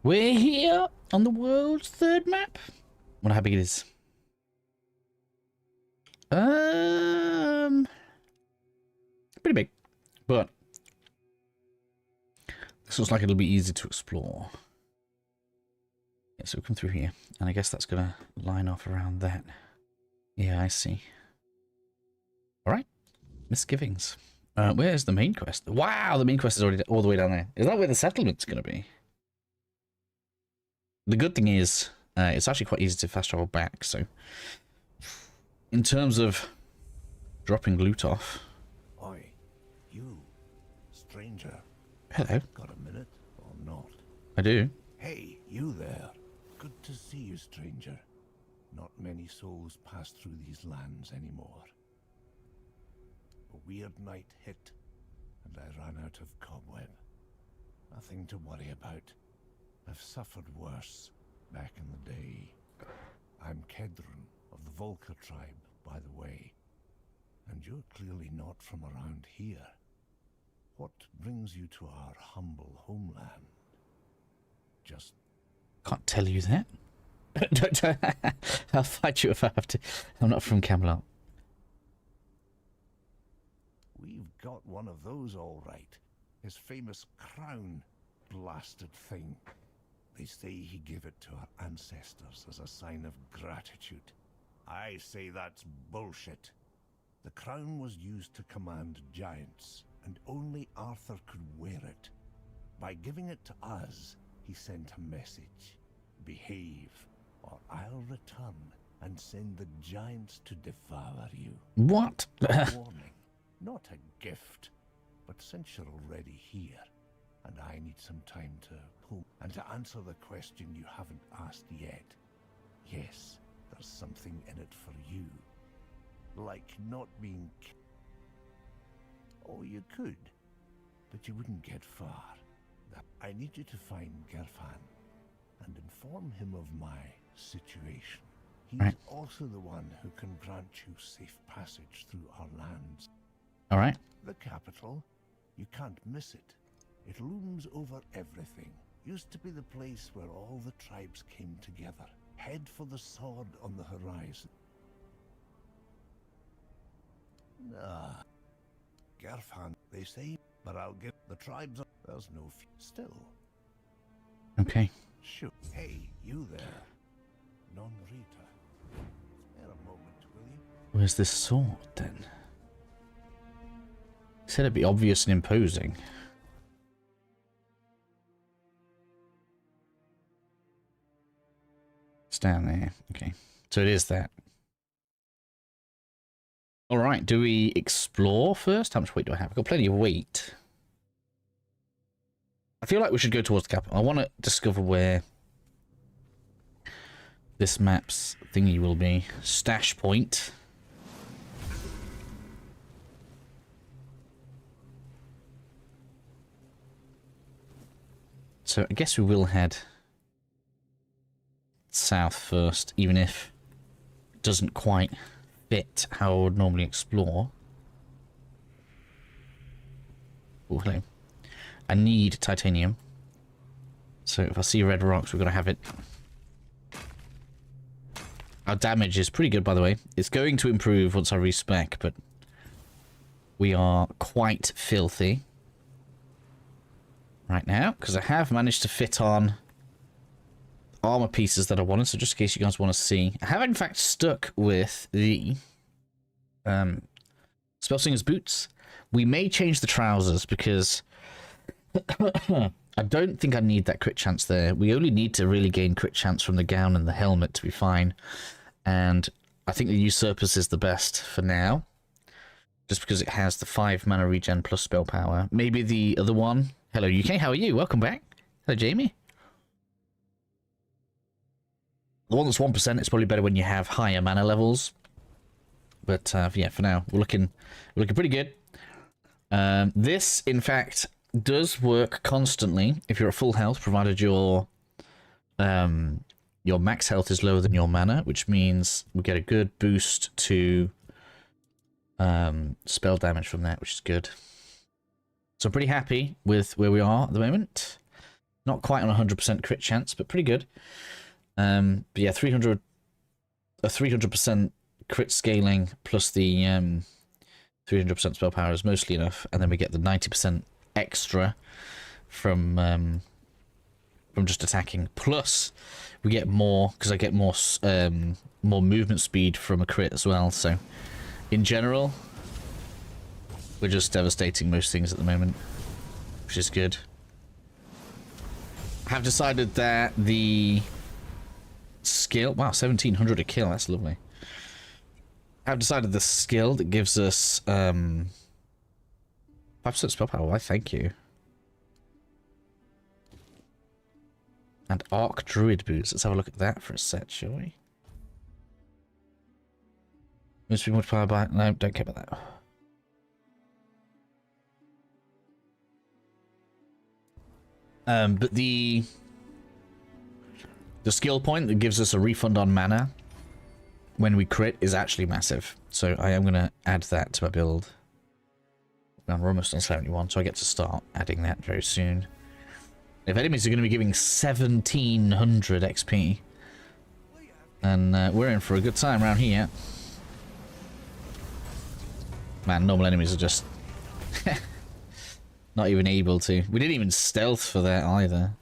We're here on the world's third map. I wonder how big it is. Pretty big, but this looks like it'll be easy to explore. Yeah, so we come through here, and I guess that's gonna line off around that. Yeah, I see. All right, misgivings. Where's the main quest? Wow, the main quest is already all the way down there. Is that where the settlement's gonna be? The good thing is, it's actually quite easy to fast travel back. So, in terms of dropping loot off. Oi, you, stranger. Hello. Got a minute or not? I do. Hey, you there. Good to see you, stranger. Not many souls pass through these lands anymore. A weird night hit, and I ran out of cobweb. Nothing to worry about. I've suffered worse back in the day. I'm Kedron of the Volker tribe, by the way. And you're clearly not from around here. What brings you to our humble homeland? Just... Can't tell you that. I'll fight you if I have to. I'm not from Camelot. We've got one of those all right. His famous crown. Blasted thing. They say he gave it to our ancestors as a sign of gratitude. I say that's bullshit. The crown was used to command giants, and only Arthur could wear it. By giving it to us, he sent a message. Behave, or I'll return and send the giants to devour you. What? A warning, not a gift. But since you're already here, and I need some time to pull, and to answer the question you haven't asked yet, yes, there's something in it for you. Like not being... Oh, you could, but you wouldn't get far. I need you to find Gerfan and inform him of my situation. He's also the one who can grant you safe passage through our lands. All right. The capital, you can't miss it. It looms over everything. Used to be the place where all the tribes came together. Head for the sword on the horizon. Ah, Gerfan, they say, but I'll give the tribes. There's no still. Okay. Sure. Hey, you there, non-Rita. Spare a moment, will you? Where's this sword then? Said it'd be obvious and imposing. It's down there. Okay. So it is that. Alright, do we explore first? How much weight do I have? I've got plenty of weight. I feel like we should go towards the capital. I want to discover where this map's thingy will be. Stash point. So I guess we will head south first, even if it doesn't quite fit how I would normally explore. Oh, hello. I need titanium. So if I see red rocks, we've got to have it. Our damage is pretty good, by the way. It's going to improve once I respec, but we are quite filthy right now, because I have managed to fit on armor pieces that I wanted, so just in case you guys want to see. I have in fact stuck with the Spellslinger's boots. We may change the trousers because I don't think I need that crit chance there. We only need to really gain crit chance from the gown and the helmet to be fine. And I think the Usurpers is the best for now, just because it has the 5 mana regen plus spell power. Maybe the other one. Hello UK, how are you? Welcome back. Hello Jamie. The one that's 1% is probably better when you have higher mana levels. But yeah, for now, we're looking pretty good. This, in fact, does work constantly if you're at full health, provided your max health is lower than your mana, which means we get a good boost to spell damage from that, which is good. So I'm pretty happy with where we are at the moment. Not quite on 100% crit chance, but pretty good. But yeah, 300% crit scaling plus the 300% spell power is mostly enough, and then we get the 90% extra from just attacking. Plus, we get more because I get more movement speed from a crit as well. So, in general, we're just devastating most things at the moment, which is good. I have decided that the skill... Wow, 1700 a kill. That's lovely. I've decided the skill that gives us 5% spell power. Why, thank you. And Arc Druid boots. Let's have a look at that for a set, shall we? Must be multiplied by... No, don't care about that. But the skill point that gives us a refund on mana when we crit is actually massive. So I am going to add that to my build. Now we're almost on 71, so I get to start adding that very soon. If enemies are going to be giving 1700 XP, and we're in for a good time around here. Man, normal enemies are just not even able to. We didn't even stealth for that either.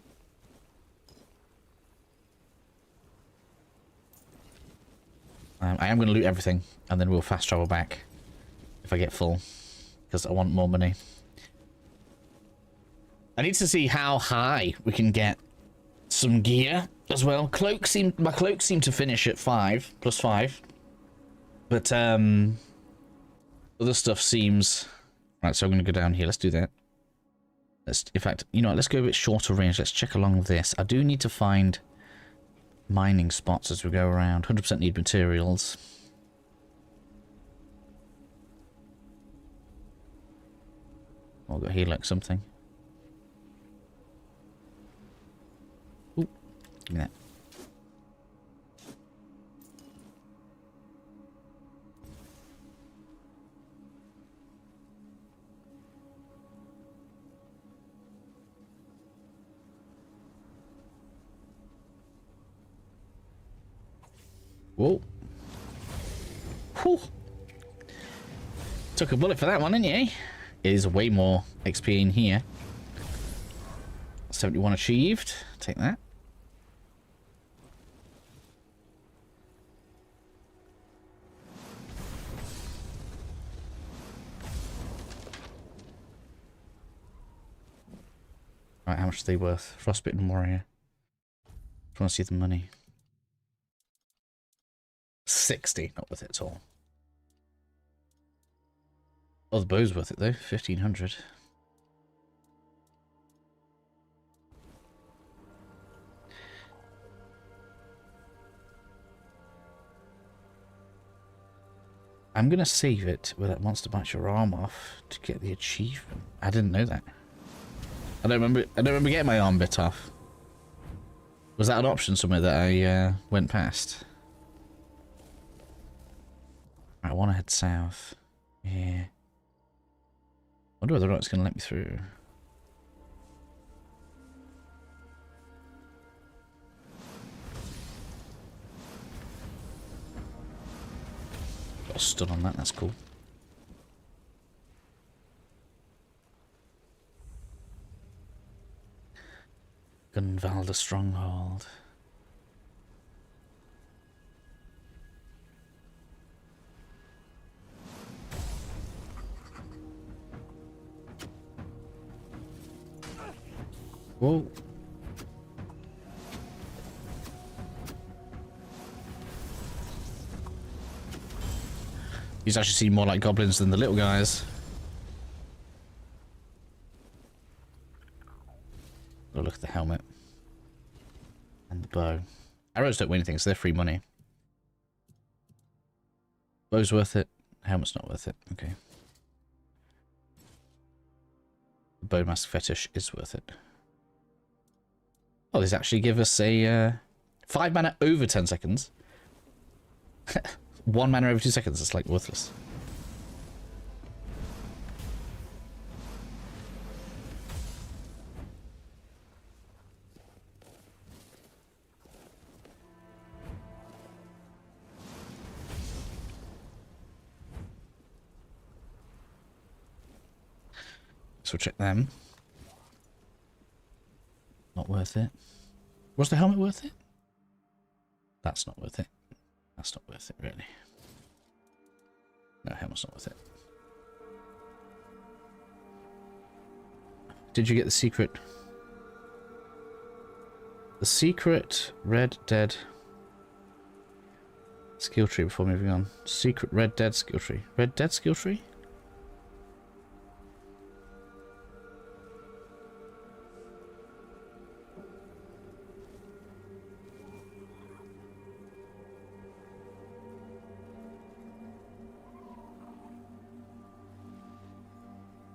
I am going to loot everything, and then we'll fast travel back if I get full, because I want more money. I need to see how high we can get some gear as well. My cloak seemed to finish at 5, plus 5. But other stuff seems... Right, so I'm going to go down here. Let's do that. In fact, you know what, let's go a bit shorter range. Let's check along this. I do need to find mining spots as we go around. 100% need materials. I'll go here like something. Ooh, give me that. Whoa. Whew. Took a bullet for that one, didn't you? It is way more XP in here. 71 achieved. Take that. Right, how much are they worth? Frostbitten Warrior. I want to see the money. 60, not worth it at all. Oh, the bow's worth it though, 1500. I'm gonna save it where that monster bites your arm off to get the achievement. I didn't know that. I don't remember getting my arm bit off. Was that an option somewhere that I went past? I want to head south. Yeah. Wonder whether or not it's going to let me through. Got a stun on that, that's cool. Gunvalda Stronghold. Whoa. These actually seem more like goblins than the little guys. Oh, look at the helmet. And the bow. Arrows don't win anything, so they're free money. Bow's worth it. Helmet's not worth it. Okay. The bow mask fetish is worth it. Oh, these actually give us a 5 mana over 10 seconds. 1 mana over 2 seconds. It's like worthless. we'll check them. Not worth it. Was the helmet worth it? That's not worth it. That's not worth it, really. No, helmet's not worth it. Did you get the secret? The secret Red Dead skill tree before moving on. Secret Red Dead skill tree. Red Dead skill tree?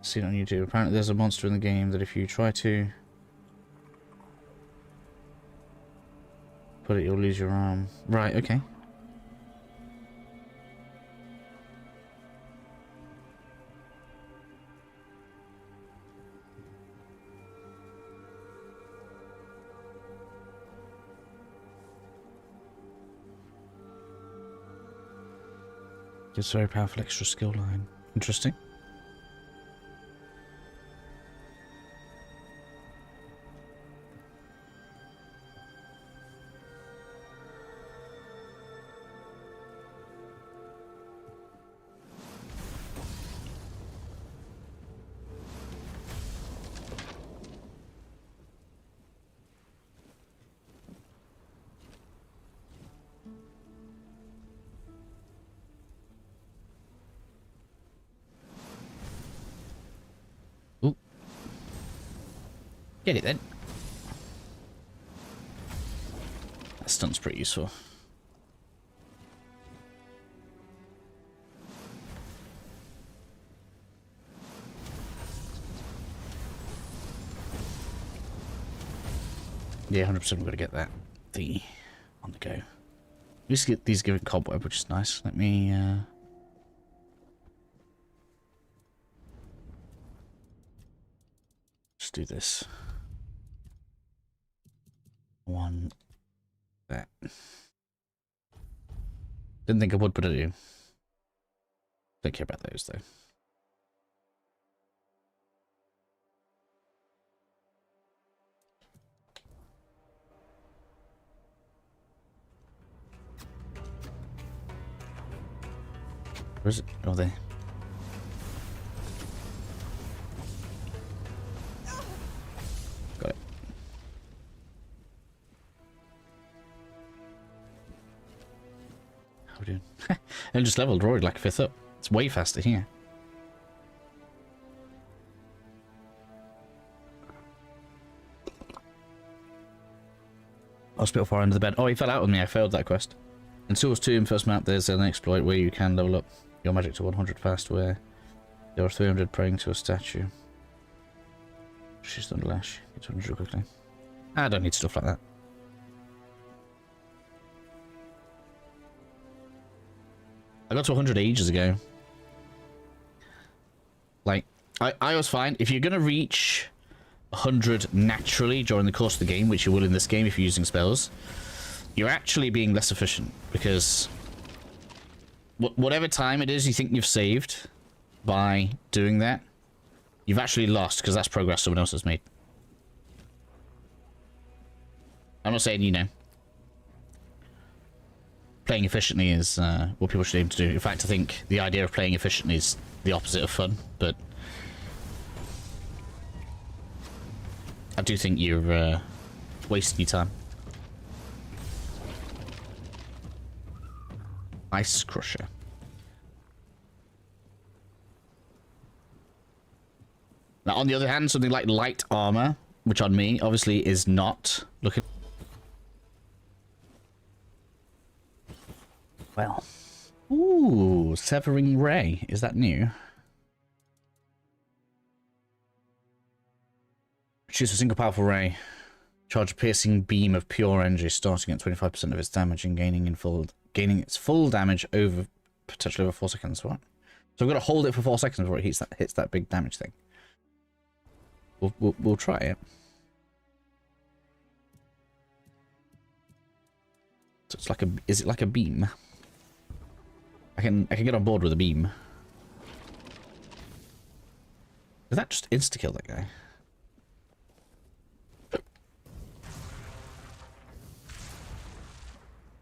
Seen on YouTube. Apparently there's a monster in the game that if you try to put it, you'll lose your arm. Right, okay. Gives very powerful extra skill line. Interesting. Get it then. That stunt's pretty useful. Yeah, 100% we've got to get that thingy on the go. At least get these given cobweb, which is nice. Let me just do this. One that. Didn't think I would, but I do. Don't care about those though. Where is it? Oh, there. Got it. How are we doing? And just leveled Rory like a 5th up. It's way faster here. I was a bit far under the bed. Oh, he fell out with me. I failed that quest. In Souls 2 in first map, there's an exploit where you can level up your magic to 100 fast, where there are 300 praying to a statue. She's done lash. Get to 100 quickly. I don't need stuff like that. I got to 100 ages ago. Like, I was fine. If you're going to reach 100 naturally during the course of the game, which you will in this game if you're using spells, you're actually being less efficient, because whatever time it is you think you've saved by doing that, you've actually lost, because that's progress someone else has made. I'm not saying, you know, playing efficiently is what people should aim to do. In fact, I think the idea of playing efficiently is the opposite of fun, but I do think you're wasting your time. Ice Crusher. Now, on the other hand, something like light armor, which on me obviously is not looking well. Ooh, Severing Ray. Is that new? Choose a single powerful ray. Charge a piercing beam of pure energy, starting at 25% of its damage and gaining its full damage over potentially over 4 seconds. What? So I've got to hold it for 4 seconds before it hits that big damage thing. We'll try it. So it's like is it like a beam? I can get on board with a beam. Did that just insta-kill that guy?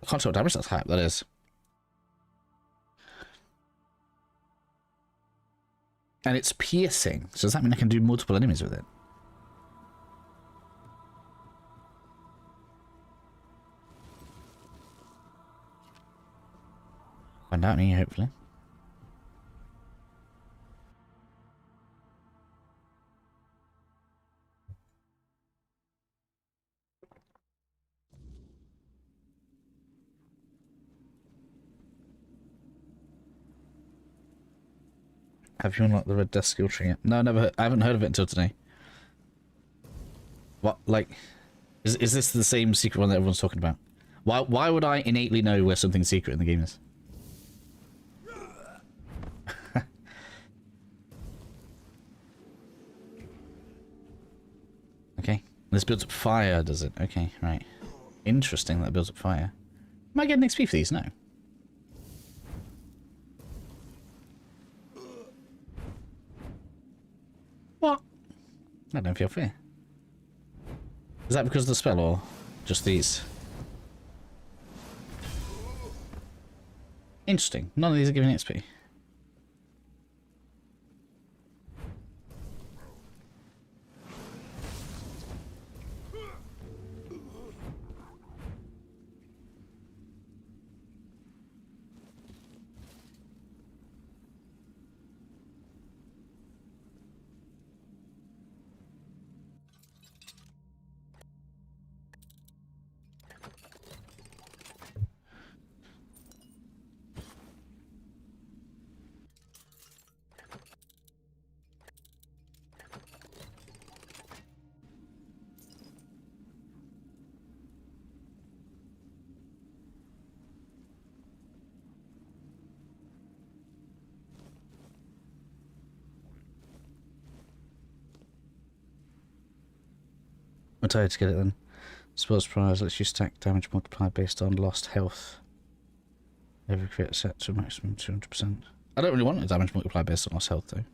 I can't tell what damage that's hype, that is. And it's piercing, so does that mean I can do multiple enemies with it? Find out here, hopefully. Have you unlocked the Red Death skill tree yet? No, never. I haven't heard of it until today. What, like, is this the same secret one that everyone's talking about? Why would I innately know where something secret in the game is? Okay, this builds up fire, does it? Okay, right. Interesting that it builds up fire. Am I getting XP for these? No. What? I don't feel fair. Is that because of the spell or just these? Interesting. None of these are giving XP. I'm tired to get it then. Spell surprise lets you stack damage multiplied based on lost health. Every crit set to a maximum 200%. I don't really want a damage multiplied based on lost health though.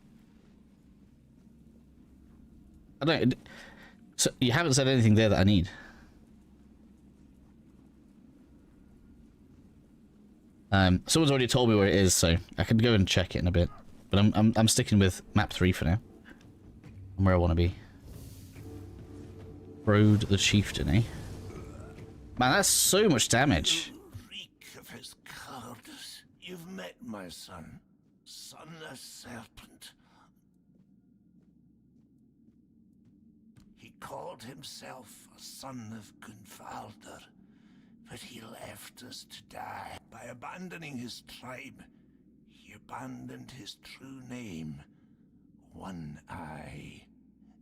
I don't. So you haven't said anything there that I need. Someone's already told me where it is, so I can go and check it in a bit. But I'm sticking with map 3 for now. And where I want to be. Road the Chieftain, eh? Man, that's so much damage. Reek of his cowardice. You've met my son. Son of serpent. He called himself a son of Gunvalder, but he left us to die. By abandoning his tribe, he abandoned his true name, One Eye.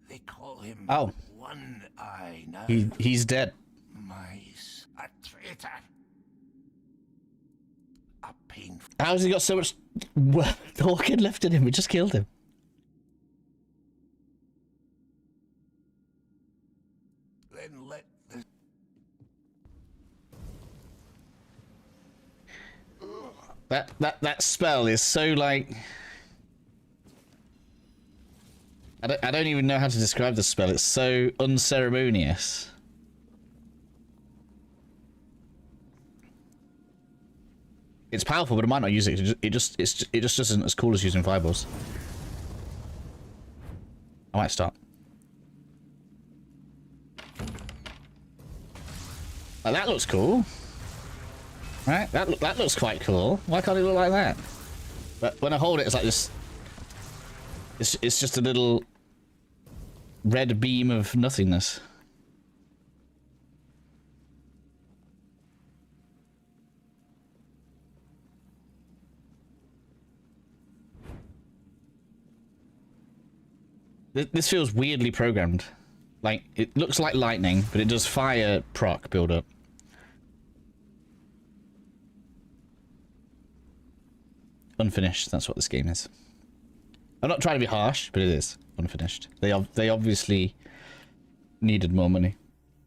They call him One Eye now. He's dead. Mice, a traitor. A painful. How's he got so much talking left in him? We just killed him. Then let the that spell is so like I don't even know how to describe the spell. It's so unceremonious. It's powerful, but I might not use it. It just isn't as cool as using fireballs. I might stop. Like, that looks cool, right? That looks quite cool. Why can't it look like that? But when I hold it, it's like this. It's just a little red beam of nothingness. This feels weirdly programmed. Like, it looks like lightning, but it does fire proc build up. Unfinished, that's what this game is. I'm not trying to be harsh, but it is unfinished. They obviously needed more money.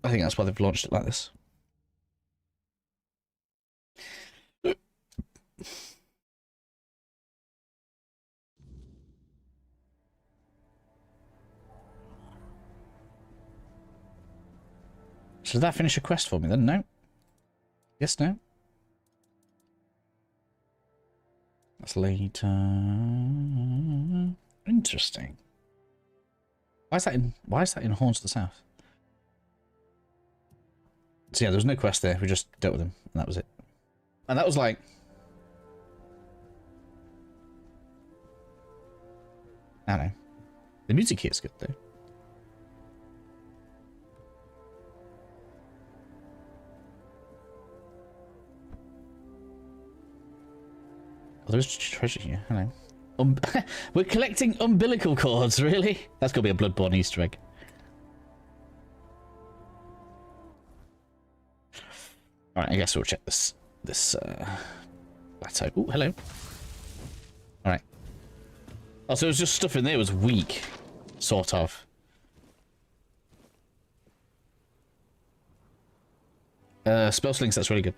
I think that's why they've launched it like this. So did that finish a quest for me then? No. Yes, no. That's later. Interesting. Why is that in Horns of the South? So yeah, there was no quest there. We just dealt with him, and that was it. And that was like... I don't know. The music here is good, though. Oh, there's treasure here. Hello. We're collecting umbilical cords, really? That's got to be a Bloodborne Easter egg. Alright, I guess we'll check this plateau. Oh, hello. Alright. Oh, so it was just stuff in there was weak. Sort of. Spell slings, that's really good.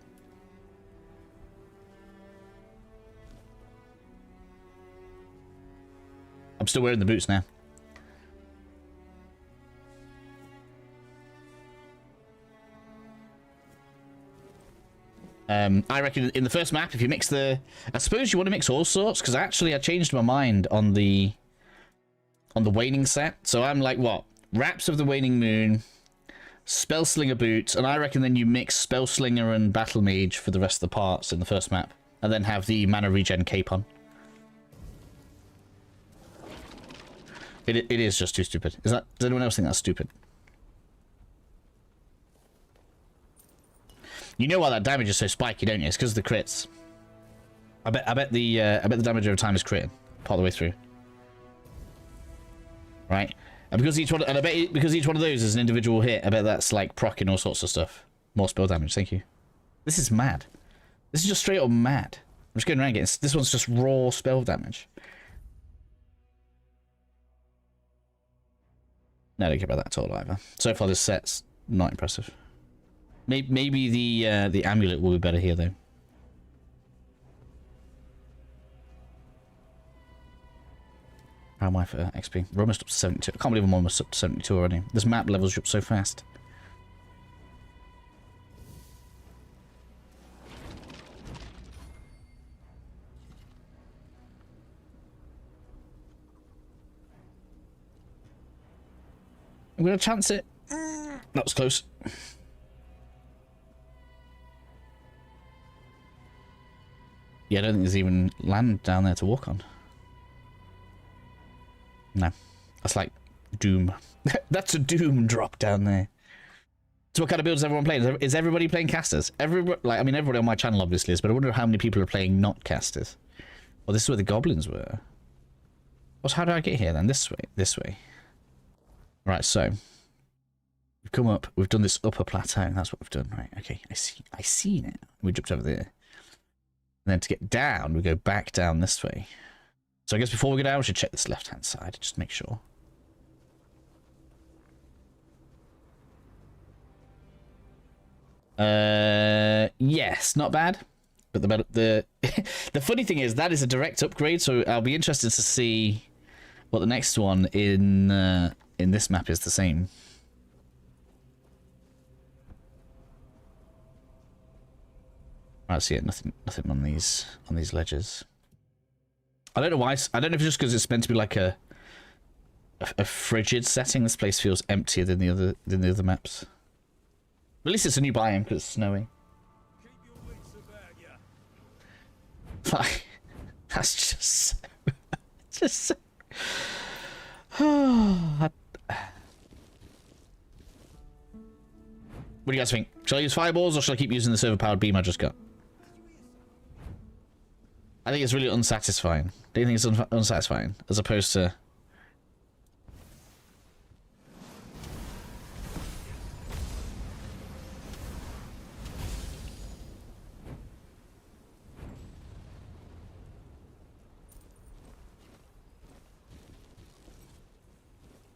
I'm still wearing the boots now. I reckon in the first map, if you mix the... I suppose you want to mix all sorts, because actually I changed my mind on the Waning set. So I'm like, what? Wraps of the Waning Moon, Spellslinger boots, and I reckon then you mix Spellslinger and Battle Mage for the rest of the parts in the first map, and then have the mana regen cape on. It is just too stupid. Does anyone else think that's stupid? You know why that damage is so spiky, don't you? It's because of the crits. I bet the damage over time is critting part of the way through. Right? And because each one, and I bet because each one of those is an individual hit, I bet that's like proccing all sorts of stuff. More spell damage, thank you. This is mad. This is just straight up mad. I'm just going around getting... This one's just raw spell damage. No, I don't care about that at all either. So far this set's not impressive. Maybe the amulet will be better here though. How am I for XP? We're almost up to 72. I can't believe I'm almost up to 72 already. This map levels you up so fast. I'm gonna chance it. That was close. Yeah, I don't think there's even land down there to walk on. No. That's like Doom. That's a Doom drop down there. So what kind of builds is everyone playing? Is everybody playing casters? Everybody on my channel obviously is, but I wonder how many people are playing not casters. Well, this is where the goblins were. Well, how do I get here then? This way. This way. Right, so we've come up, we've done this upper plateau, that's what we've done, right? Okay, I see now. We jumped over there. And then to get down, we go back down this way. So I guess before we go down, we should check this left-hand side, just to make sure. Yes, not bad. But the the funny thing is that is a direct upgrade, so I'll be interested to see what the next one in this map is the same. I see it. Nothing on these ledges. I don't know why. I don't know if it's just because it's meant to be like a frigid setting. This place feels emptier than the other maps. At least it's a new biome because it's snowy. Like, that's just so... What do you guys think? Shall I use fireballs or shall I keep using the server-powered beam I just got? I think it's really unsatisfying. Do you think it's unsatisfying? As opposed to...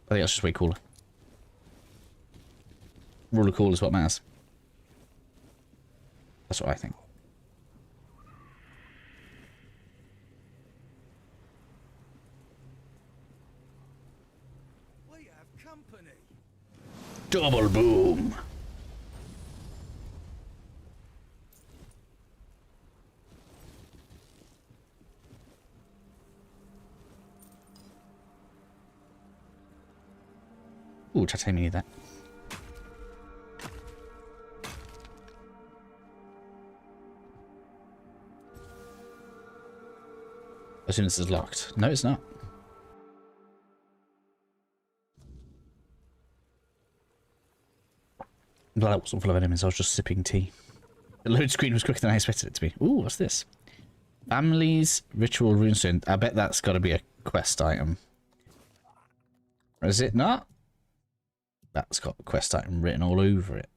I think that's just way cooler. Rule of cool is what matters. That's what I think. We have company. Double boom. Ooh, titanium, need that. As soon as this is locked. No, it's not. Well, that wasn't full of enemies, I was just sipping tea. The load screen was quicker than I expected it to be. Ooh, what's this? Family's Ritual Runestone. I bet that's got to be a quest item. Or is it not? That's got a quest item written all over it.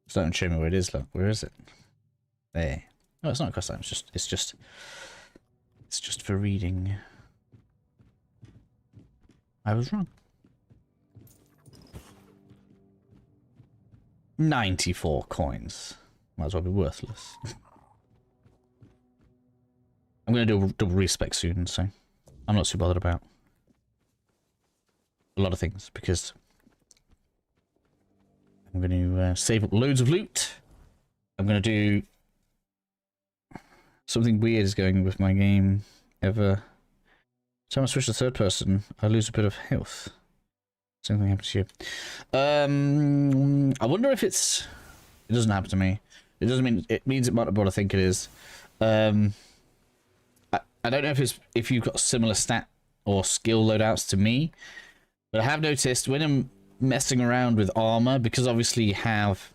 Just don't show me where it is, look. Where is it? There. No, it's not a quest item, it's just for reading. I was wrong. 94 coins. Might as well be worthless. I'm going to do a double respec soon, so I'm not too bothered about a lot of things, because I'm going to save up loads of loot. I'm going to do something weird is going with my game ever. So I switch to third person, I lose a bit of health. Same thing happens to you. I wonder if it's... It doesn't happen to me. It doesn't mean... It means it might be what I think it is. I don't know if you've got similar stat or skill loadouts to me, but I have noticed when I'm messing around with armor, because obviously you have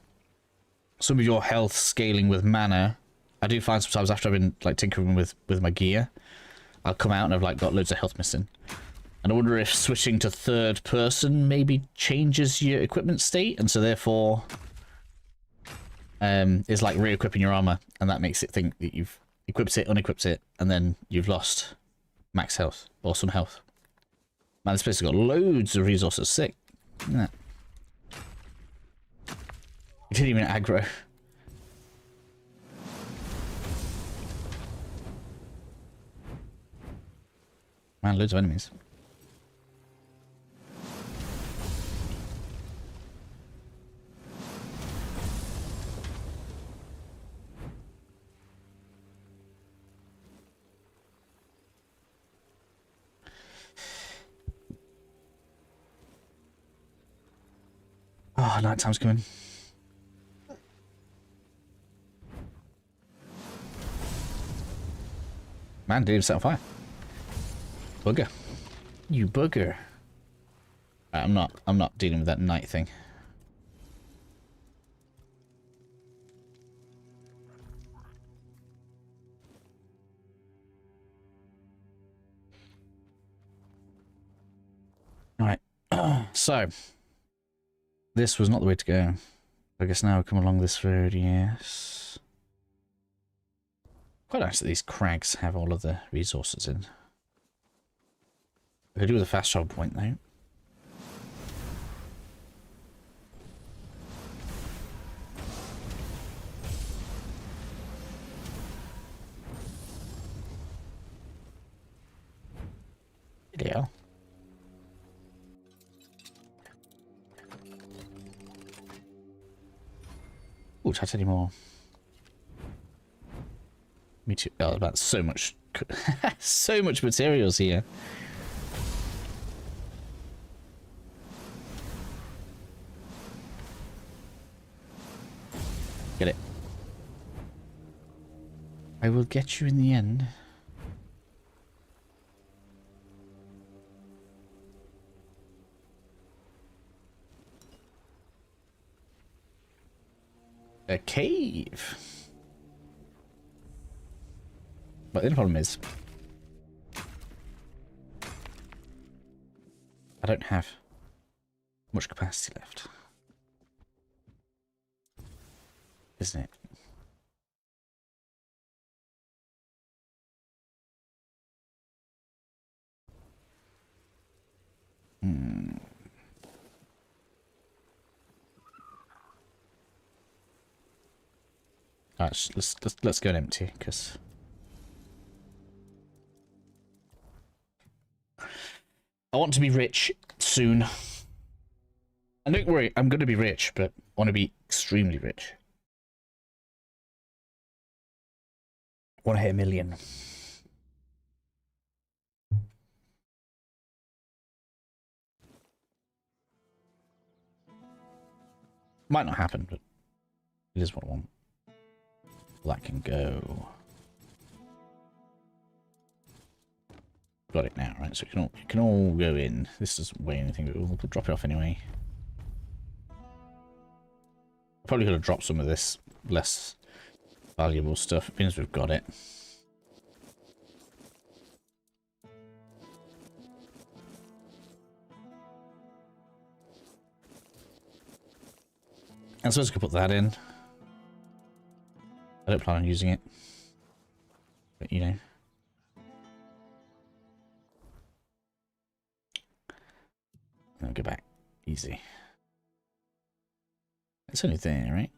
some of your health scaling with mana, I do find sometimes after I've been like tinkering with my gear, I'll come out and I've like got loads of health missing. And I wonder if switching to third person maybe changes your equipment state, and so therefore is like re-equipping your armor, and that makes it think that you've equipped it, unequipped it, and then you've lost max health or some health. Man, this place has got loads of resources. Sick. Yeah. You didn't even aggro. Man, loads of enemies. Oh, night time's coming. Man, did himself fire. Bugger. You bugger. I'm not dealing with that night thing. Alright. So this was not the way to go. I guess now we come along this road, yes. Quite nice that these crags have all of the resources in. I could do with a fast travel point though. Yeah. Ooh, touch any more. Me too. Oh, that's so much, so much materials here. Get it. I will get you in the end. A cave. But the only problem is I don't have much capacity left. Isn't it? Alright, let's go and empty, because I want to be rich soon. And don't worry, I'm going to be rich, but I want to be extremely rich. I want to hit 1 million. Might not happen, but it is what I want. That can go. Got it now, right? So it can all go in. This doesn't weigh anything, but we'll drop it off anyway. Probably could have dropped some of this less valuable stuff. It means we've got it. I suppose I could put that in. I don't plan on using it. But, you know. I'll go back. Easy. It's only there, right?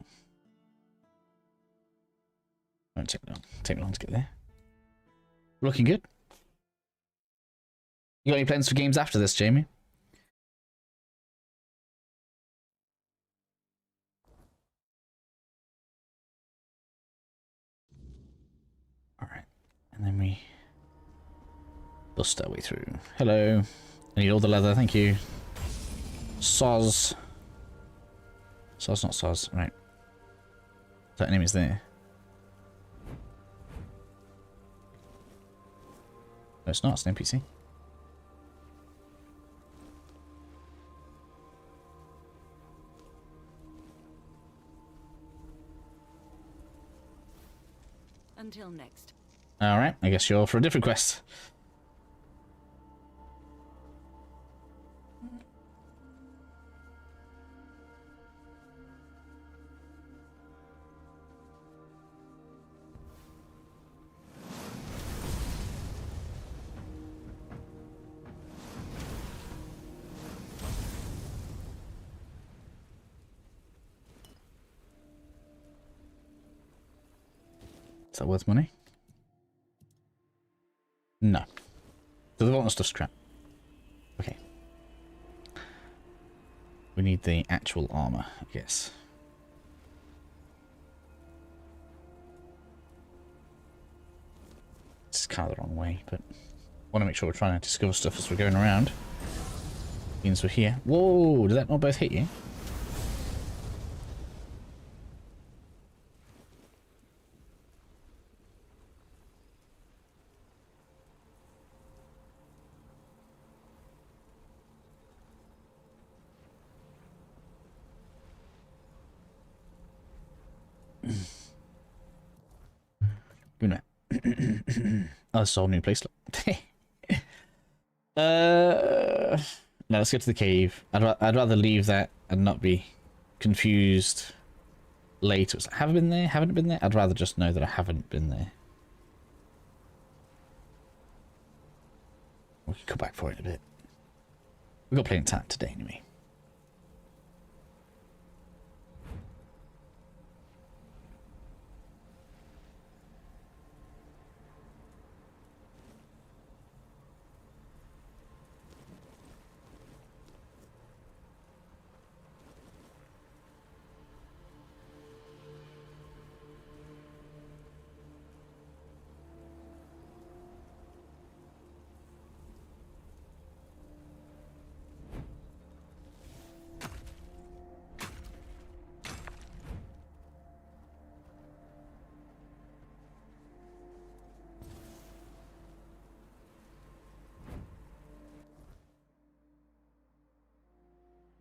Won't take me long to get there. Looking good. You got any plans for games after this, Jamie? Alright. And then we bust our way through. Hello. I need all the leather, thank you. Soz. Soz, not Soz. Right. That enemy's there. No, it's not. It's an NPC. Until next. Alright, I guess you're for a different quest. Is that worth money? No. So the bottom stuff's crap. Okay. We need the actual armor, I guess. It's kind of the wrong way, but I want to make sure we're trying to discover stuff as we're going around. Means we're here. Whoa! Did that not both hit you? Give me that. Oh, it's a whole new place. No, let's get to the cave. I'd rather leave that and not be confused later. It's like, have I been there? Haven't been there? I'd rather just know that I haven't been there. We can come back for it in a bit. We've got plenty of time today anyway.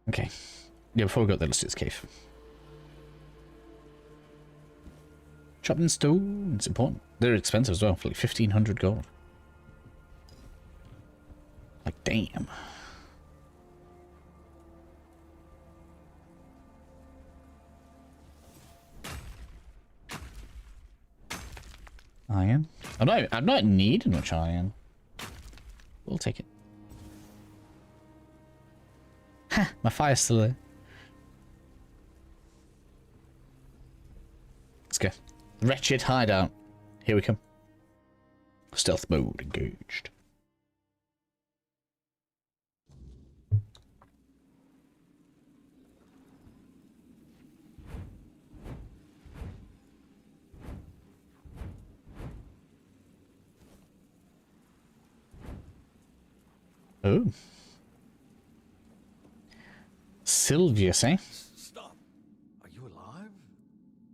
Okay. Yeah, before we go there, let's do this cave. Chopped in stone. It's important. They're expensive as well, for like 1,500 gold. Like, damn. Iron. I'm not in need of much iron. We'll take it. Ha! My fire's still there. Let's go. Wretched hideout. Here we come. Stealth mode engaged. Oh. Sylvius, eh? Stop.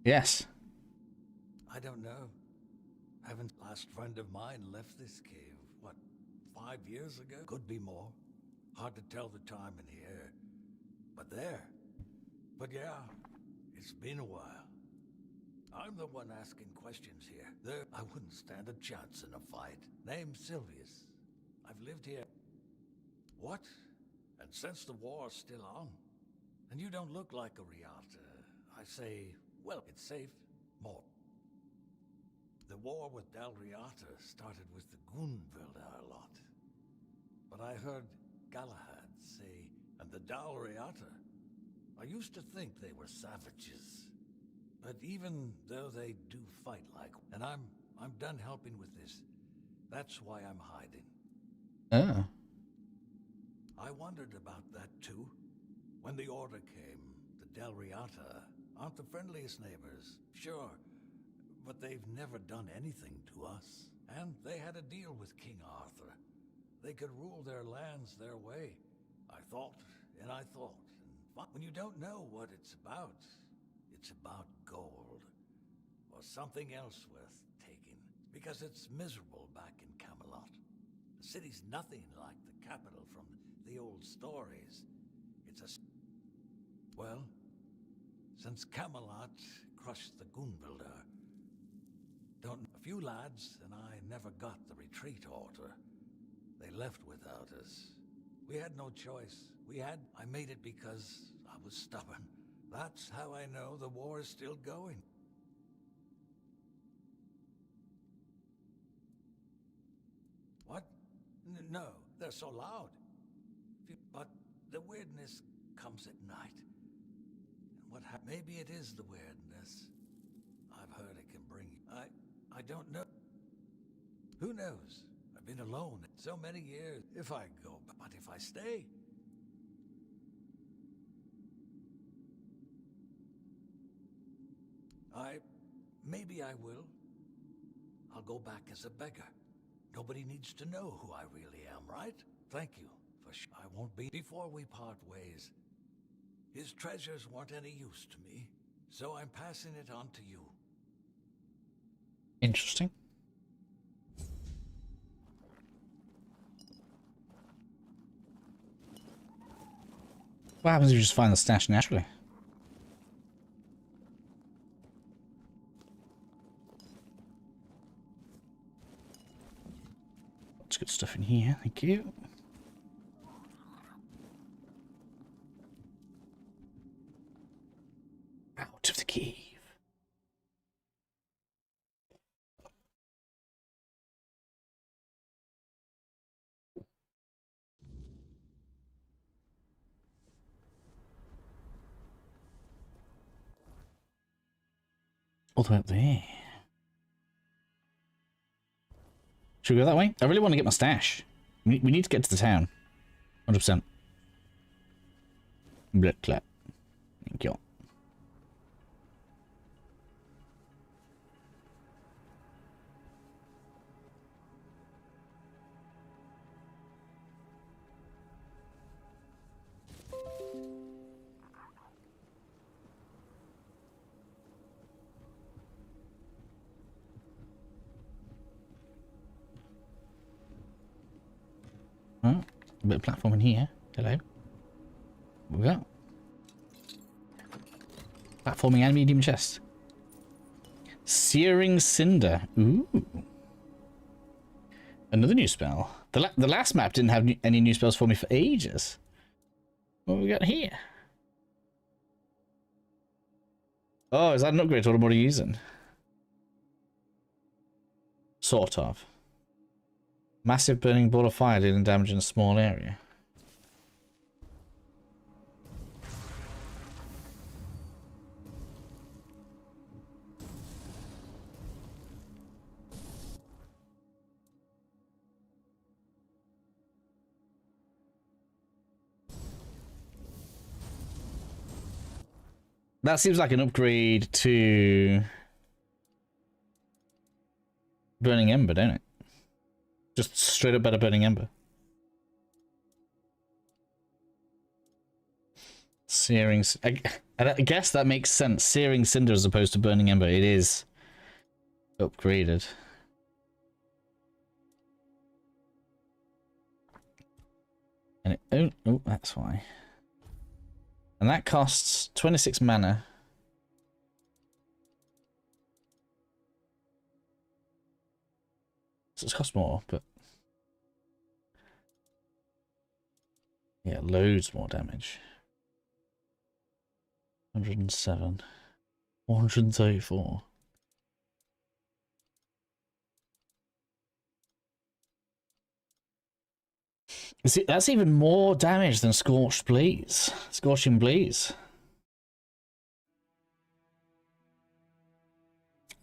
Yes. I don't know. Haven't last friend of mine left this cave, what, 5 years ago? Could be more. Hard to tell the time in here. But there. But yeah, it's been a while. I'm the one asking questions here. There, I wouldn't stand a chance in a fight. Name's Sylvius. I've lived here. What? And since the war's still on? And you don't look like a Riata. I say, well, it's safe. More. The war with Dal Riata started with the Gunvildar lot. But I heard Galahad say, and the Dal Riata. I used to think they were savages. But even though they do fight like, and I'm done helping with this. That's why I'm hiding. Oh. I wondered about that too. When the order came, the Dal Riata aren't the friendliest neighbors, sure. But they've never done anything to us. And they had a deal with King Arthur. They could rule their lands their way. I thought, and I thought. And when you don't know what it's about gold. Or something else worth taking. Because it's miserable back in Camelot. The city's nothing like the capital from the old stories. It's a... Well, since Camelot crushed the Gunvildar, a few lads and I never got the retreat order. They left without us. We had no choice. I made it because I was stubborn. That's how I know the war is still going. What? No, they're so loud. But the weirdness comes at night. And maybe it is the weirdness. I've heard it can bring... I don't know. Who knows? I've been alone so many years. If I go, but if I stay... Maybe I will. I'll go back as a beggar. Nobody needs to know who I really am, right? Thank you for I won't be before we part ways. His treasures weren't any use to me, so I'm passing it on to you. Interesting. What happens if you just find the stash naturally? Lots of good stuff in here, thank you. Out of the cave. All the way up there. Should we go that way? I really want to get my stash. We need to get to the town. 100%. Blood clap. Thank you. Oh, a bit of platform in here. Hello. What we got? Platforming and medium chest. Searing Cinder. Ooh. Another new spell. The last map didn't have any new spells for me for ages. What have we got here? Oh, is that an upgrade to what I'm already using? Sort of. Massive burning ball of fire dealing damage in a small area. That seems like an upgrade to Burning Ember, don't it? Just straight up better Burning Ember. Searing... And I guess that makes sense. Searing Cinder as opposed to Burning Ember. It is upgraded. And it, oh, that's why. And that costs 26 mana. So it costs more, but yeah, loads more damage. 107. 434. See, that's even more damage than Scorched Blaze. Scorching Blaze.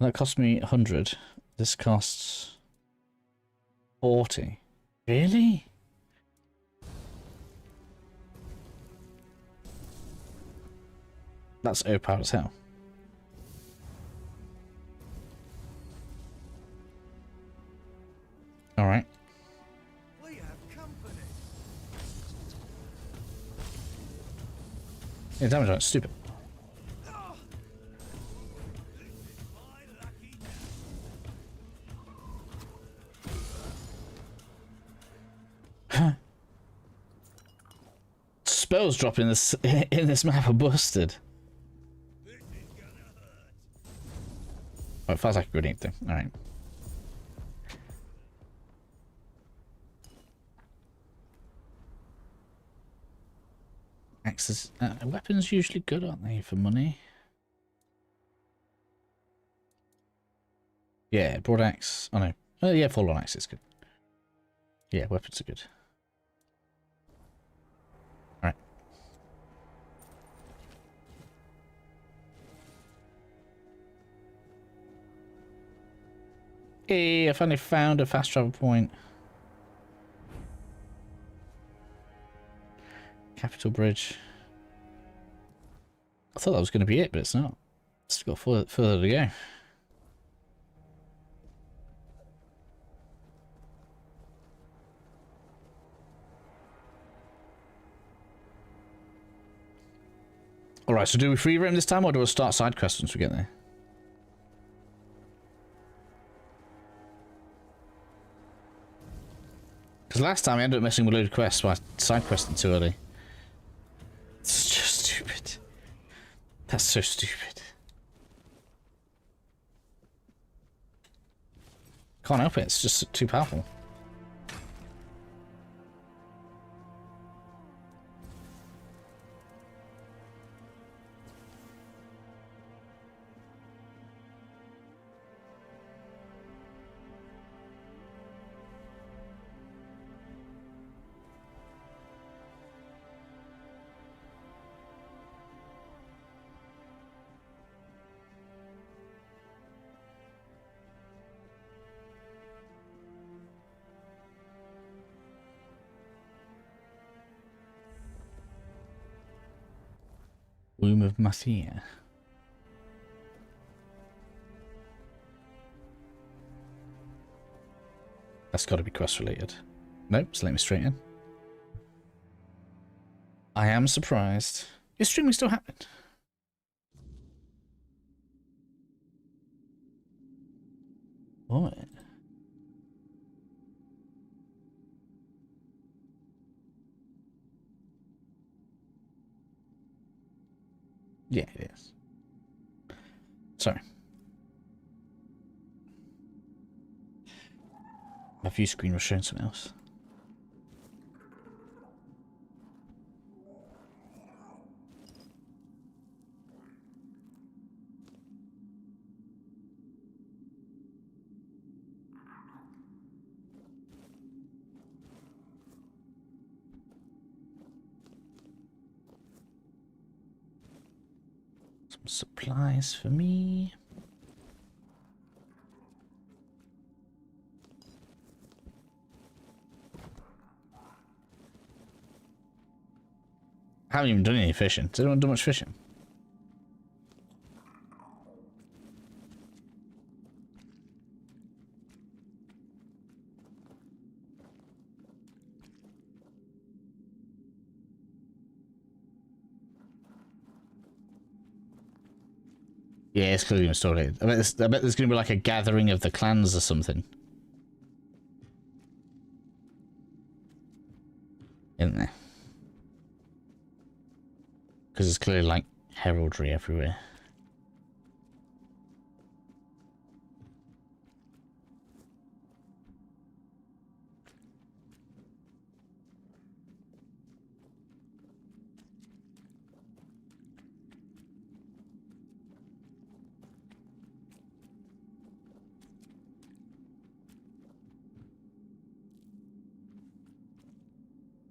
That cost me 100. This costs 40. Really? That's overpowered as hell. Alright. We have company. Yeah, damage on it's stupid. Spells dropping in this map are busted. Oh, it feels like a grenade thing. Alright. Axes. Weapons usually good, aren't they, for money? Yeah, broad axe. Oh no. Oh yeah, Forlorn axe is good. Yeah, weapons are good. Alright. Hey, I finally found a fast travel point. Capital Bridge. I thought that was going to be it, but it's not. It's got further to go. Alright, so do we free roam this time, or do we start side quests once we get there? Because last time I ended up messing with a load of quests by side questing too early. It's just stupid. That's so stupid. Can't help it, it's just too powerful. Womb of Mathia. That's got to be quest related. Nope, just let me straight in. I am surprised. Is streaming still happening? What? Yeah, it is. Sorry. My view screen was showing something else. Some supplies for me. I haven't even done any fishing. Does anyone do much fishing? Yeah, it's clearly installed. I bet there's going to be like a gathering of the clans or something. Isn't there? Because there's clearly like heraldry everywhere.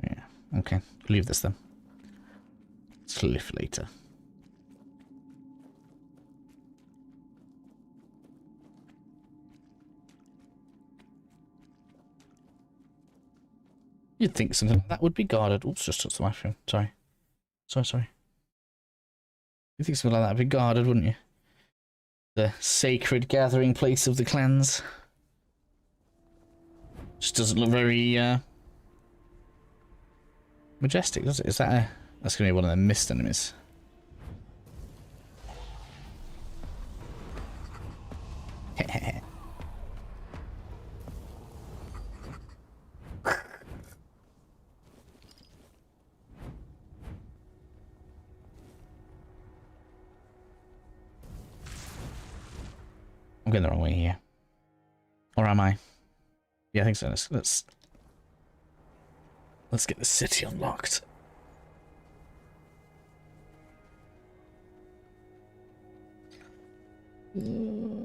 Yeah, okay. Leave this then. Cliff later. You'd think something like that would be guarded. Oops, just touched the microphone. Sorry. You'd think something like that would be guarded, wouldn't you? The sacred gathering place of the clans. Just doesn't look very majestic, does it? Is that a... That's going to be one of the mist enemies. I'm going the wrong way here. Or am I? Yeah, I think so. Let's get the city unlocked.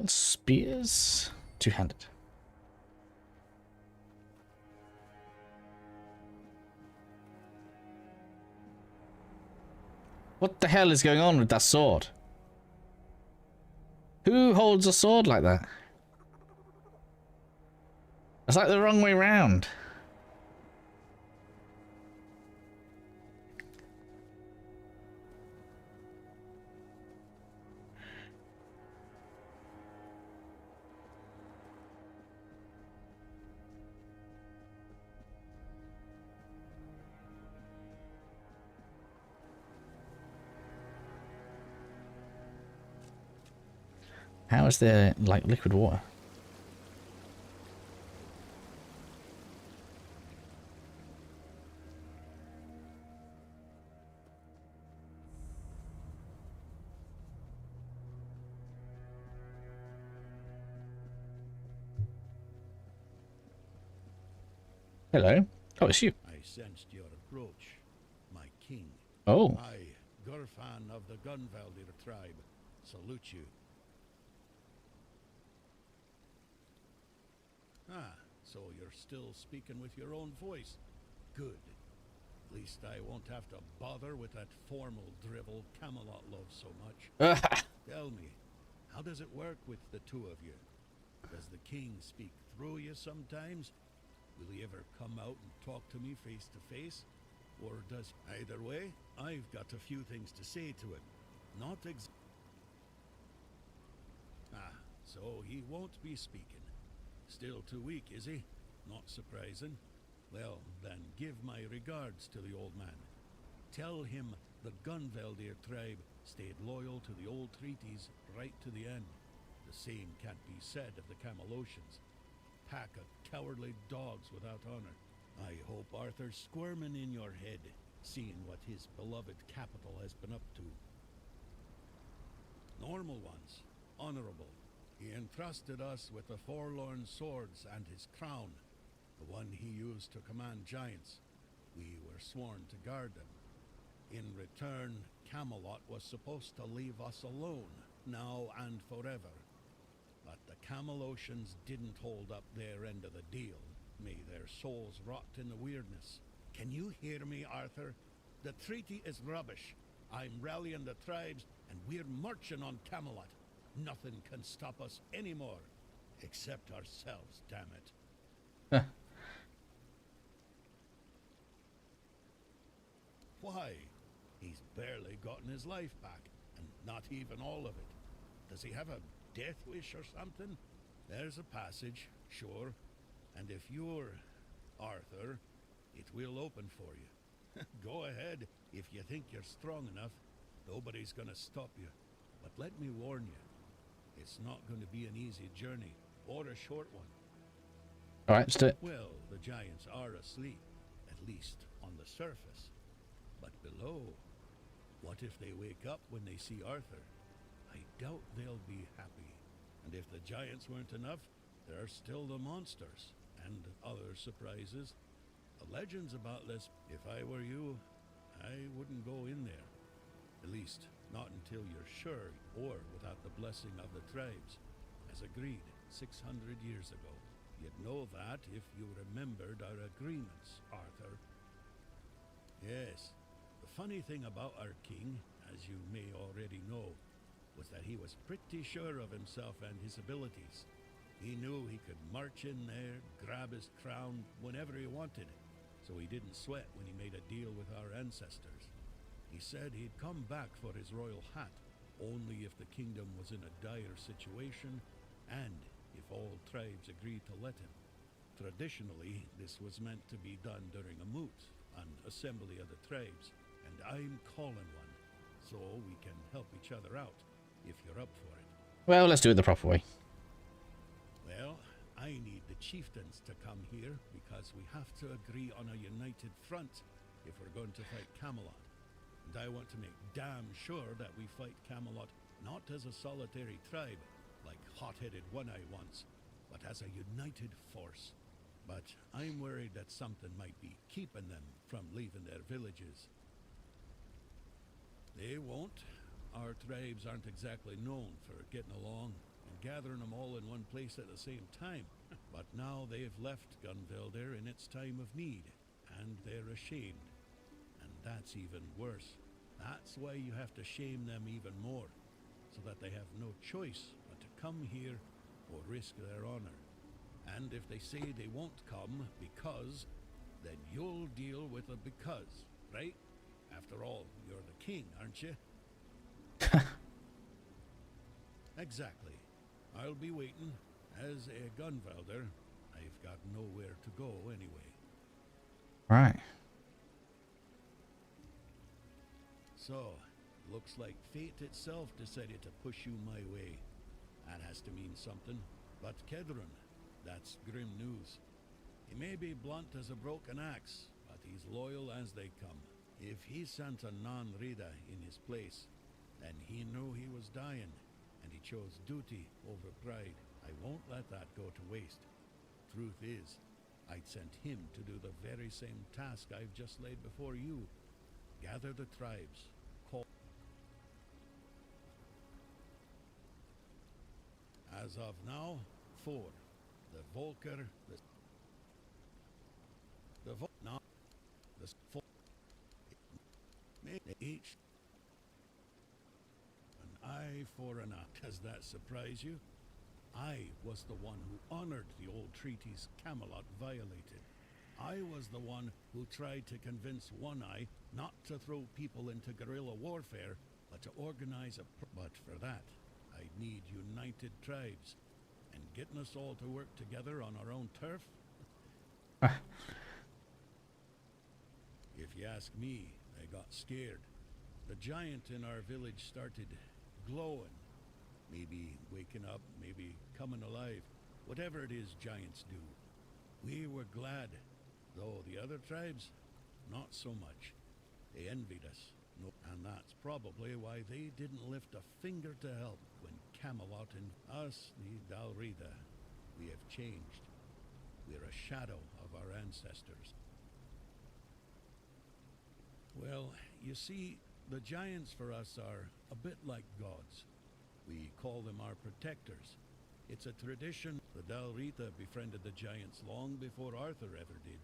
Spears? Two-handed. What the hell is going on with that sword? Who holds a sword like that? It's like the wrong way round. How is there, like, liquid water? Hello. Oh, it's you. I sensed your approach, my king. Oh. I, Gurfan of the Gunvaldir tribe, salute you. Ah, so you're still speaking with your own voice. Good. At least I won't have to bother with that formal drivel Camelot loves so much. Tell me, how does it work with the two of you? Does the king speak through you sometimes? Will he ever come out and talk to me face to face? Or does... Either way, I've got a few things to say to him. Not so he won't be speaking. Still too weak, is he? Not surprising. Well, then give my regards to the old man. Tell him the Gunvaldir tribe stayed loyal to the old treaties right to the end. The same can't be said of the Camelocians. Pack of cowardly dogs without honor. I hope Arthur's squirming in your head, seeing what his beloved capital has been up to. Normal ones, honorable. He entrusted us with the Forlorn swords and his crown, the one he used to command giants. We were sworn to guard them. In return, Camelot was supposed to leave us alone, now and forever. But the Camelocians didn't hold up their end of the deal. May their souls rot in the weirdness. Can you hear me, Arthur? The treaty is rubbish. I'm rallying the tribes, and we're marching on Camelot. Nothing can stop us anymore. Except ourselves, damn it. Why? He's barely gotten his life back, and not even all of it. Does he have a death wish or something? There's a passage, sure. And if you're Arthur, it will open for you. Go ahead if you think you're strong enough. Nobody's gonna stop you. But let me warn you, It's not going to be an easy journey, or a short one. Alright, let's do it. Well, the giants are asleep, at least on the surface. But below, what if they wake up when they see Arthur? I doubt they'll be happy. And if the giants weren't enough, there are still the monsters and other surprises. The legends about this, if I were you, I wouldn't go in there. At least, not until you're sure, or without the blessing of the tribes, as agreed 600 years ago. You'd know that if you remembered our agreements, Arthur. Yes, the funny thing about our king, as you may already know, was that he was pretty sure of himself and his abilities. He knew he could march in there, grab his crown whenever he wanted, so he didn't sweat when he made a deal with our ancestors. He said he'd come back for his royal hat, only if the kingdom was in a dire situation, and if all tribes agreed to let him. Traditionally, this was meant to be done during a moot, an assembly of the tribes, and I'm calling one, so we can help each other out, if you're up for it. Well, let's do it the proper way. Well, I need the chieftains to come here, because we have to agree on a united front if we're going to fight Camelot. And I want to make damn sure that we fight Camelot not as a solitary tribe, like hot-headed One-Eye once, but as a united force. But I'm worried that something might be keeping them from leaving their villages. They won't. Our tribes aren't exactly known for getting along and gathering them all in one place at the same time. But now they've left Gunvelder in its time of need, and they're ashamed. And that's even worse. That's why you have to shame them even more, so that they have no choice but to come here or risk their honor. And if they say they won't come because, then you'll deal with a because, right? After all, you're the king, aren't you? Exactly. I'll be waiting. As a Gunvelder, I've got nowhere to go anyway. Right. So, looks like fate itself decided to push you my way. That has to mean something. But Kedron, that's grim news. He may be blunt as a broken axe, but he's loyal as they come. If he sent a non-Rida in his place, then he knew he was dying, and he chose duty over pride. I won't let that go to waste. Truth is, I'd sent him to do the very same task I've just laid before you. Gather the tribes. Call. As of now, 4. The Volker, now, the 4. Each. An eye for an eye. Does that surprise you? I was the one who honored the old treaties Camelot violated. I was the one who tried to convince One-Eye not to throw people into guerrilla warfare, but to organize a... But for that, I'd need united tribes. And getting us all to work together on our own turf? If you ask me, I got scared. The giant in our village started glowing. Maybe waking up, maybe coming alive. Whatever it is giants do. We were glad, though the other tribes, not so much. They envied us. No, and that's probably why they didn't lift a finger to help when Camelot and us, the Dalrida, we have changed. We're a shadow of our ancestors. Well, you see, the giants for us are a bit like gods. We call them our protectors. It's a tradition. The Dalrita befriended the giants long before Arthur ever did.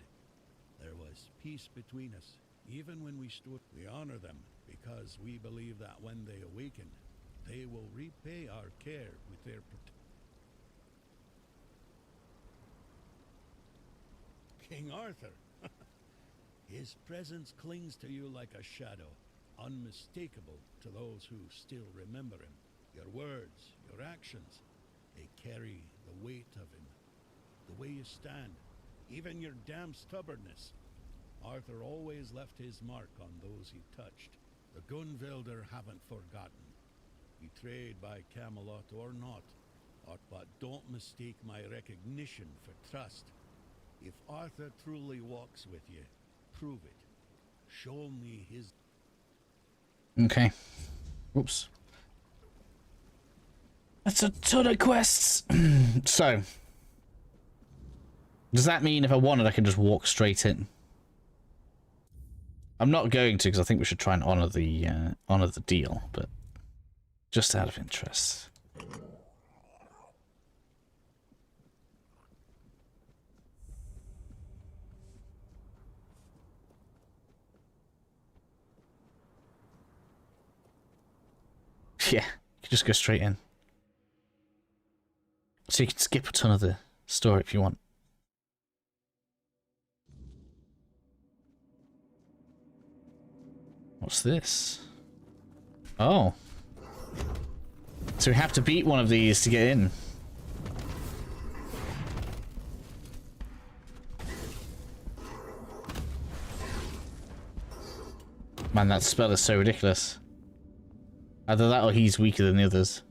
There was peace between us, even when we stood. We honor them because we believe that when they awaken, they will repay our care with their King Arthur. His presence clings to you like a shadow, unmistakable to those who still remember him. Your words, your actions, they carry the weight of him. The way you stand, even your damn stubbornness. Arthur always left his mark on those he touched. The Gunvelder haven't forgotten. betrayed by Camelot or not, but don't mistake my recognition for trust. If Arthur truly walks with you, prove it. Show me his... Okay. Oops. That's a ton of quests. So, does that mean if I wanted, I can just walk straight in? I'm not going to, because I think we should try and honor the deal, but just out of interest. Yeah, you can just go straight in. So you can skip a ton of the story if you want. What's this? Oh. So we have to beat one of these to get in. Man, that spell is so ridiculous. Either that or he's weaker than the others.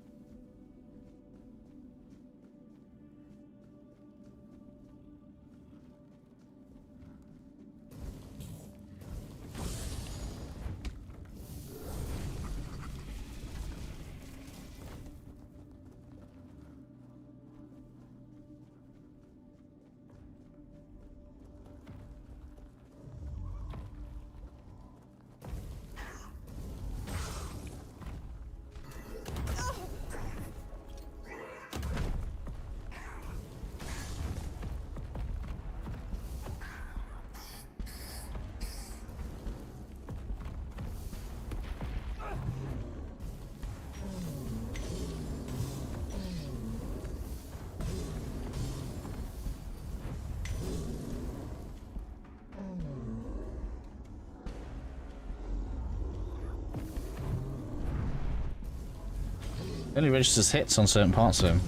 It only registers hits on certain parts of him.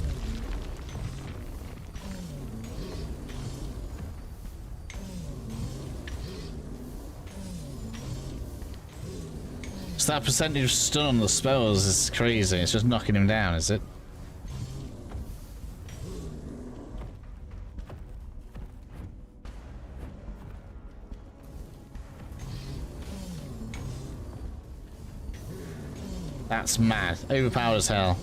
So that percentage of stun on the spells is crazy. It's just knocking him down, is it? That's mad. Overpowered as hell.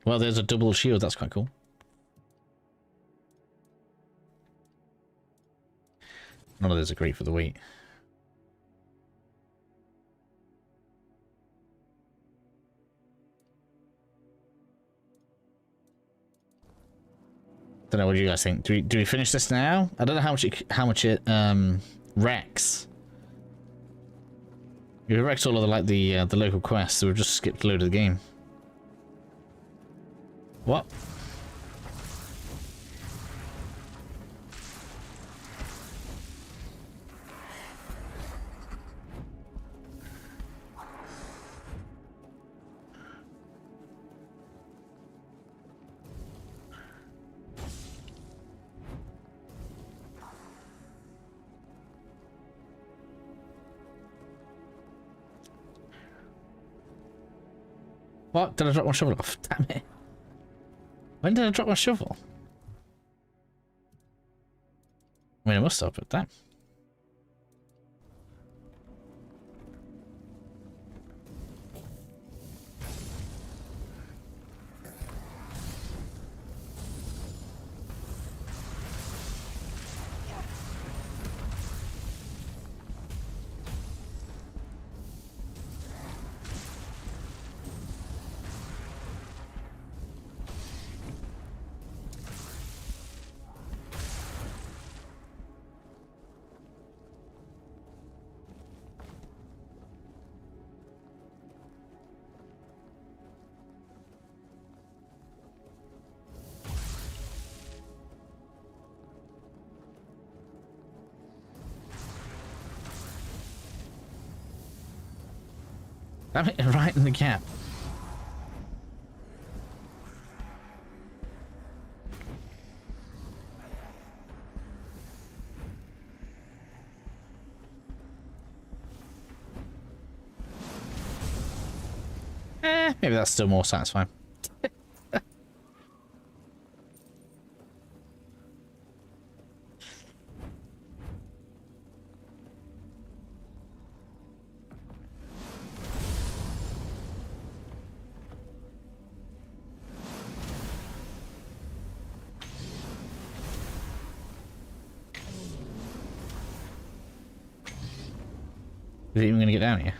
Well, there's a double shield. That's quite cool. None of those are great for the weight. Don't know, what do you guys think? Do we finish this now? I don't know how much it wrecks. We wrecked all of the local quests, so we've just skipped a load of the game. What? What? Did I drop my shovel off? Damn it. When did I drop my shovel? I mean, I must have, but damn. Damn it, right in the gap. Maybe that's still more satisfying. Is it even going to get down here?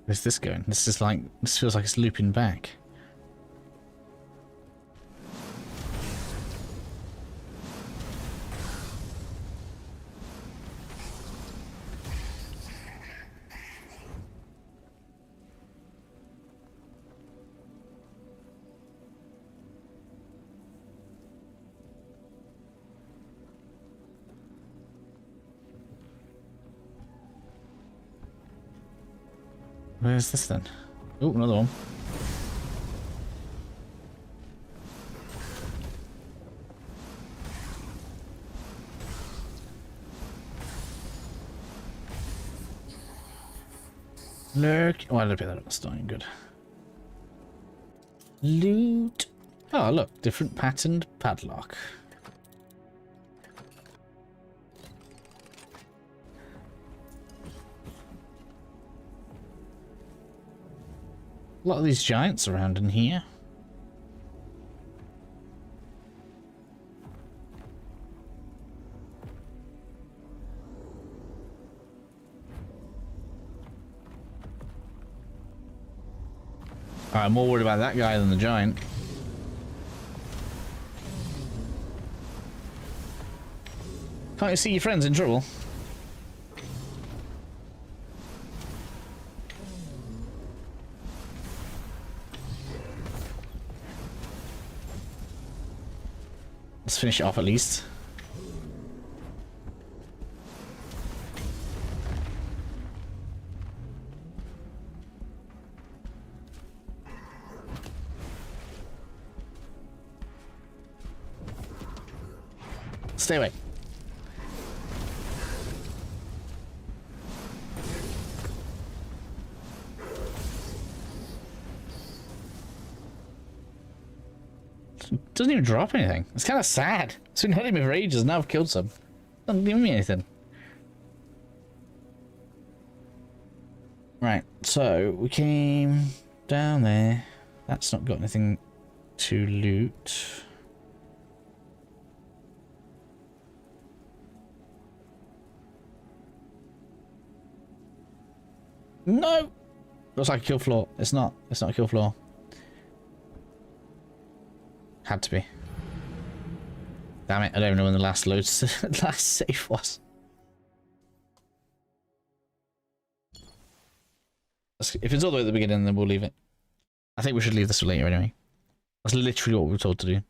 Where's this going? This feels like it's looping back. Where's this then? Oh, another one. Look. Oh, I did pick that up. That's not good. Loot. Oh, look. Different patterned padlock. A lot of these giants around in here. I'm more worried about that guy than the giant. Can't you see your friends in trouble? Let's finish it off at least. Stay away. Doesn't even drop anything. It's kind of sad. It's been hunting me for ages. Now I've killed some. Doesn't give me anything. Right. So we came down there. That's not got anything to loot. No. Looks like a kill floor. It's not. It's not a kill floor. Had to be. Damn it, I don't know when the last last save was. If it's all the way at the beginning, then we'll leave it. I think we should leave this for later anyway. That's literally what we were told to do.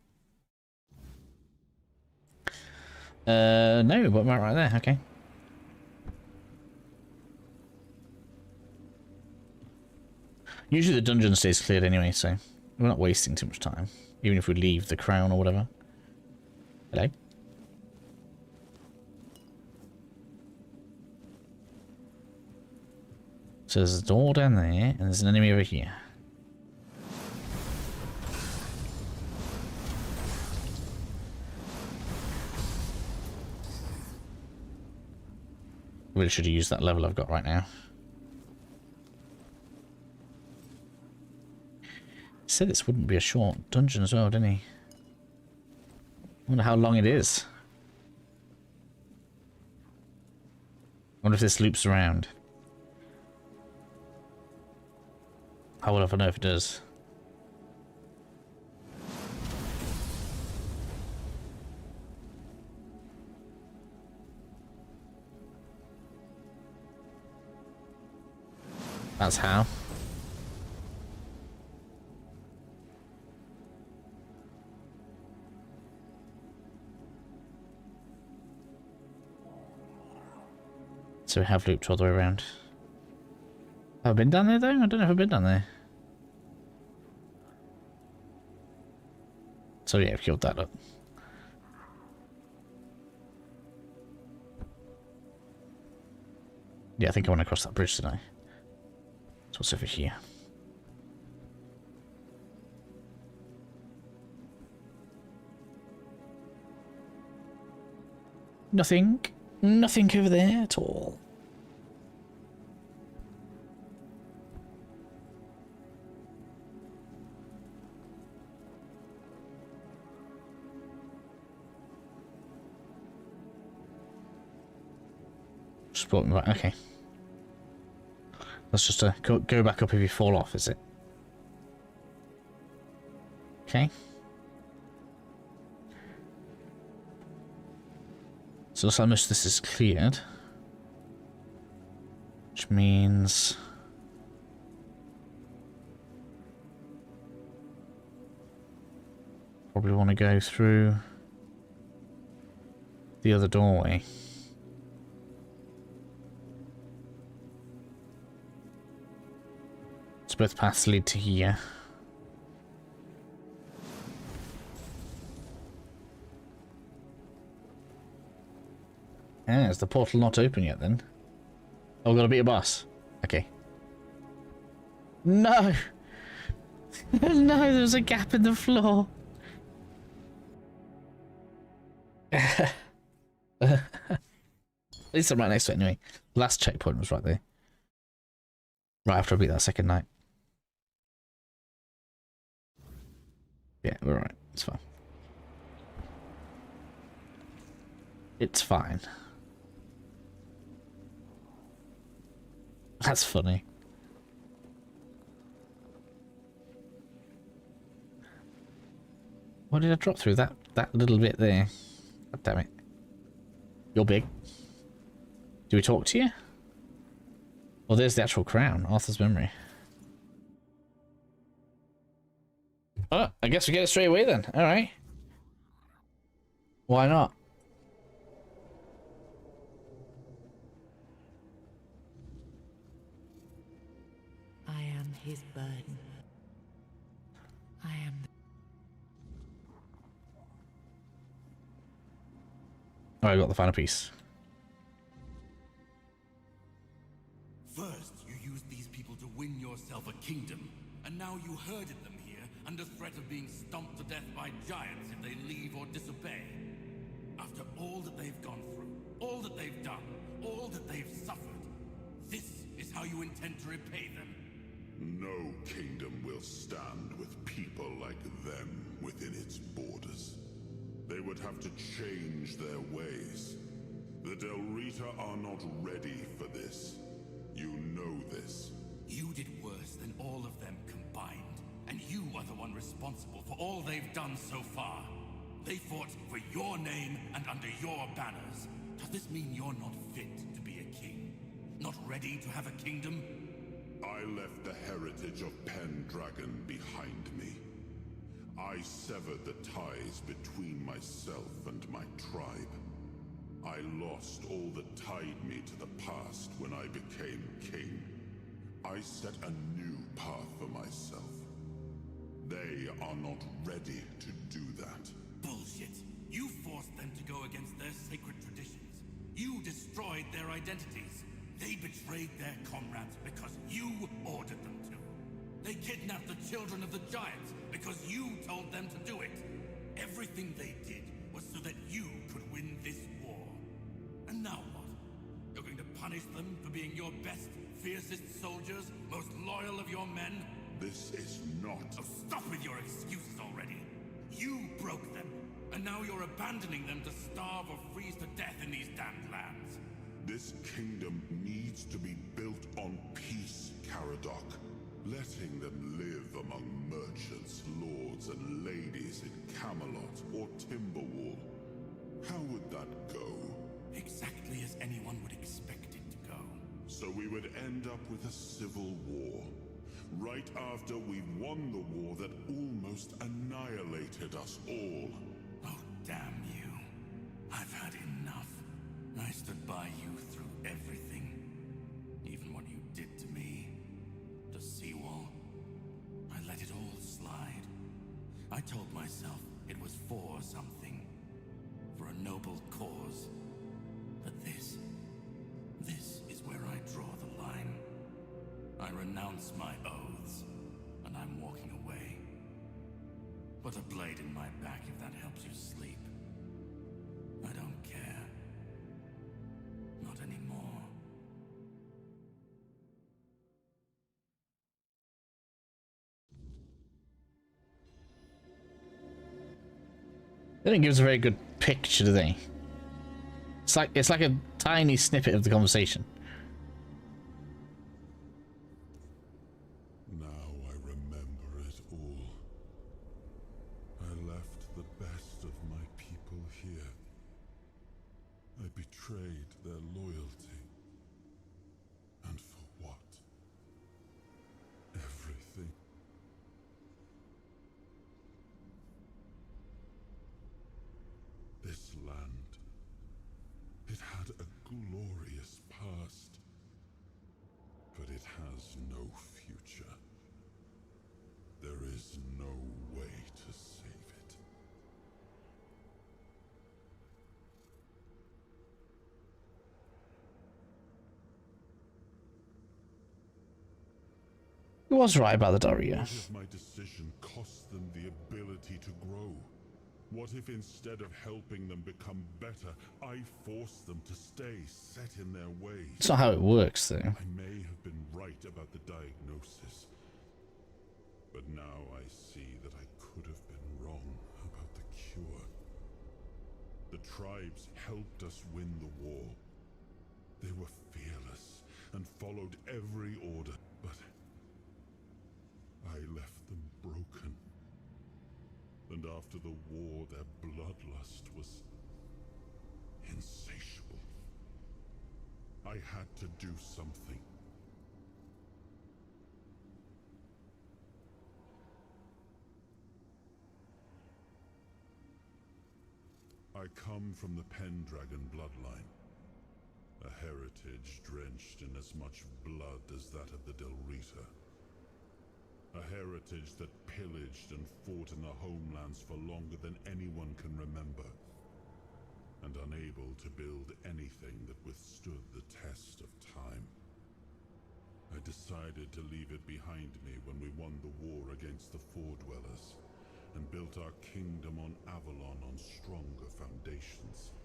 No, but right there, okay. Usually the dungeon stays cleared anyway, so we're not wasting too much time. Even if we leave the crown or whatever. Hello? So there's a door down there, and there's an enemy over here. Really should have used that level I've got right now. He said this wouldn't be a short dungeon as well, didn't he? I wonder how long it is. I wonder if this loops around. How will I ever know if it does? That's how. So we have looped all the way around. Have I been down there though? I don't know if I've been down there. So yeah, I've killed that up. Yeah, I think I want to cross that bridge tonight. So what's over here? Nothing. Nothing over there at all. Just brought me back. Okay. That's just go back up if you fall off, is it? Okay. So looks like most of this is cleared. Which means... probably want to go through the other doorway. So both paths lead to here. Ah, is the portal not open yet then? Oh, we've got to beat a boss. Okay. No! No, there's a gap in the floor. At least I'm right next to it anyway. Last checkpoint was right there. Right after I beat that second night. Yeah, we're right. It's fine. It's fine. That's funny. What did I drop through? That little bit there. God damn it. You're big. Do we talk to you? Well, there's the actual crown. Arthur's memory. Oh, I guess we get it straight away then. Alright. Why not? I am his burden. I am Oh, I got the final piece. First, you used these people to win yourself a kingdom, and now you herded them here under threat of being stomped to death by giants if they leave or disobey. After all that they've gone through, all that they've done, all that they've suffered, this is how you intend to repay them. No kingdom will stand with people like them within its borders. They would have to change their ways. The Del Rita are not ready for this. You know this. You did worse than all of them combined, and you are the one responsible for all they've done so far. They fought for your name and under your banners. Does this mean you're not fit to be a king? Not ready to have a kingdom? I left the heritage of Pendragon behind me. I severed the ties between myself and my tribe. I lost all that tied me to the past when I became king. I set a new path for myself. They are not ready to do that. Bullshit. You forced them to go against their sacred traditions. You destroyed their identities. They betrayed their comrades because you ordered them to. They kidnapped the children of the giants because you told them to do it. Everything they did was so that you could win this war. And now what? You're going to punish punish them for being your best, fiercest soldiers, most loyal of your men? This is not... Oh, stop with your excuses already. You broke them, and now you're abandoning them to starve or freeze to death in these damned lands. This kingdom needs to be built on peace, Caradoc. Letting them live among merchants, lords, and ladies in Camelot or Timberwall. How would that go? Exactly as anyone would expect it to go. So we would end up with a civil war. Right after we won the war that almost annihilated us all. Oh, damn you. I've had enough. I stood by you through everything. Even what you did to me. To Seawall. I let it all slide. I told myself it was for something. For a noble cause. But this is where I draw the line. I renounce my oaths, and I'm walking away. Put a blade in my back if that helps you sleep. I don't care. Not anymore. They didn't give us a very good picture, do they? It's like a tiny snippet of the conversation. Now I remember it all. I left the best of my people here. I betrayed their loyalty. And for what? Everything. This land, it had a glorious past, but it has no future. There is no way to save it. He was right about the Daria. What if my decision cost them the ability to grow? What if instead of helping them become better, I forced them to stay set in their ways? It's not how it works, though. I may have been right about the diagnosis, but now I see that I could have been wrong about the cure. The tribes helped us win the war. They were fearless and followed every order, but I left them broken. And after the war, their bloodlust was insatiable. I had to do something. I come from the Pendragon bloodline. A heritage drenched in as much blood as that of the Delrita. A heritage that pillaged and fought in the homelands for longer than anyone can remember. And unable to build anything that withstood the test of time. I decided to leave it behind me when we won the war against the Four Dwellers, and built our kingdom on Avalon on stronger foundations.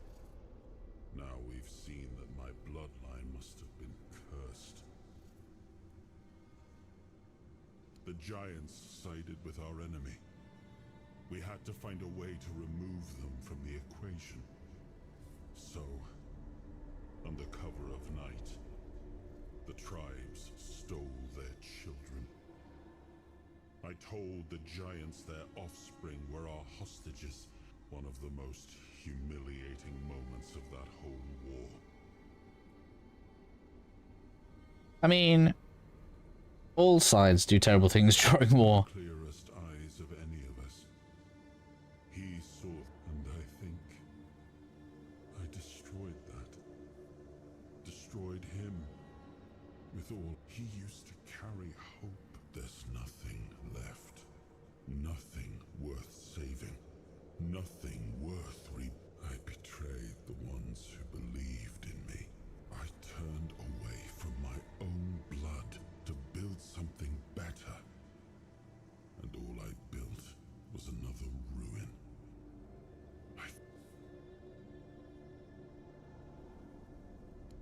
Now we've seen that my bloodline must have been cursed. The giants sided with our enemy. We had to find a way to remove them from the equation. So, under cover of night, the tribes stole their children. I told the giants their offspring were our hostages, one of the most humiliating moments of that whole war. I mean, all sides do terrible things during war. Clearest eyes of any of us. He saw, and I think I destroyed that. Destroyed him. With all he used to carry hope. There's nothing left. Nothing worth saving. Nothing worth I betrayed the ones who believed in me. I turned away from my own blood to build something better. And all I built was another ruin.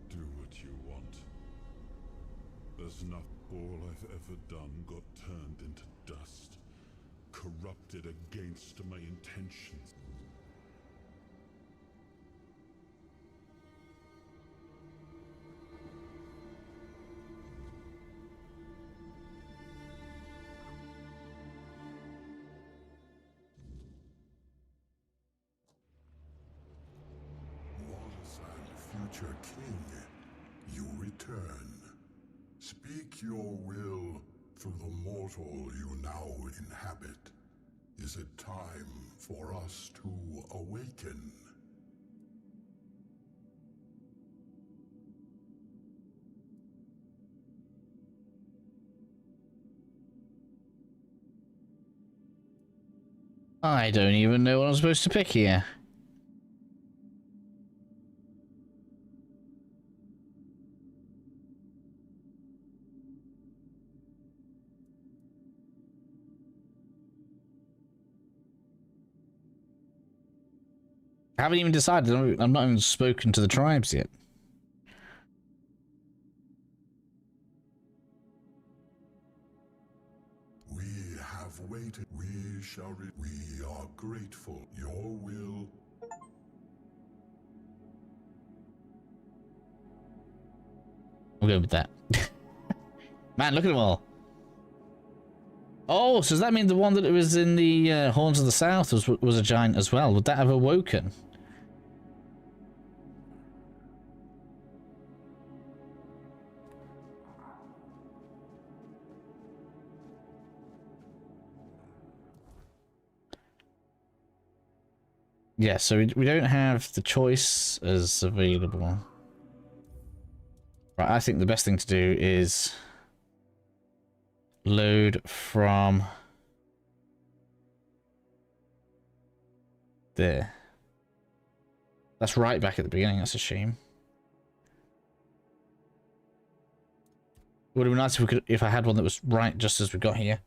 Do what you want. There's not all I've ever done got turned into dust, corrupted against my intentions. Once and future king, you return. Speak your will through the mortal you now inhabit. Is it time for us to awaken? I don't even know what I'm supposed to pick here. I haven't even decided. I'm not even spoken to the tribes yet. We have waited. We shall. We are grateful. Your will. We'll go with that. Man, look at them all. Oh, so does that mean the one that was in the Horns of the South was a giant as well? Would that have awoken? Yeah, so we don't have the choice as available. Right, I think the best thing to do is load from there. That's right back at the beginning. That's a shame. Would have been nice if we could, if I had one that was right just as we got here.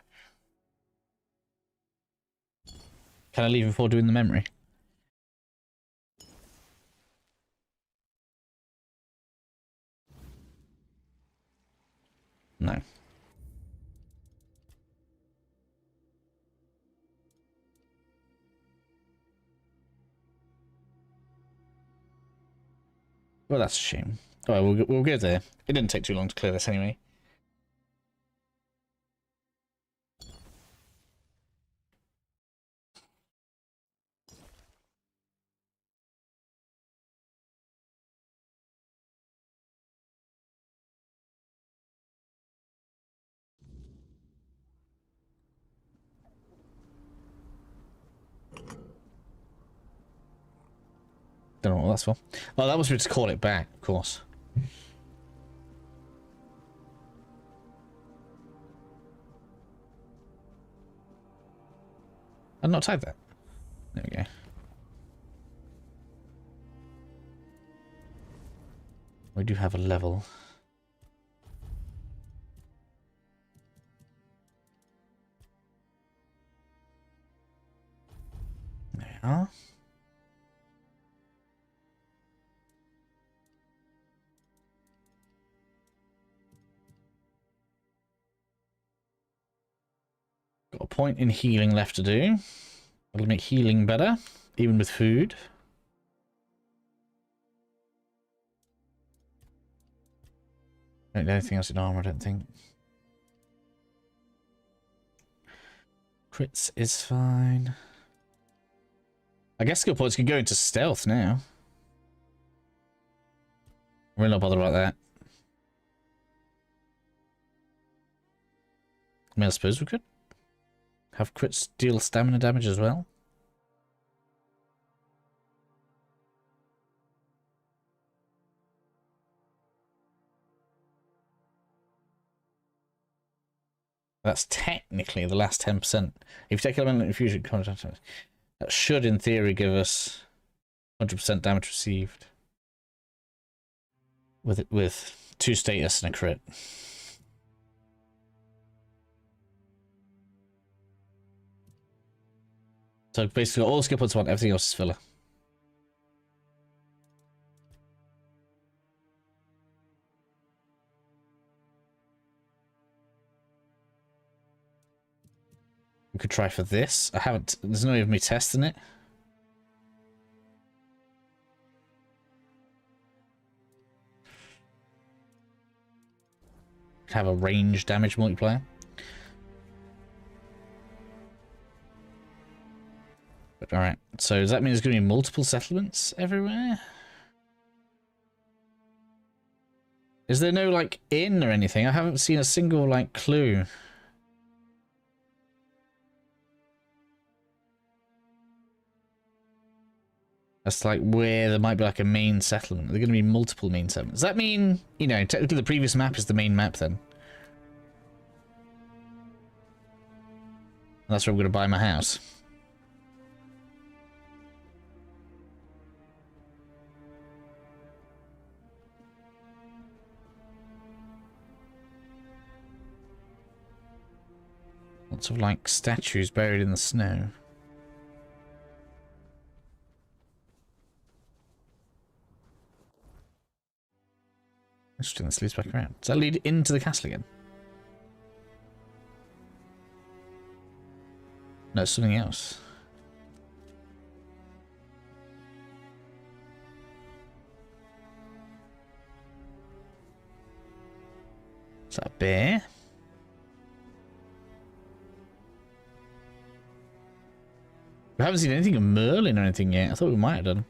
Can I leave before doing the memory? No. Well, that's a shame. Oh, we'll get there. It didn't take too long to clear this anyway. Don't know what that's for. Oh, that was to call it back, of course. I've not typed that. There we go. We do have a level. There we are. Got a point in healing left to do. It'll make healing better, even with food. Don't do anything else in armor, I don't think. Crits is fine. I guess skill points can go into stealth now. We're not bothered about that. I mean, I suppose we could have crits deal stamina damage as well. That's technically the last 10%. If you take elemental infusion content, that should, in theory, give us 100% damage received with 2 status and a crit. So basically, all the skill points I want, everything else is filler. could try for this. I haven't... There's no way of me testing it. Have a range damage multiplier. But alright, so does that mean there's going to be multiple settlements everywhere? Is there no, like, inn or anything? I haven't seen a single, like, clue. That's, like, where there might be, like, a main settlement. There are going to be multiple main settlements. Does that mean, you know, technically the previous map is the main map, then? And that's where I'm going to buy my house. Lots of, like, statues buried in the snow. Interesting, this leads back around. Does that lead into the castle again? No, it's something else. Is that a bear? We haven't seen anything of Merlin or anything yet. I thought we might have done.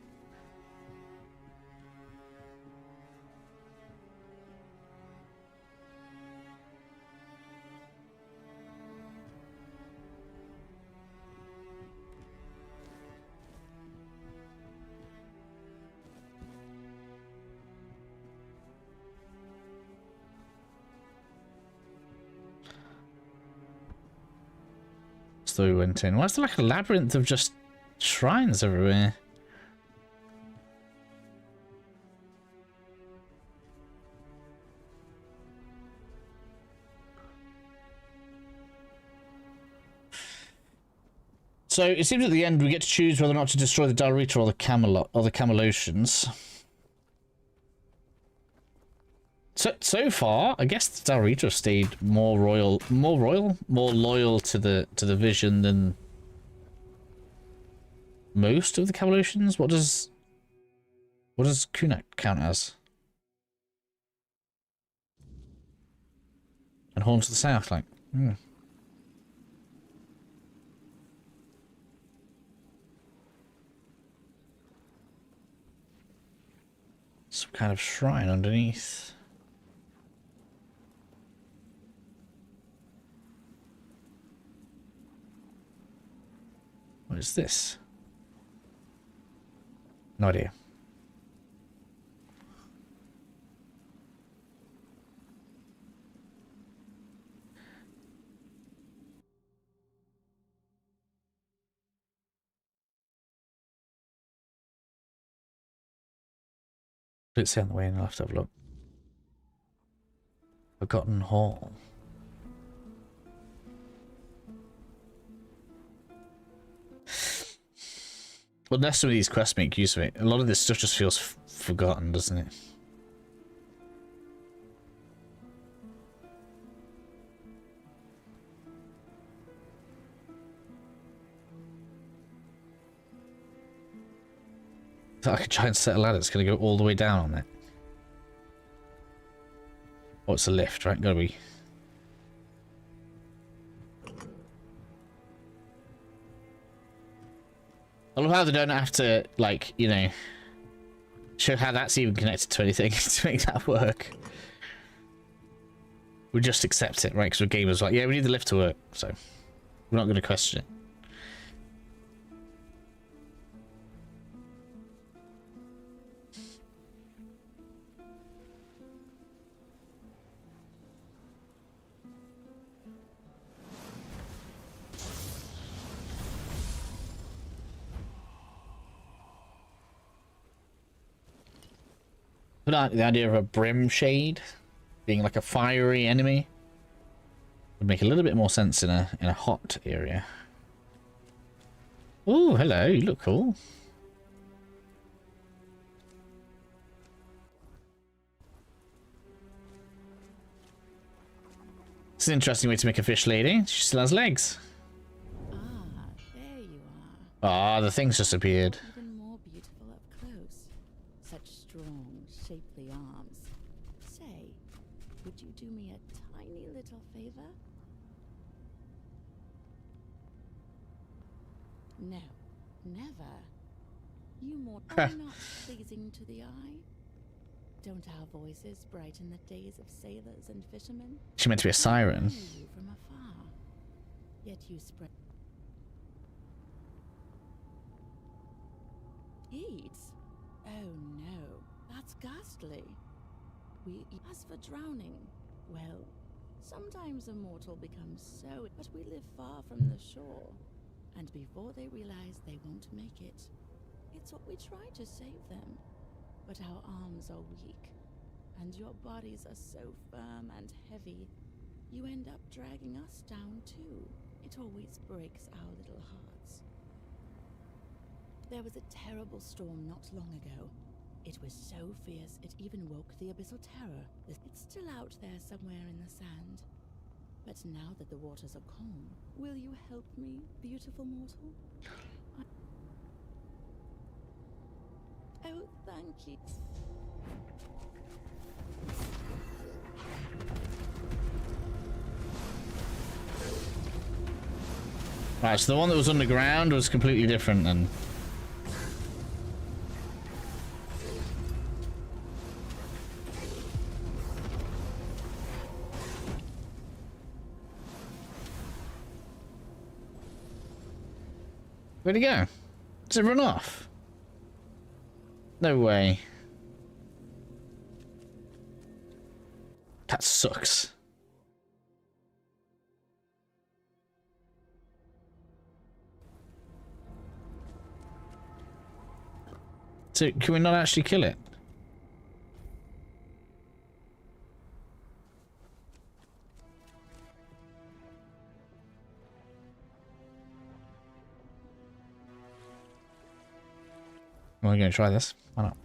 So we went in. Why is there like a labyrinth of just shrines everywhere? So it seems at the end we get to choose whether or not to destroy the Dalrita or the Camelot or the Camelosians. So far, I guess the Dalrita have stayed more loyal to the Vision than most of the Camelosians. What does Kunat count as? And Horn to the south, like. Some kind of shrine underneath. What is this? No idea. Let's see on the way in. I'll have to have a look. Forgotten Hall. Well, unless some of these quests make use of it, a lot of this stuff just feels forgotten, doesn't it? Is that like a giant set of ladders going to go all the way down on it? Oh, it's a lift, right? Gotta be. I love how they don't have to, like, you know, show how that's even connected to anything to make that work. We just accept it, right? Because the game was like, yeah, we need the lift to work, so we're not going to question it. But the idea of a brim shade being like a fiery enemy would make a little bit more sense in a hot area. Oh, hello, you look cool. It's an interesting way to make a fish lady. She still has legs. Ah, the thing's just appeared. Even more beautiful up close. Such strong, shapely arms. Say, would you do me a tiny little favor? No, never. You more are not pleasing to the eye. Don't our voices brighten the days of sailors and fishermen? She meant to be a siren. I know you from afar, yet you spread. Eats? Oh no, that's ghastly. As for drowning, well, sometimes a mortal becomes so, but we live far from the shore, and before they realize they won't make it, it's what we try to save them. But our arms are weak, and your bodies are so firm and heavy, you end up dragging us down too. It always breaks our little hearts. There was a terrible storm not long ago. It was so fierce it even woke the abyssal terror. It's still out there somewhere in the sand. But now that the waters are calm, will you help me, beautiful mortal? Oh, thank you. Right, so the one that was underground was completely different then. Where'd he go? Does it run off? No way. That sucks. So, can we not actually kill it? We're going to try this. Why not?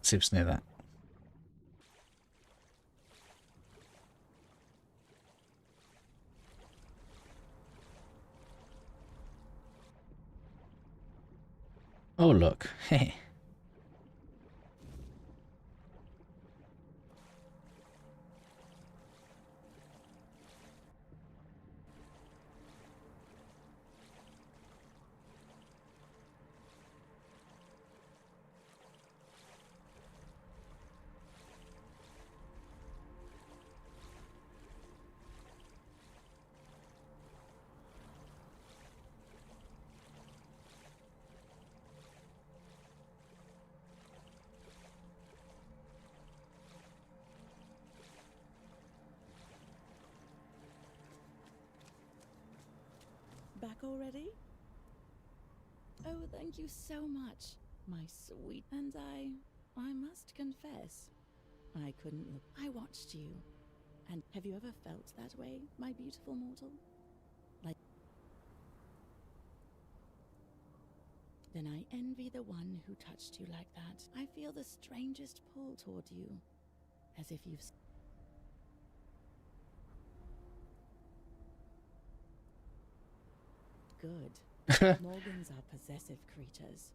See if it's near that. Oh, look. Hey. Back already? Oh, thank you so much, my sweet. And I must confess, I couldn't look. I watched you. And have you ever felt that way, my beautiful mortal? Like... Then I envy the one who touched you like that. I feel the strangest pull toward you, as if you've... Good. Morgans are possessive creatures.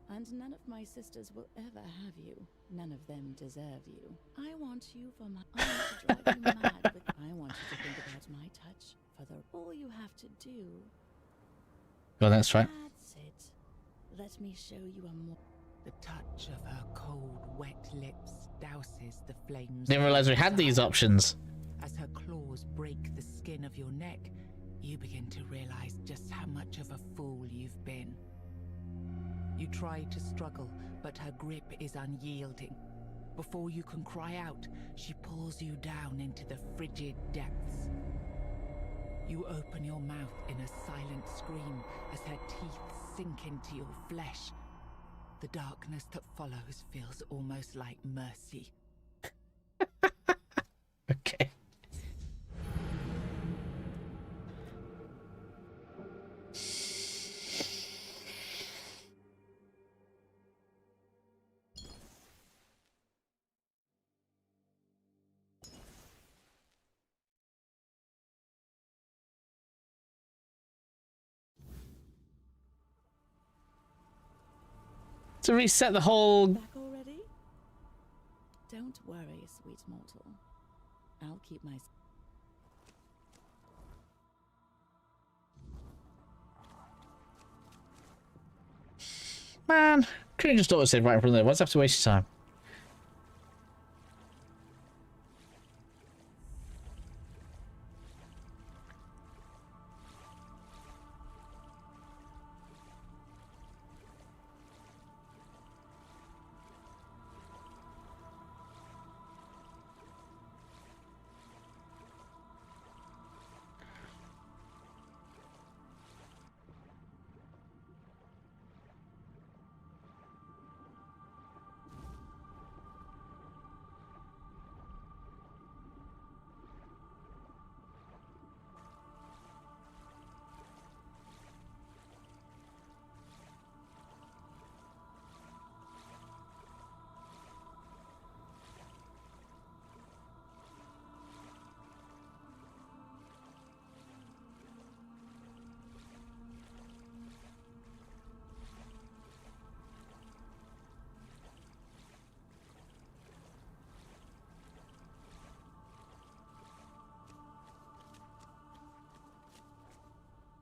And none of my sisters will ever have you. None of them deserve you. I want you for my... I want to drive you mad with... I want you to think about my touch. For the... All you have to do... Well, that's right. That's it. Let me show you a more... The touch of her cold, wet lips douses the flames. Didn't realize we had these options. As her claws break the skin of your neck, you begin to realize just how much of a fool you've been. You try to struggle, but her grip is unyielding. Before you can cry out, she pulls you down into the frigid depths. You open your mouth in a silent scream as her teeth sink into your flesh. The darkness that follows feels almost like mercy. Okay. To reset the whole... Back already? Don't worry, sweet mortal. I'll keep my... Man, couldn't you just autosave right in front of there? Why's have to waste your time?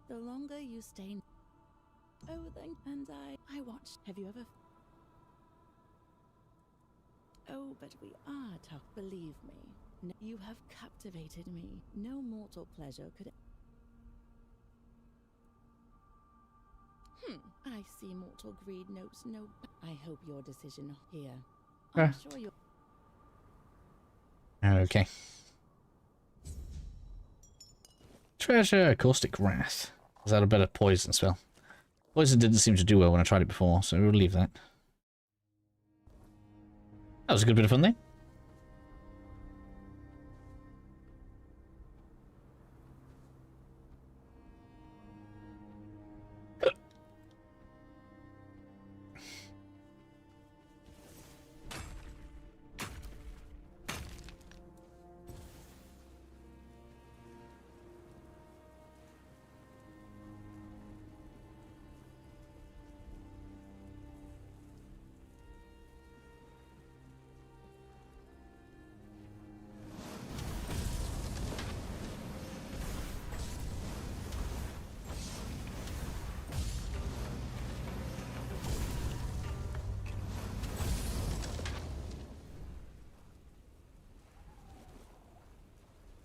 The longer you stay... Oh, then, and I watched... Have you ever... Oh, but we are tough, believe me. You have captivated me. No mortal pleasure could... I see mortal greed notes no... I hope your decision here. I'm sure you're... Okay. Treasure, caustic wrath. Is that a better poison spell? Poison didn't seem to do well when I tried it before, so we'll leave that. That was a good bit of fun there.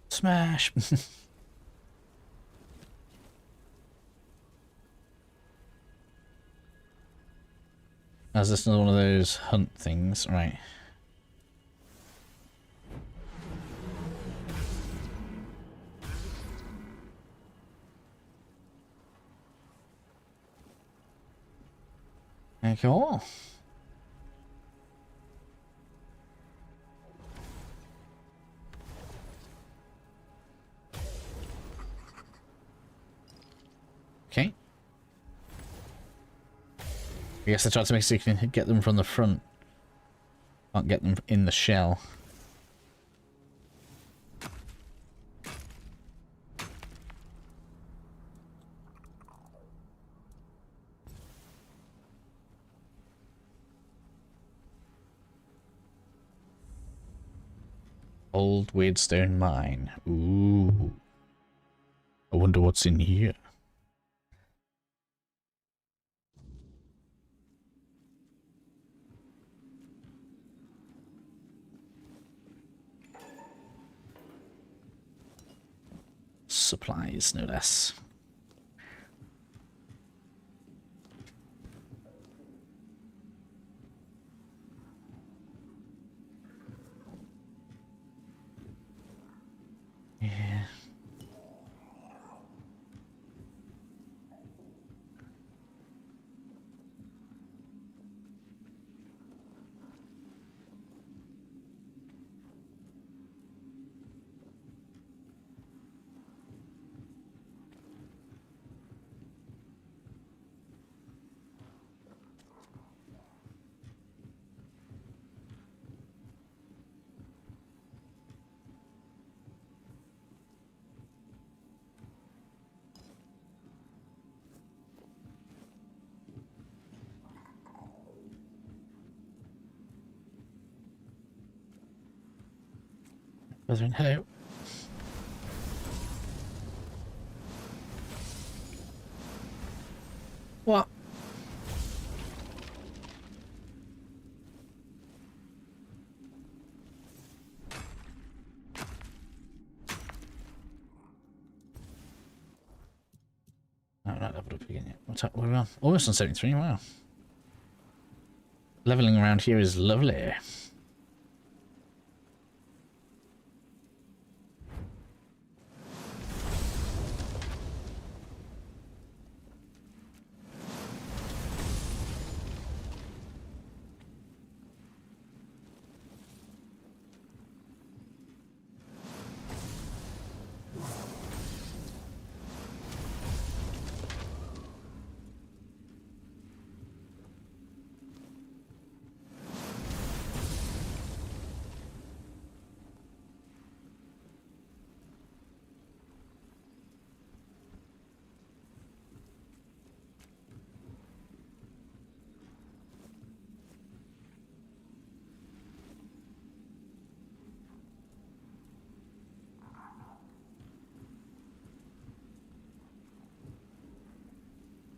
Smash. Is this another one of those hunt things? Right. Okay, cool. Okay. I guess I tried to make so you can get them from the front. Can't get them in the shell. Old weird stone mine. Ooh. I wonder what's in here. Supplies, no less. Yeah. Brethren, hello. What? No, not leveled up again yet. What's up? Where are we on? Almost on 73, wow. Leveling around here is lovely.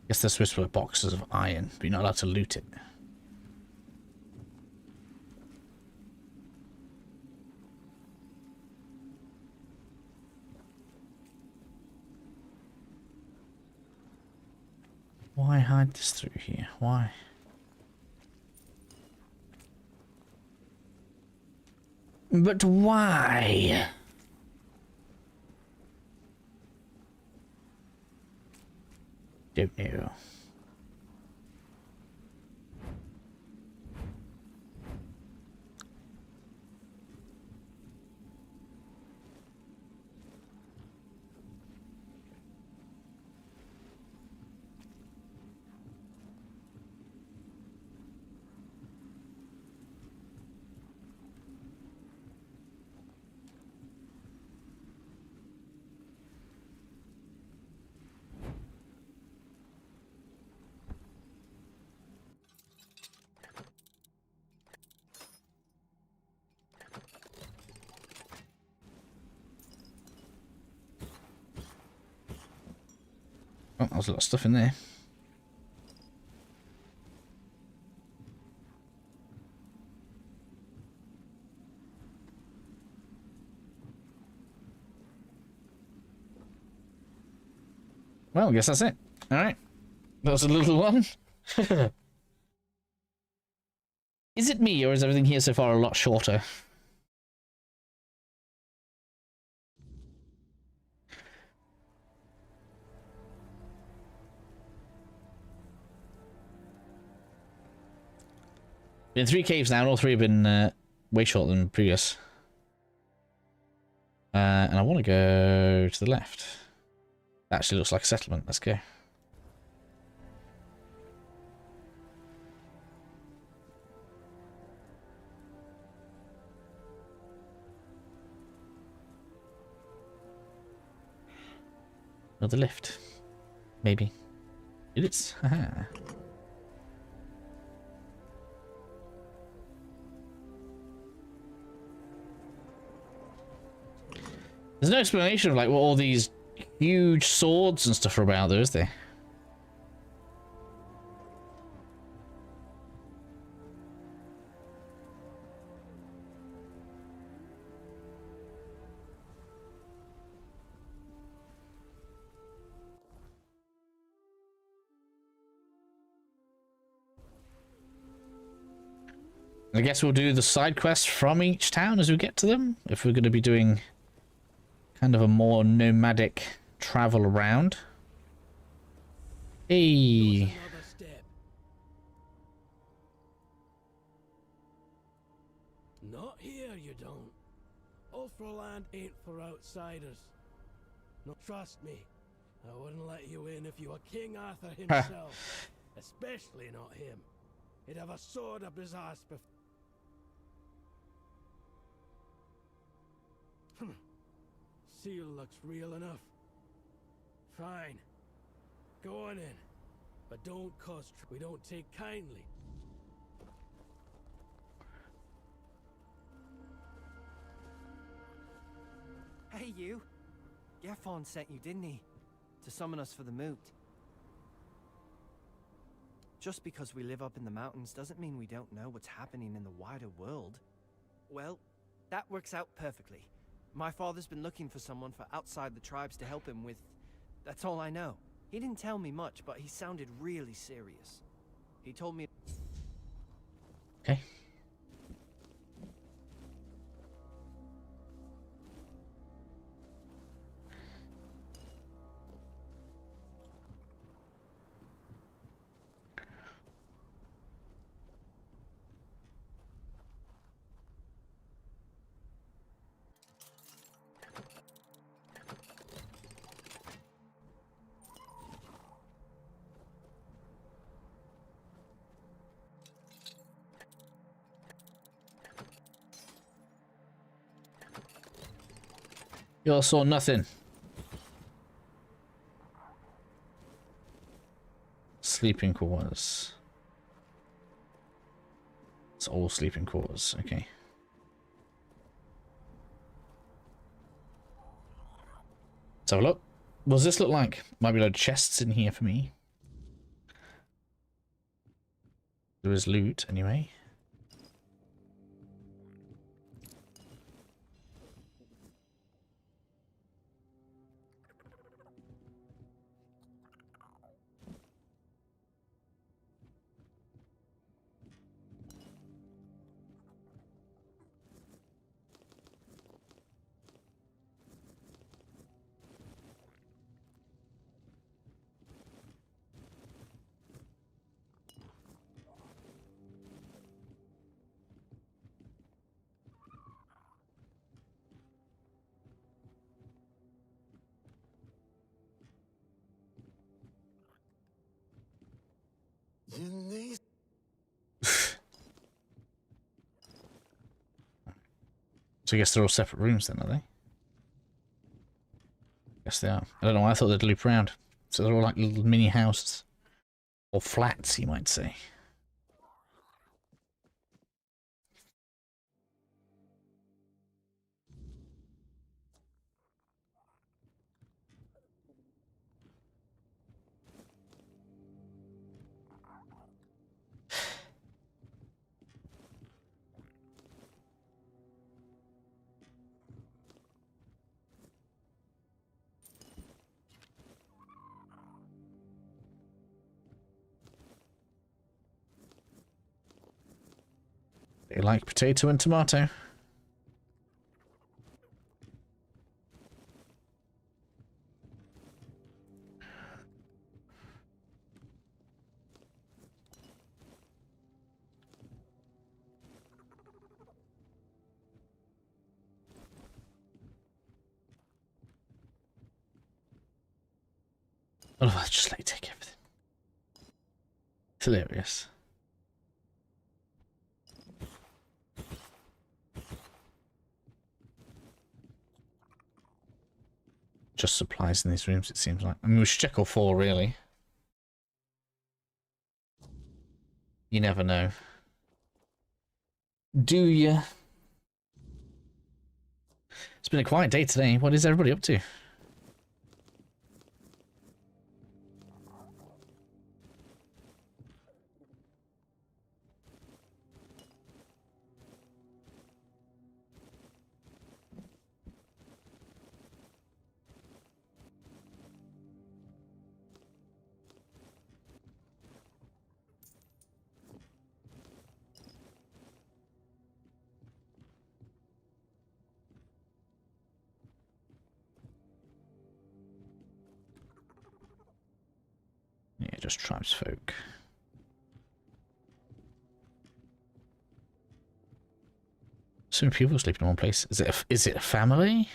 Guess they're supposed to be boxes of iron, but you're not allowed to loot it. Why hide this through here? Why? But why? Don't know. Oh, there's a lot of stuff in there. Well, I guess that's it. Alright. That was a little one. Is it me, or is everything here so far a lot shorter? Been 3 caves now, and all 3 have been way shorter than previous. And I want to go to the left. That actually looks like a settlement. Let's go. Another lift. Maybe. It is. Haha. There's no explanation of like what all these huge swords and stuff are about, though, is there? I guess we'll do the side quests from each town as we get to them, if we're going to be doing kind of a more nomadic travel around. Hey. Not here, you don't. Ulfraland ain't for outsiders. No, trust me, I wouldn't let you in if you were King Arthur himself. Especially not him. He'd have a sword up his arse before. Seal looks real enough. Fine. Go on in. But don't cause we don't take kindly. Hey, you. Gerfon sent you, didn't he? To summon us for the moot. Just because we live up in the mountains doesn't mean we don't know what's happening in the wider world. Well, that works out perfectly. My father's been looking for someone for outside the tribes to help him with... That's all I know. He didn't tell me much, but he sounded really serious. He told me... Okay. You all saw nothing. Sleeping quarters. It's all sleeping quarters, okay. Let's have a look. What does this look like? Might be a load of chests in here for me. There is loot, anyway. So I guess they're all separate rooms then, are they? Yes, they are. I don't know why I thought they'd loop around. So they're all like little mini houses. Or flats, you might say. They like potato and tomato. Oh, I'll just let you take everything. It's hilarious. Just supplies in these rooms, it seems like. I mean, we should check all four, really. You never know. Do ya? It's been a quiet day today. What is everybody up to? Yeah, just tribesfolk. So many people sleeping in one place. Is it a family?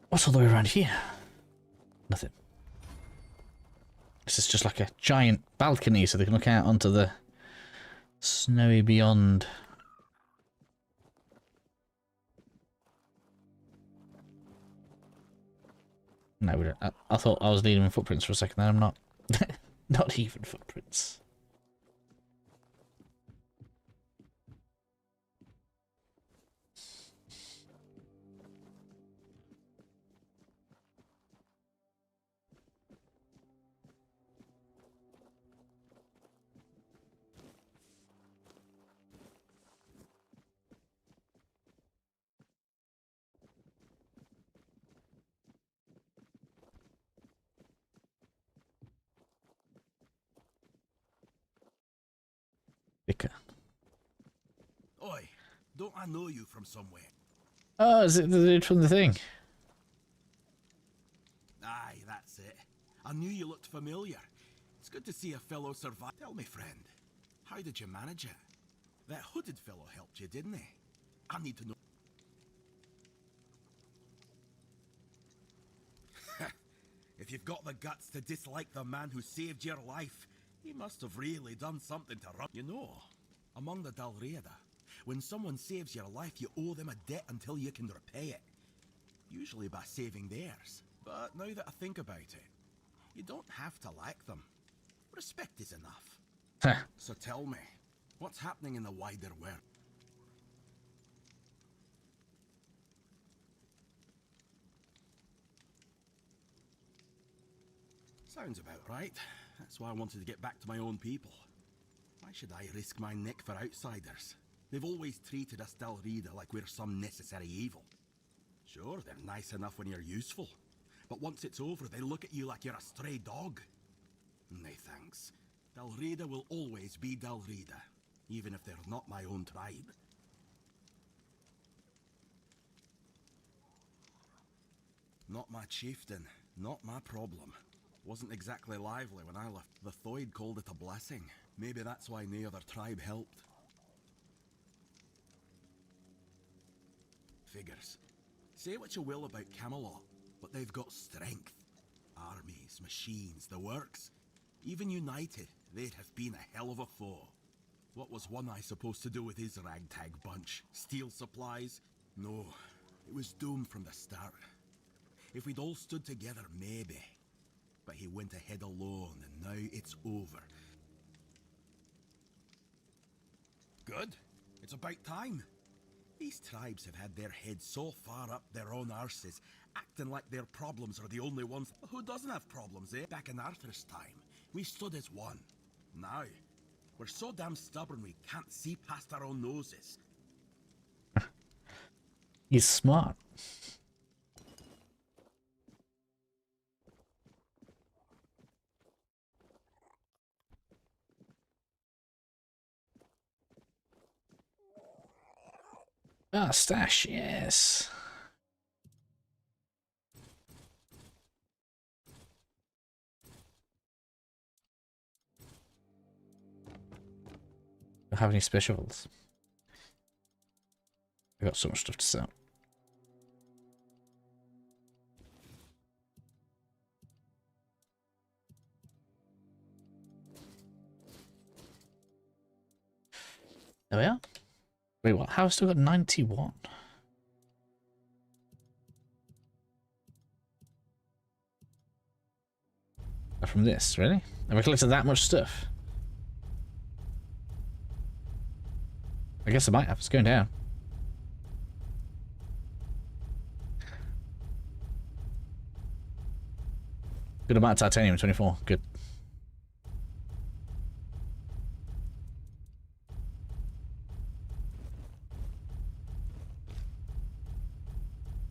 What's all the way around here? Nothing. This is just like a giant balcony so they can look out onto the snowy beyond. No, we don't. I thought I was leading with footprints for a second there. I'm not. Not even footprints. Vicar. Oi, don't I know you from somewhere? Oh, is it the dude from the thing? Aye, that's it. I knew you looked familiar. It's good to see a fellow survive. Tell me, friend, how did you manage it? That hooded fellow helped you, didn't he? I need to know. If you've got the guts to dislike the man who saved your life, he must have really done something to run. You know, among the Dalriada, when someone saves your life, you owe them a debt until you can repay it. Usually by saving theirs. But now that I think about it, you don't have to like them. Respect is enough. So tell me, what's happening in the wider world? Sounds about right. That's why I wanted to get back to my own people. Why should I risk my neck for outsiders? They've always treated us Dalriada like we're some necessary evil. Sure, they're nice enough when you're useful. But once it's over, they look at you like you're a stray dog. Nay, thanks. Dalriada will always be Dalriada, even if they're not my own tribe. Not my chieftain, not my problem. Wasn't exactly lively when I left. The Thoid called it a blessing. Maybe that's why no other tribe helped. Figures. Say what you will about Camelot, but they've got strength. Armies, machines, the works. Even united, they'd have been a hell of a foe. What was One Eye supposed to do with his ragtag bunch? Steal supplies? No, it was doomed from the start. If we'd all stood together, maybe. But he went ahead alone, and now it's over. Good. It's about time. These tribes have had their heads so far up their own arses, acting like their problems are the only ones. Who doesn't have problems, eh? Back in Arthur's time, we stood as one. Now, we're so damn stubborn we can't see past our own noses. He's smart. Ah, stash, yes. Don't have any specials. I got so much stuff to sell. There we are. Wait, what? How have I still got 91? From this, really? Have I collected that much stuff? I guess I might have. It's going down. Good amount of titanium, 24. Good.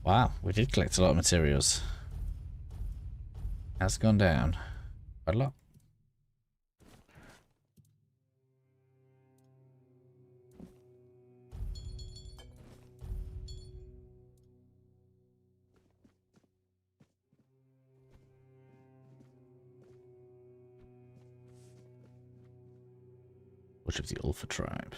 Wow, we did collect a lot of materials. Has gone down quite a lot. Which of the Ulfa tribe?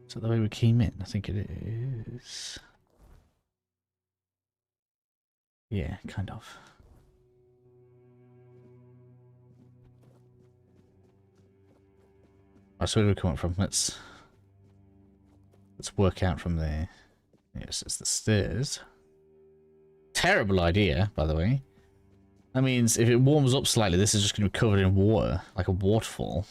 Is that the way we came in? I think it is. Yeah, kind of. Right, so where do we come up from? Let's work out from there. Yes, it's the stairs. Terrible idea, by the way. That means if it warms up slightly, this is just going to be covered in water, like a waterfall.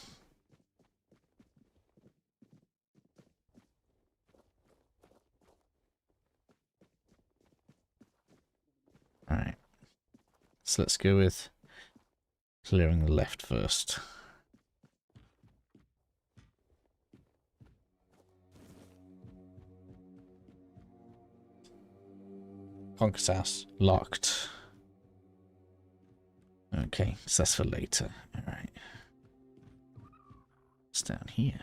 Alright. So let's go with clearing the left first. Conquer's house locked. Okay, so that's for later. Alright. It's down here.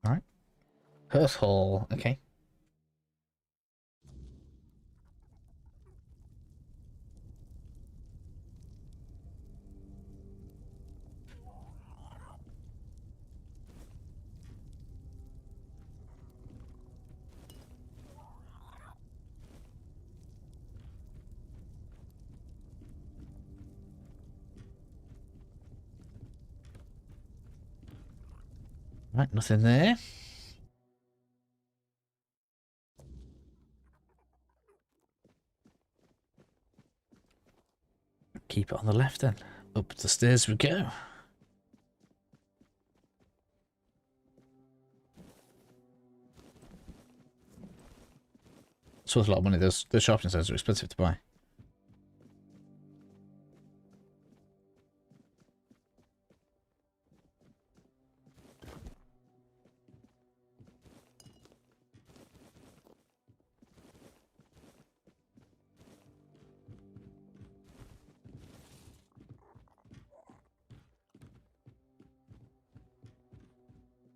Alright. Earth hall. Okay. Right, nothing there. Keep it on the left then. Up the stairs we go. It's worth a lot of money. Those shopping centers are expensive to buy.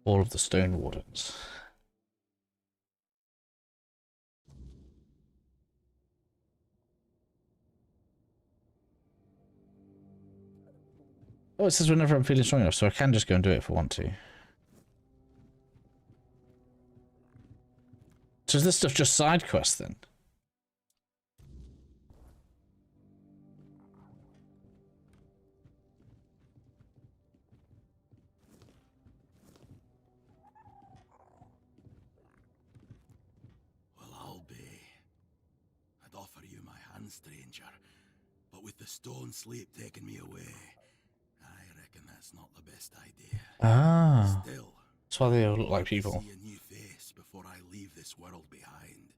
All of the stone wardens. Oh, it says whenever I'm feeling strong enough, so I can just go and do it if I want to. So is this stuff just side quests then? Well, I'll be. I'd offer you my hand, stranger, but with the stone sleep taking me away, I reckon that's not the best idea. Ah. Still, That's why they all look like people. see a new face before I leave this world behind.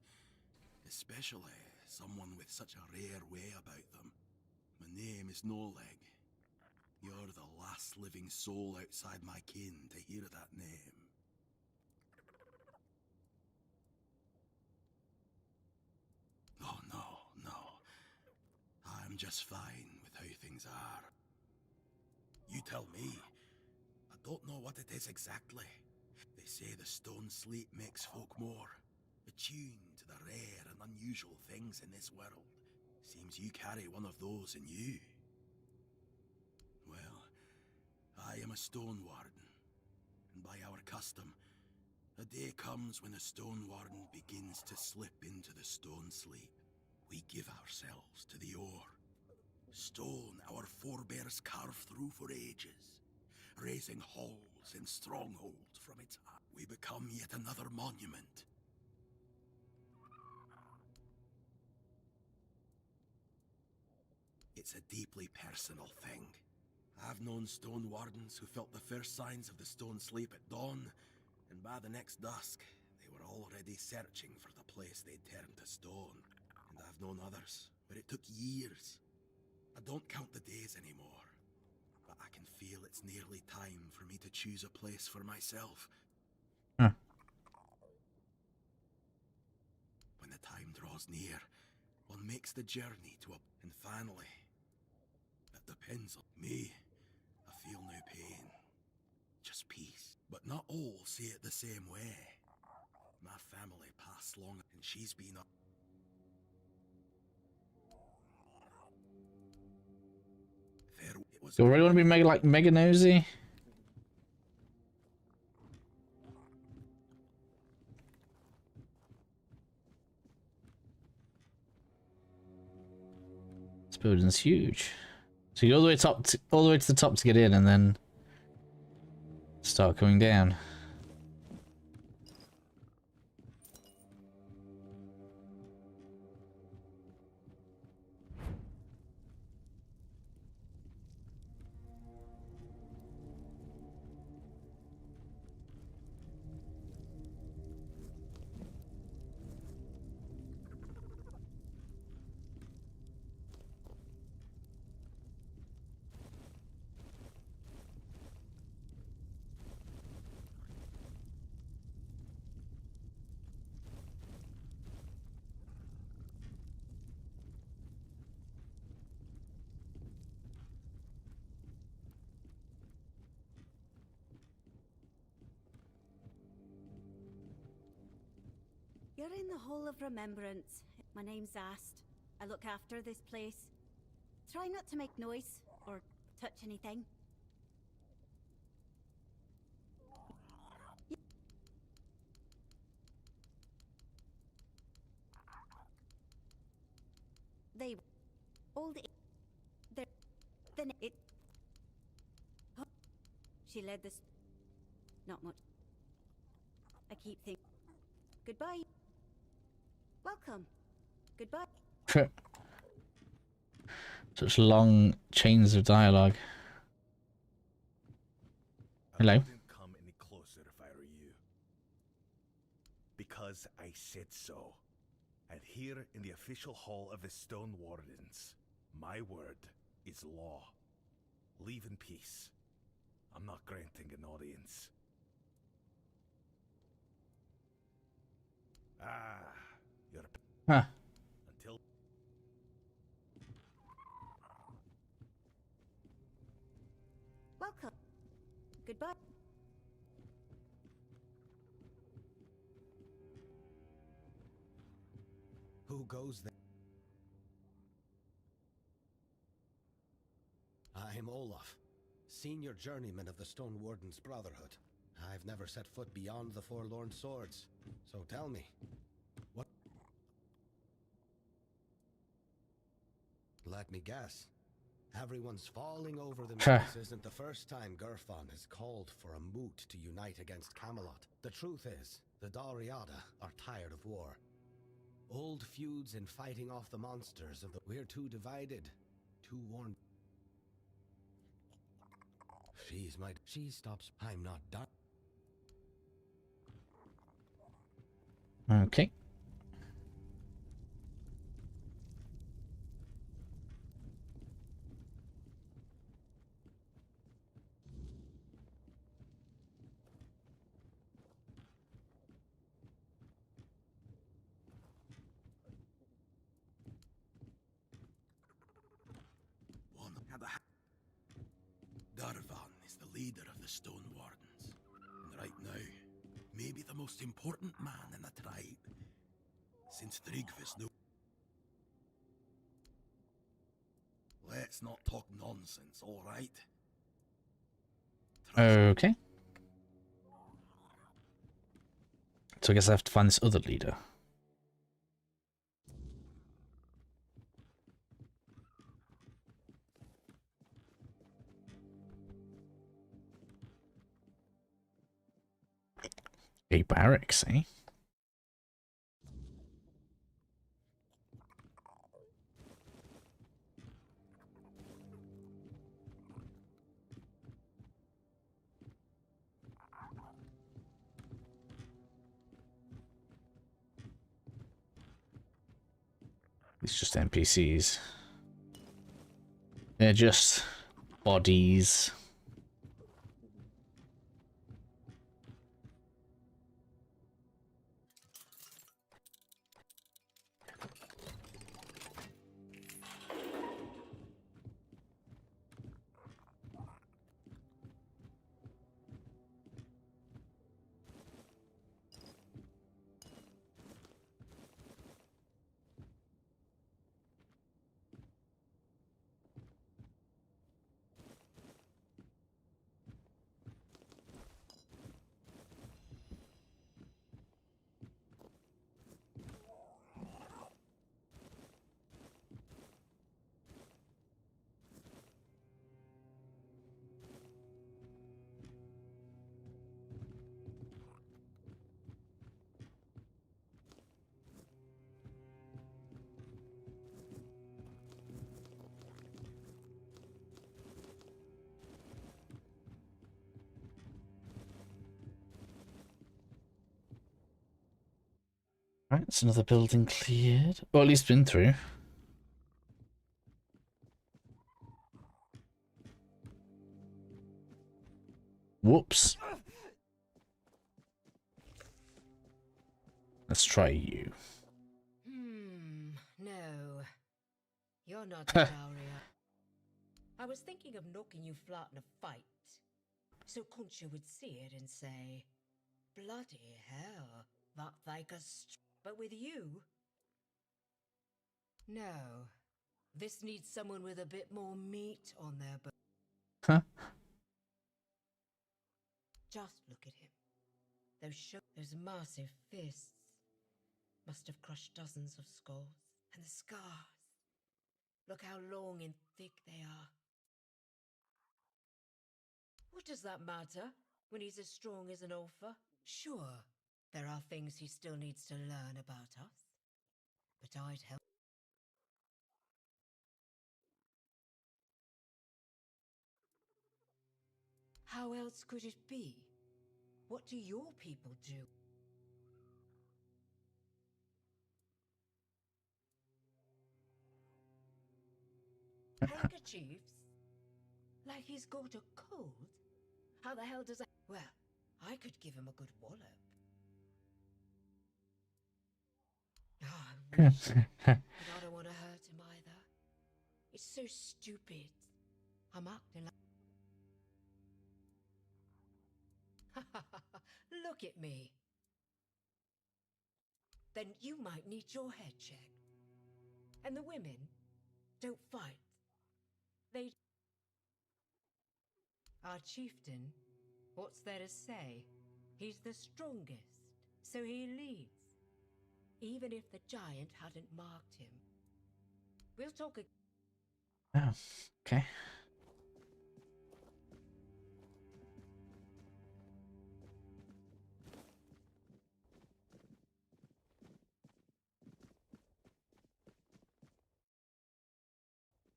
Especially someone with such a rare way about them. My name is No Leg. You're the last living soul outside my kin to hear that name. Oh, no. I'm just fine with how things are. You tell me. I don't know what it is exactly. They say the stone sleep makes folk more attuned to the rare and unusual things in this world. Seems you carry one of those in you. Well, I am a stone warden, and by our custom, a day comes when the stone warden begins to slip into the stone sleep. We give ourselves to the ore. Stone our forebears carved through for ages, raising halls and strongholds from its heart. We become yet another monument. It's a deeply personal thing. I've known stone wardens who felt the first signs of the stone sleep at dawn, and by the next dusk, they were already searching for the place they'd turned to stone. And I've known others where it took years. I don't count the days anymore, but I can feel it's nearly time for me to choose a place for myself. Huh. When the time draws near, one makes the journey to a... And finally, it depends on me. I feel no pain, just peace. But not all see it the same way. My family passed long, and she's been up. You really want to be mega nosy? This building's huge. So you go all the way all the way to the top to get in, and then start going down. You're in the Hall of Remembrance. My name's Ast. I look after this place. Try not to make noise or touch anything. They old. Then it. She led this. Not much. I keep thinking. Goodbye. Welcome. Goodbye. Such long chains of dialogue. Hello. I wouldn't come any closer if I were you. Because I said so. And here in the official hall of the Stone Wardens, my word is law. Leave in peace. I'm not granting an audience. Ah, you're Huh. until Welcome. Goodbye. Who goes there? I'm Olaf, senior journeyman of the Stone Wardens Brotherhood. I've never set foot beyond the Forlorn Swords, so tell me, what? Let me guess. Everyone's falling over them. This isn't the first time Gerfon has called for a moot to unite against Camelot. The truth is, the Dariada are tired of war. Old feuds and fighting off the monsters of the... We're too divided, too worn. She stops. I'm not done. Okay. Darvan is the leader of the Stone Wardens, and right now, maybe the most important man in the tribe. Since Thrigvy's no... Let's not talk nonsense, alright? Okay. So I guess I have to find this other leader. A barracks, eh? It's just NPCs. They're just bodies. Right, it's another building cleared. Or at least been through. Whoops. Let's try you. No. You're not a Daria. I was thinking of knocking you flat in a fight, so Concha would see it and say, bloody hell, that like a but with you? No. This needs someone with a bit more meat on their bone. Huh? Just look at him. Those massive fists must have crushed dozens of skulls. And the scars. Look how long and thick they are. What does that matter when he's as strong as an Ulfa? Sure, there are things he still needs to learn about us. But I'd help. How else could it be? What do your people do? Handkerchiefs? Like he's got a cold? How the hell does that... Well, I could give him a good wallop. I wish, but I don't want to hurt him either. It's so stupid. I'm acting like... Look at me. Then you might need your head checked. And the women don't fight. They... Our chieftain, what's there to say? He's the strongest, so he leads. Even if the giant hadn't marked him. We'll talk again. Oh, okay.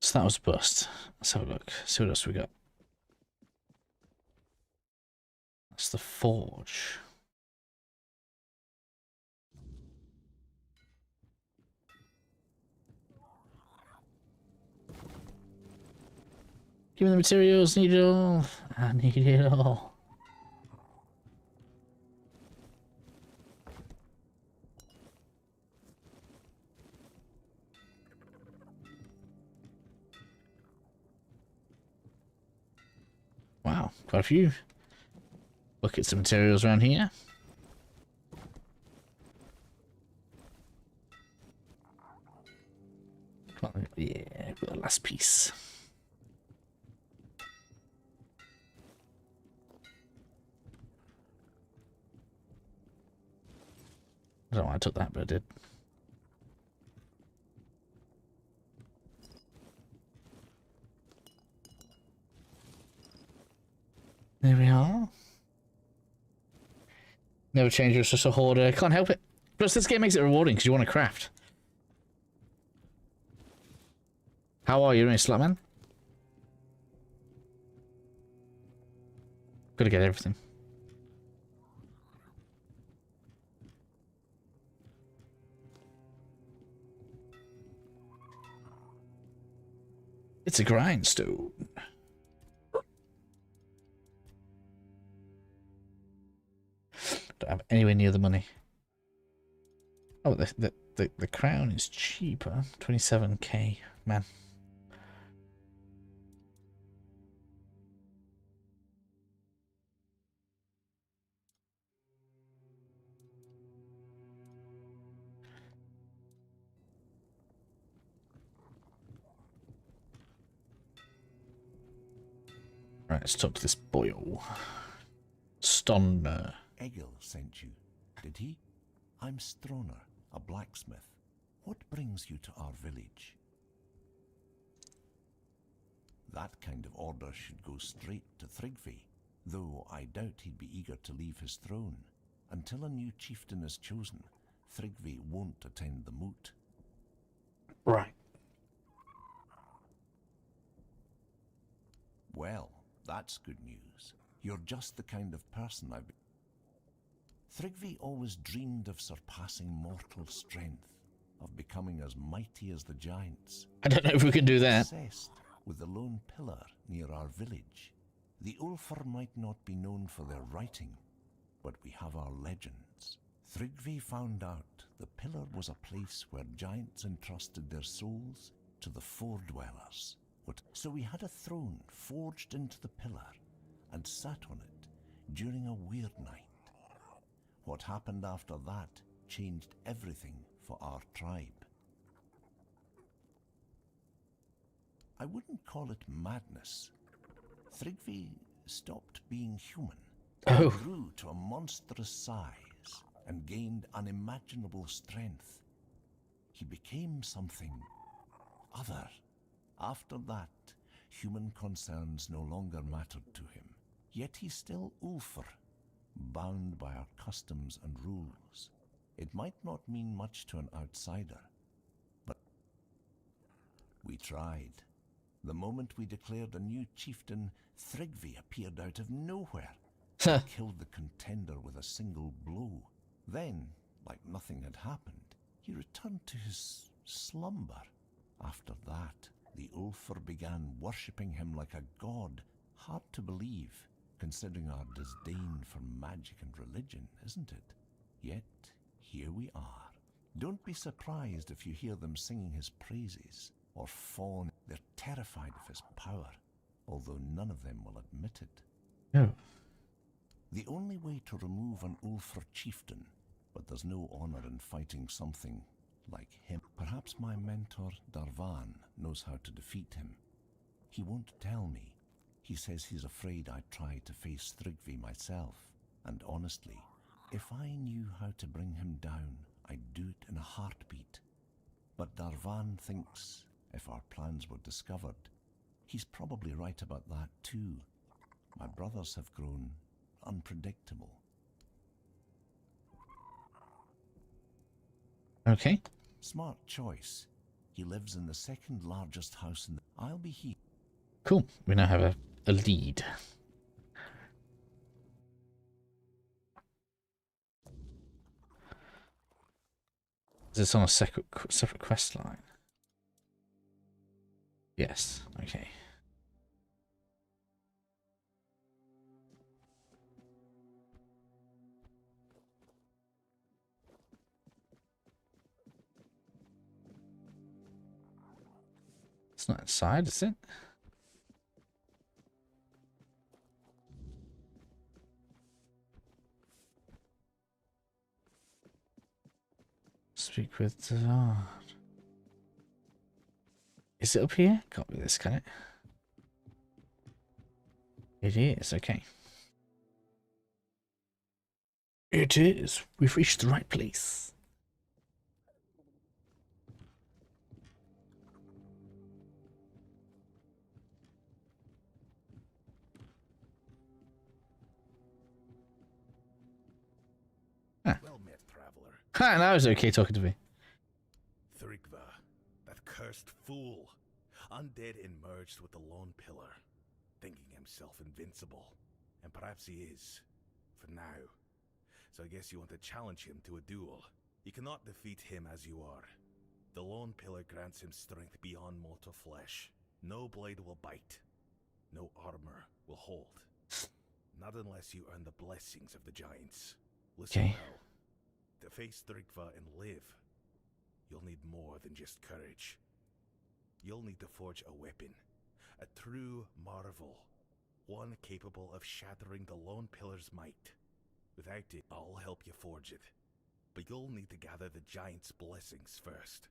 So that was a bust. Let's have a look. See what else we got. That's the forge. Give me the materials, need it all. I need it all. Wow, quite a few buckets of materials around here. Come on, yeah, got the last piece. I don't know why I took that, but I did. There we are. Never change, it's just a hoarder. Can't help it. Plus, this game makes it rewarding because you want to craft. How are you doing, Slutman? Gotta get everything. It's a grindstone. Don't have anywhere near the money. Oh, the crown is cheaper. 27k, man. Right, let's talk to this boil. Stonner. Egil sent you, did he? I'm Stroner, a blacksmith. What brings you to our village? That kind of order should go straight to Thrigvy, though I doubt he'd be eager to leave his throne. Until a new chieftain is chosen, Thrigvy won't attend the moot. Right. Well, that's good news. You're just the kind of person I've been... Thrigvy always dreamed of surpassing mortal strength, of becoming as mighty as the giants. I don't know if we can do that. Obsessed with the lone pillar near our village. The Ulfr might not be known for their writing, but we have our legends. Thrigvy found out the pillar was a place where giants entrusted their souls to the Fordwellers. So we had a throne forged into the pillar and sat on it during a weird night. What happened after that changed everything for our tribe. I wouldn't call it madness. Thrigvy stopped being human, grew to a monstrous size, and gained unimaginable strength. He became something other. After that, human concerns no longer mattered to him. Yet he's still Ulfr, bound by our customs and rules. It might not mean much to an outsider, but we tried. The moment we declared a new chieftain, Thrigvy appeared out of nowhere. Killed the contender with a single blow. Then, like nothing had happened, he returned to his slumber. After that, the Ulfr began worshipping him like a god. Hard to believe, considering our disdain for magic and religion, isn't it? Yet, here we are. Don't be surprised if you hear them singing his praises, or fawn. They're terrified of his power, although none of them will admit it. No. The only way to remove an Ulfr chieftain, but there's no honor in fighting something like him. Perhaps my mentor, Darvan, knows how to defeat him. He won't tell me. He says he's afraid I'd try to face Thrigvy myself. And honestly, if I knew how to bring him down, I'd do it in a heartbeat. But Darvan thinks if our plans were discovered, he's probably right about that too. My brothers have grown unpredictable. Okay. Smart choice. He lives in the second largest house in the... I'll be here. Cool. We now have a lead. Is this on a separate quest line? Yes. Okay. It's not inside, is it? Speak with Zard. Is it up here? Can't be this, can it? It is, okay. It is. We've reached the right place. Well met, traveler. Ha, now it's okay talking to me. Thrigva, that cursed fool. Undead and merged with the Lone Pillar, thinking himself invincible. And perhaps he is, for now. So I guess you want to challenge him to a duel. You cannot defeat him as you are. The Lone Pillar grants him strength beyond mortal flesh. No blade will bite. No armor will hold. Not unless you earn the blessings of the giants. Listen well. To face Thrigva and live, you'll need more than just courage. You'll need to forge a weapon. A true marvel. One capable of shattering the Lone Pillar's might. Without it, I'll help you forge it. But you'll need to gather the giants' blessings first.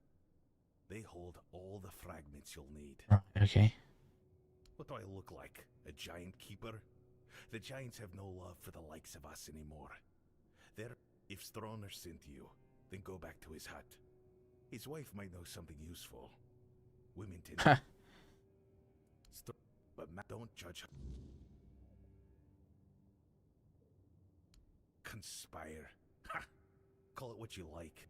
They hold all the fragments you'll need. Okay. What do I look like? A giant keeper? The giants have no love for the likes of us anymore. If Stroner sent you, then go back to his hut. His wife might know something useful. Women tend to... But don't judge her. Conspire. Ha! Call it what you like.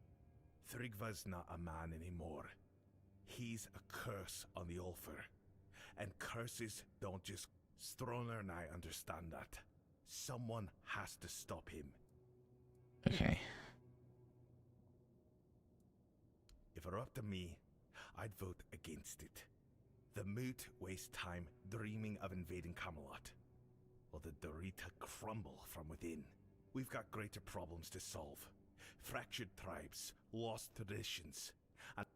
Thrigva's not a man anymore. He's a curse on the Ulfr. And curses don't just... Stroner and I understand that. Someone has to stop him. Okay. If it were up to me, I'd vote against it. The moot waste time dreaming of invading Camelot, while the Dorita crumble from within. We've got greater problems to solve. Fractured tribes, lost traditions, and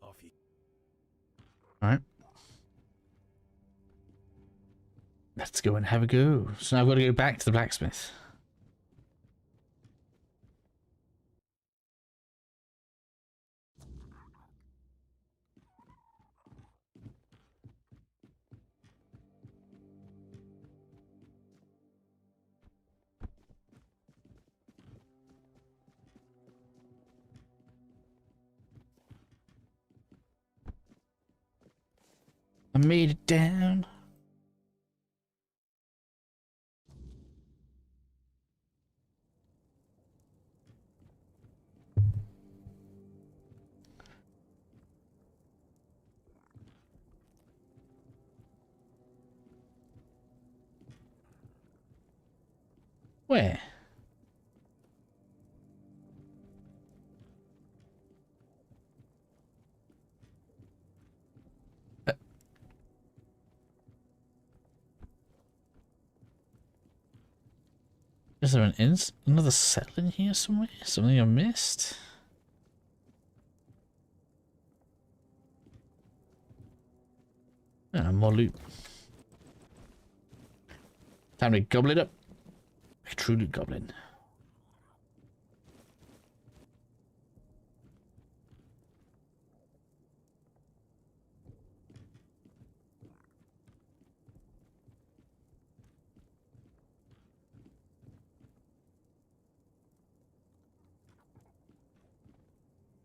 off you. Alright. Let's go and have a go. So now I've got to go back to the blacksmith. I made it down. Where? Is there another cell in here somewhere? Something I missed? Ah, more loot. Time to gobble it up. A true loot goblin.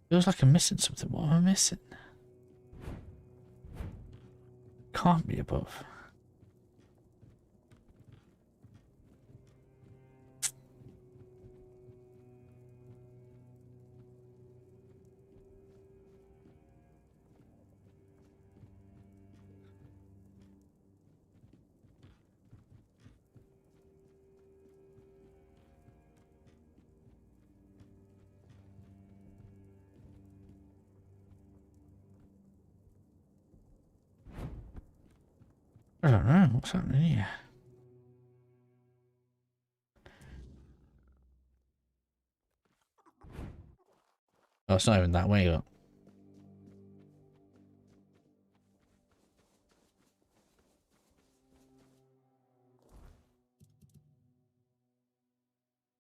Feels like I'm missing something. What am I missing? Can't be above. I don't know. What's happening here? Oh, it's not even that way up.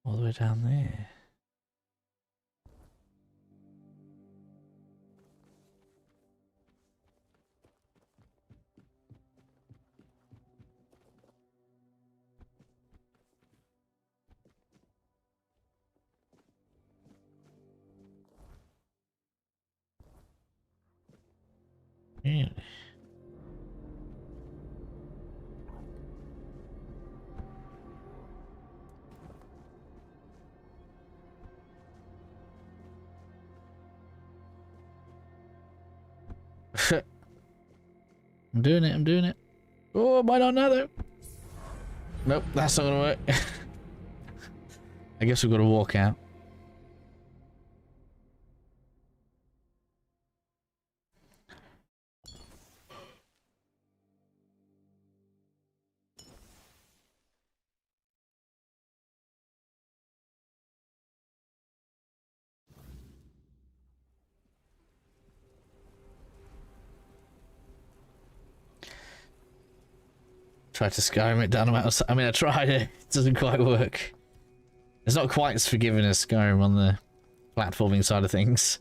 All the way down there. Really? I'm doing it, I'm doing it. Oh, might not now though. Nope, that's not gonna work. I guess we've got to walk out. Tried to Skyrim it down about. I mean, I tried it. It doesn't quite work. It's not quite as forgiving as Skyrim on the platforming side of things.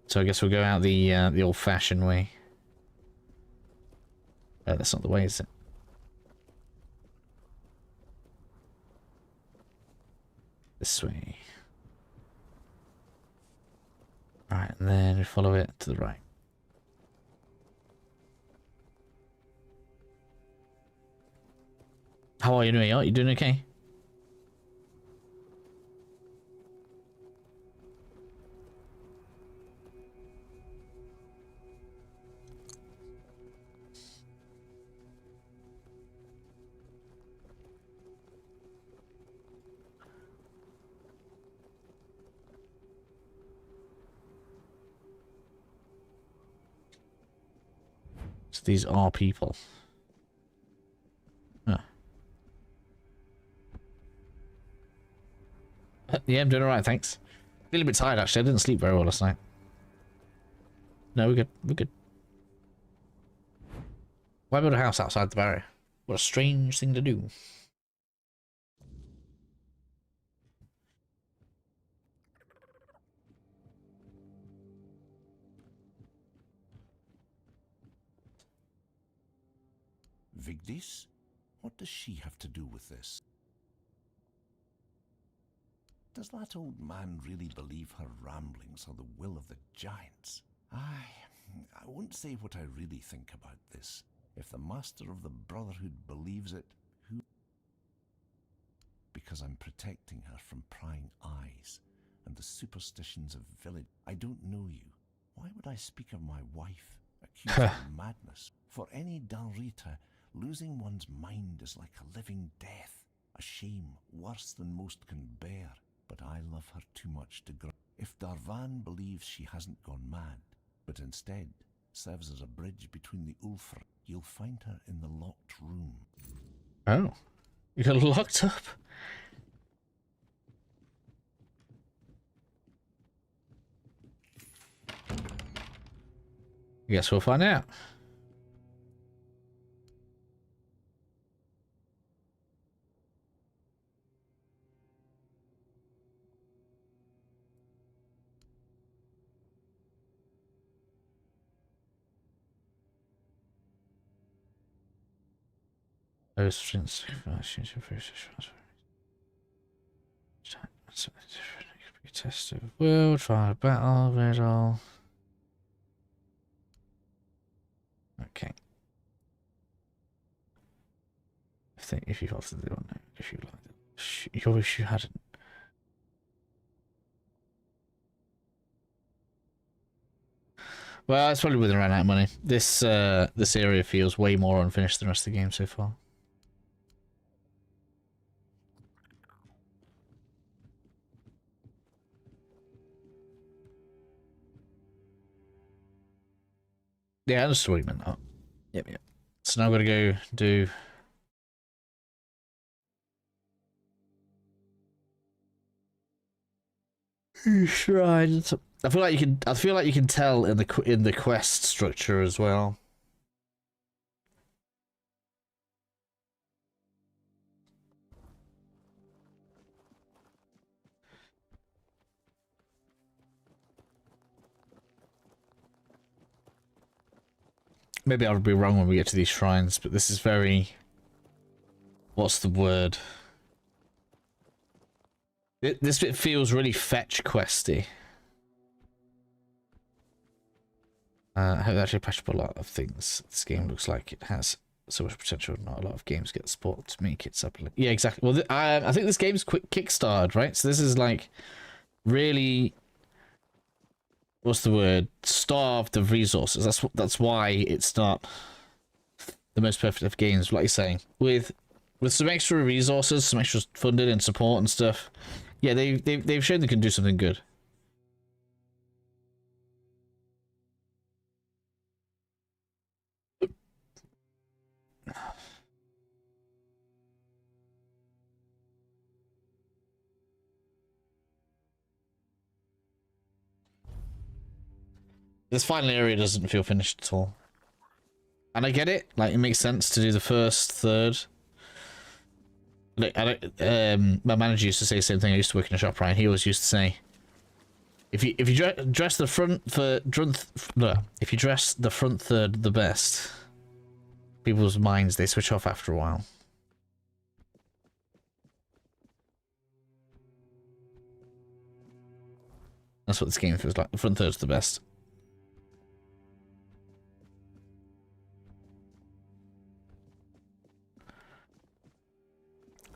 So I guess we'll go out the old-fashioned way. Oh, that's not the way, is it? This way. Right, and then we follow it to the right. How are you doing? Are you doing okay? So these are people. Huh. Yeah, I'm doing alright, thanks. Feeling a bit tired actually. I didn't sleep very well last night. No, we're good. We're good. Why build a house outside the barrier? What a strange thing to do. Vigdis? What does she have to do with this? Does that old man really believe her ramblings are the will of the giants? I won't say what I really think about this. If the master of the Brotherhood believes it, who? Because I'm protecting her from prying eyes and the superstitions of village. I don't know you. Why would I speak of my wife, accused of madness? For any Dalrita, losing one's mind is like a living death, a shame worse than most can bear. But I love her too much to grant. If Darvan believes she hasn't gone mad, but instead serves as a bridge between the Ulfr, you'll find her in the locked room. Oh, you got locked up? Guess we'll find out. Those strings test of will, try a battle, riddle. Okay. If you've offered the one, if you like it. You wish you hadn't. Well, it's probably within ran out of money. This this area feels way more unfinished than the rest of the game so far. Yeah, I understood what you meant. Oh, yep. So now I'm gonna go do. Shrines. I feel like you can. I feel like you can tell in the quest structure as well. Maybe I'll be wrong when we get to these shrines, but this is very... What's the word? This bit feels really fetch questy. I hope they actually patch up a lot of things. This game looks like it has so much potential. Not a lot of games get support to make it supplement. Yeah, exactly. Well, I think this game's quick kickstarted, right? So this is like really... What's the word? Starved of resources. That's why it's not the most perfect of games, like you're saying. With some extra resources, some extra funding and support and stuff. Yeah, they've shown they can do something good. This final area doesn't feel finished at all. And I get it, like it makes sense to do the first third. Like, I don't, my manager used to say the same thing. I used to work in a shop, right? He always used to say, if you dress the front if you dress the front third the best, people's minds, they switch off after a while. That's what this game feels like. The front third's the best.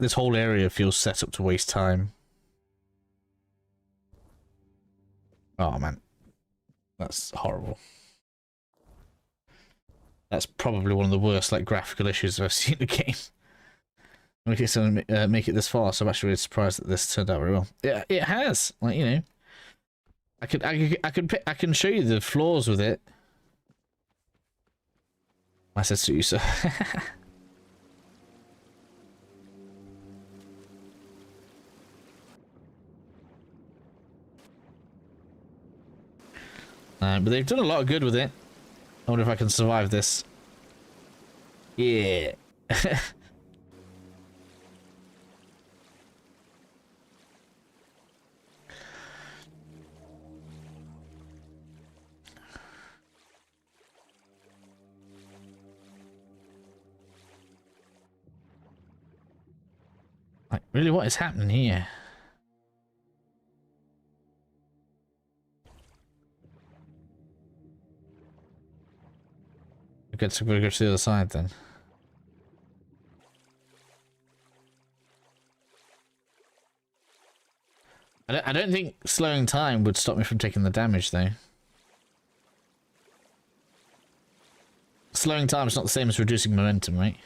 This whole area feels set up to waste time. Oh man, that's horrible. That's probably one of the worst like graphical issues I've seen in the game. Make it this far, so I'm actually really surprised that this turned out very well. Yeah, it has. Like, you know, I can show you the flaws with it. I said Susa. But they've done a lot of good with it. I wonder if I can survive this. Yeah. Like, really, what is happening here? Okay, so we're gonna go to the other side then. I don't think slowing time would stop me from taking the damage, though. Slowing time is not the same as reducing momentum, right?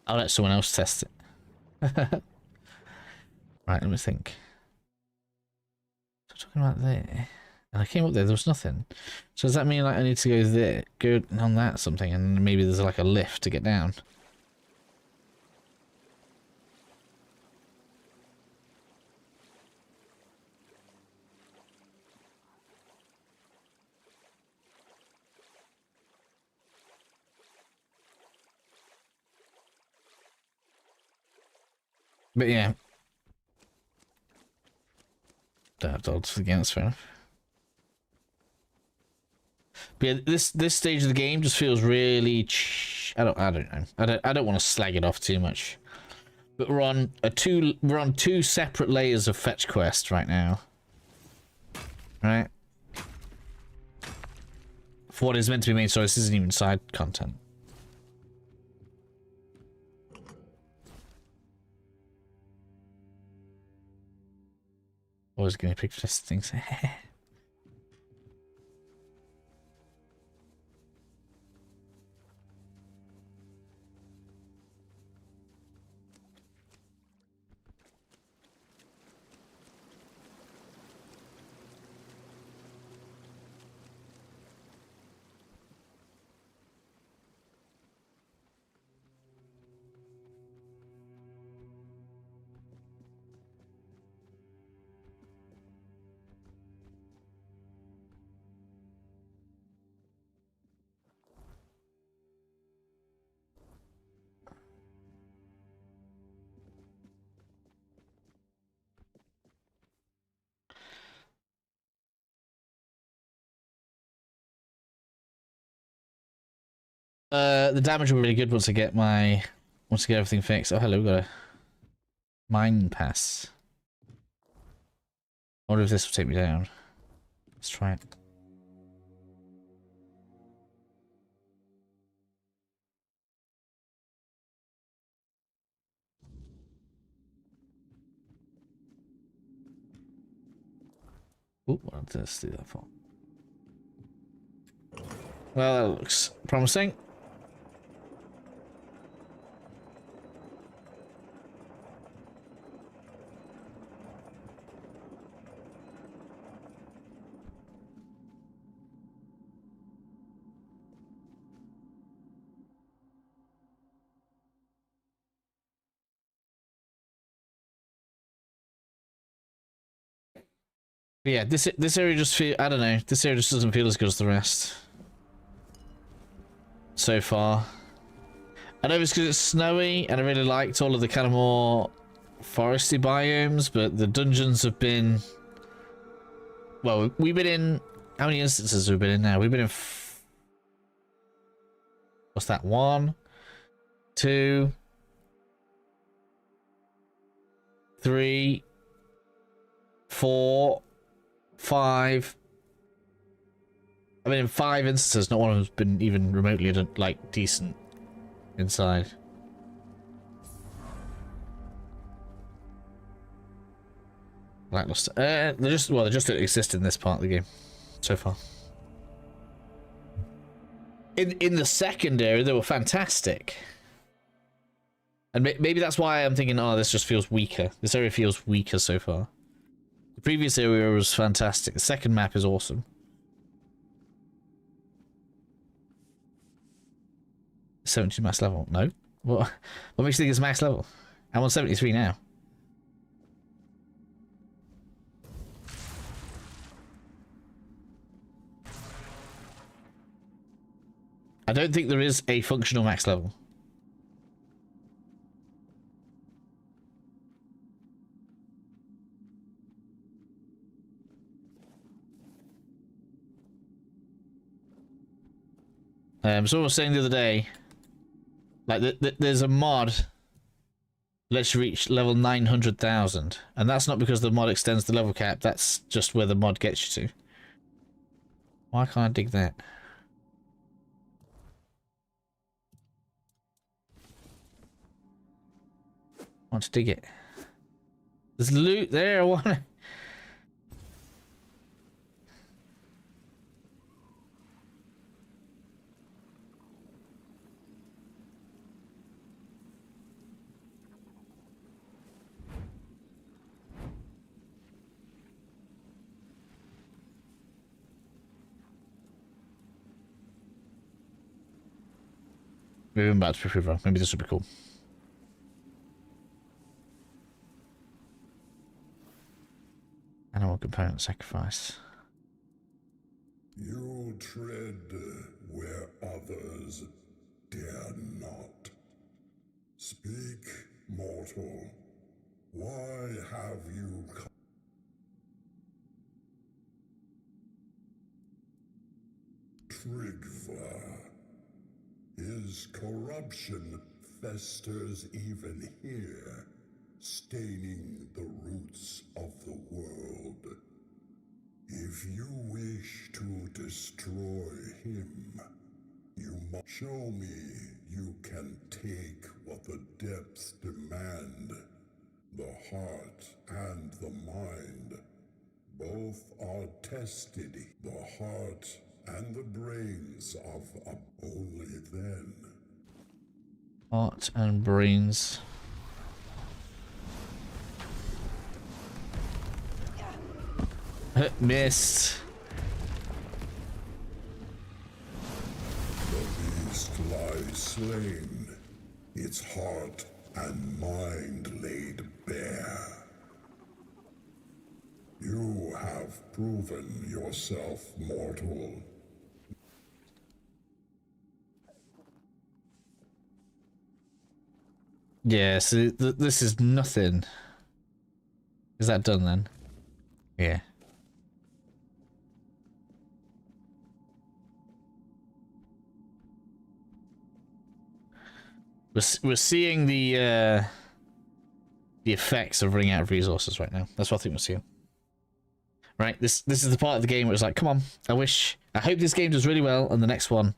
I'll let someone else test it. Right, let me think. So talking about there, and I came up there was nothing. So does that mean like I need to go there, go on that something, and maybe there's like a lift to get down? But yeah. Don't have dodges again, that's fair enough. But yeah, this stage of the game just feels really I don't know. I don't want to slag it off too much. But we're on two separate layers of fetch quest right now. Right? For what is meant to be main story, this isn't even side content. Always gonna pick just things. The damage will be really good once I get everything fixed. Oh, hello, got a mine pass. I wonder if this will take me down. Let's try it. Ooh, what did this do that for? Well, that looks promising. But yeah, this area just feel, I don't know, this area just doesn't feel as good as the rest. So far. I know it's because it's snowy, and I really liked all of the kind of more foresty biomes, but the dungeons have been... Well, we've been in... How many instances have we been in now? We've been in... What's that? 1, 2, 3, 4, 5. I've been in 5 instances, not one of them's been even remotely, like, decent inside. Lackluster. They just don't exist in this part of the game so far. In the second area, they were fantastic. And maybe that's why I'm thinking, oh, this just feels weaker. This area feels weaker so far. The previous area was fantastic. The second map is awesome. 70 max level? No. What makes you think it's max level? I'm on 73 now. I don't think there is a functional max level. Someone was saying the other day, like, there's a mod lets you reach level 900,000, and that's not because the mod extends the level cap, that's just where the mod gets you to. Why can't I dig that? I want to dig it. There's loot there, I want to... Moving back to River. Maybe this would be cool. Animal component sacrifice. You tread where others dare not. Speak, mortal. Why have you come? Thrigvy. His corruption festers even here, staining the roots of the world. If you wish to destroy him, you must show me you can take what the depths demand. The heart and the mind, both are tested. The heart and the brains of only then. Heart and brains. Missed. The beast lies slain, its heart and mind laid bare. You have proven yourself mortal. Yeah, so this is nothing. Is that done then? Yeah. We're seeing the effects of running out of resources right now. That's what I think we're seeing. Right, this is the part of the game where it's like, come on, I hope this game does really well, and the next one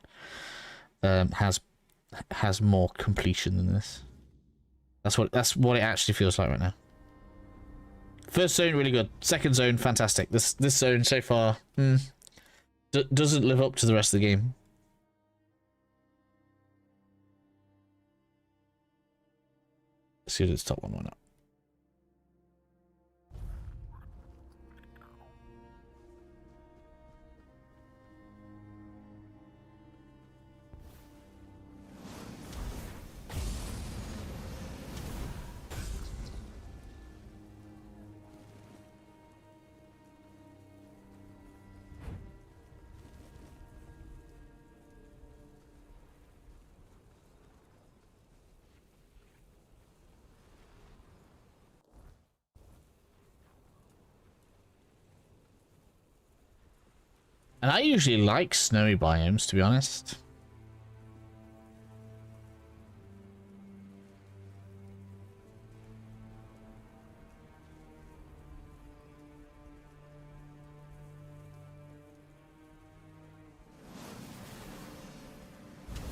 has more completion than this. That's what it actually feels like right now. First zone really good. Second zone fantastic. This zone so far doesn't live up to the rest of the game. Let's see if it's top one or not. And I usually like snowy biomes, to be honest.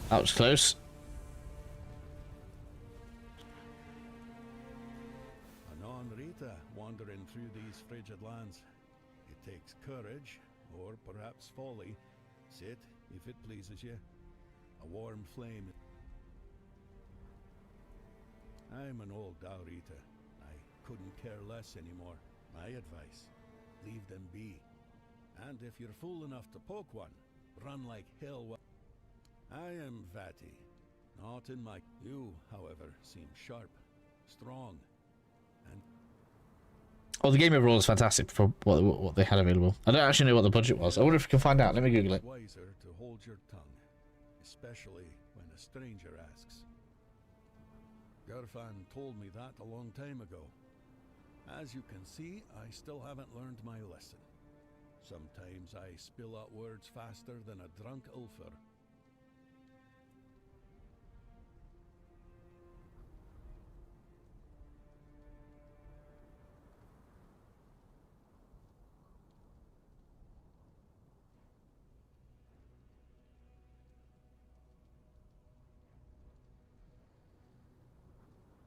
That was close. Anon Rita, wandering through these frail takes courage, or perhaps folly. Sit, if it pleases you. A warm flame. I'm an old Daurita. I couldn't care less anymore. My advice, leave them be. And if you're fool enough to poke one, run like hell. I am Vati, not in my... You, however, seem sharp, strong, and... Oh, the game overall is fantastic for what they had available. I don't actually know what the budget was. I wonder if we can find out. Let me Google it. Wiser to hold your tongue, especially when a stranger asks. Gerfan told me that a long time ago. As you can see, I still haven't learned my lesson. Sometimes I spill out words faster than a drunk ulfer.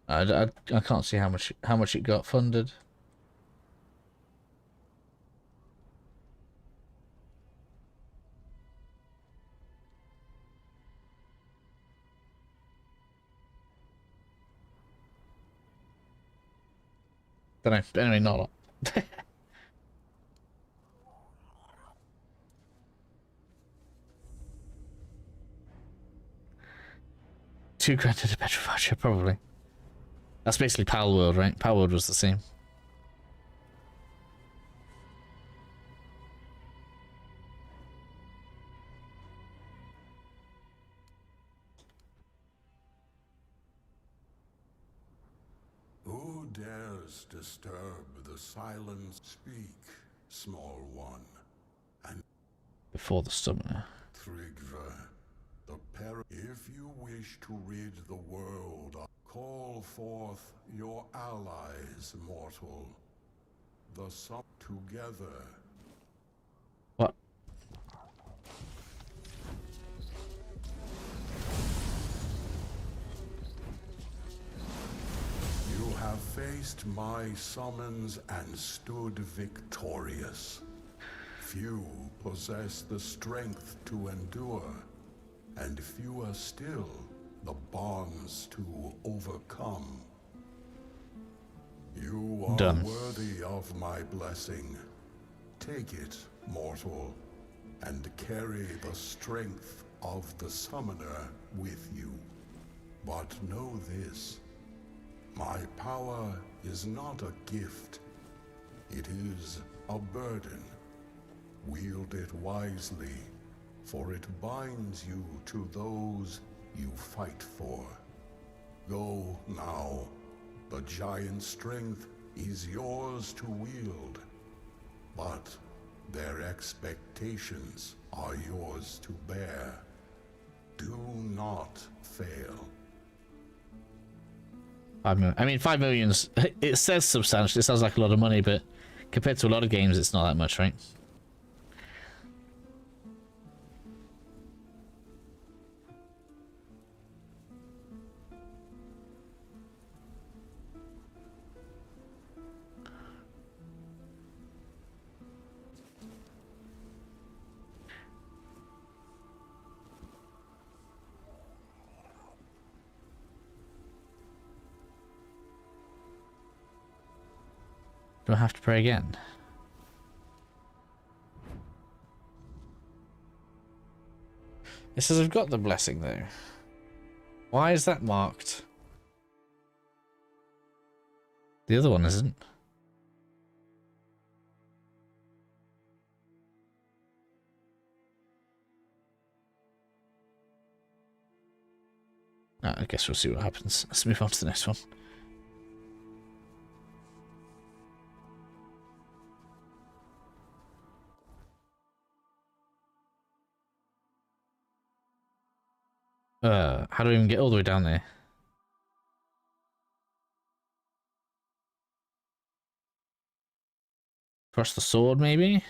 I can't see how much it got funded. Don't know. But anyway, not a lot. $2 grand to Petrified, probably. That's basically Pal World, right? Pal World was the same. Who dares disturb the silence? Speak, small one. And Before the summoner. Thrigvy, the if you wish to rid the world, call forth your allies, mortal. The sum together. What? You have faced my summons and stood victorious. Few possess the strength to endure, and fewer still the bonds to overcome. You are Done. worthy of my blessing. Take it, mortal, and carry the strength of the summoner with you. But know this, my power is not a gift. It is a burden. Wield it wisely, for it binds you to those you fight for. Go now. The giant strength is yours to wield, but their expectations are yours to bear. Do not fail. 5 million. I mean, 5 million's... It says substantial. It sounds like a lot of money, but compared to a lot of games, it's not that much, right? Do I have to pray again? It says I've got the blessing though. Why is that marked? The other one isn't. I guess we'll see what happens. Let's move on to the next one. How do we even get all the way down there? Press the sword, maybe?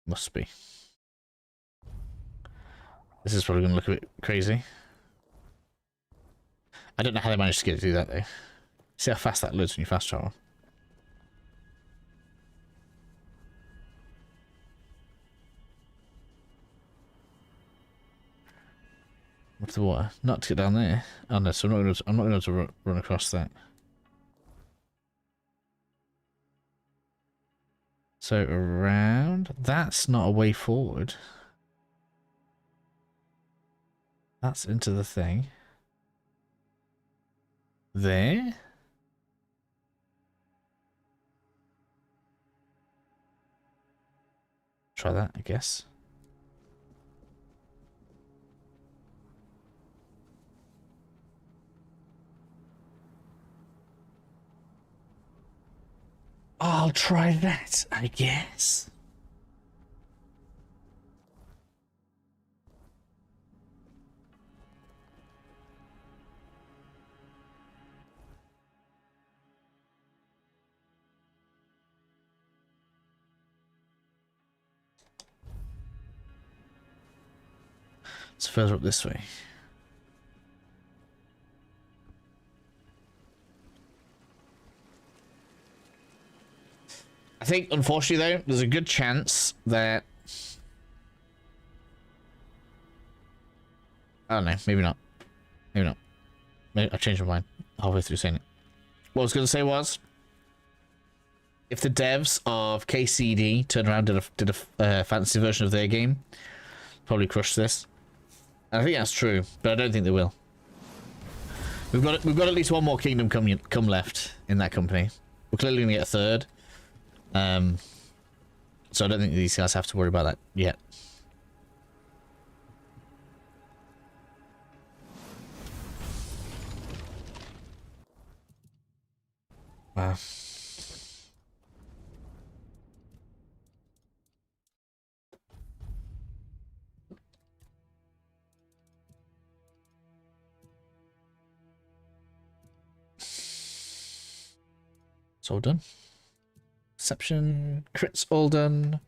Must be. This is probably going to look a bit crazy. I don't know how they managed to get to do that, though. See how fast that loads when you fast travel. What's the water? Not to get down there. Oh no, so I'm not going to run across that. So around. That's not a way forward. That's into the thing. There? Try that, I guess. I'll try that, I guess. It's further up this way. I think, unfortunately, though, there's a good chance that... I don't know, maybe not. Maybe not. Maybe I changed my mind halfway through saying it. What I was going to say was, if the devs of KCD turned around and did a fantasy version of their game, probably crush this. And I think that's true, but I don't think they will. We've got at least one more kingdom come left in that company. We're clearly going to get a third. So I don't think these guys have to worry about that yet. Wow. It's all done. Perception, crits all done.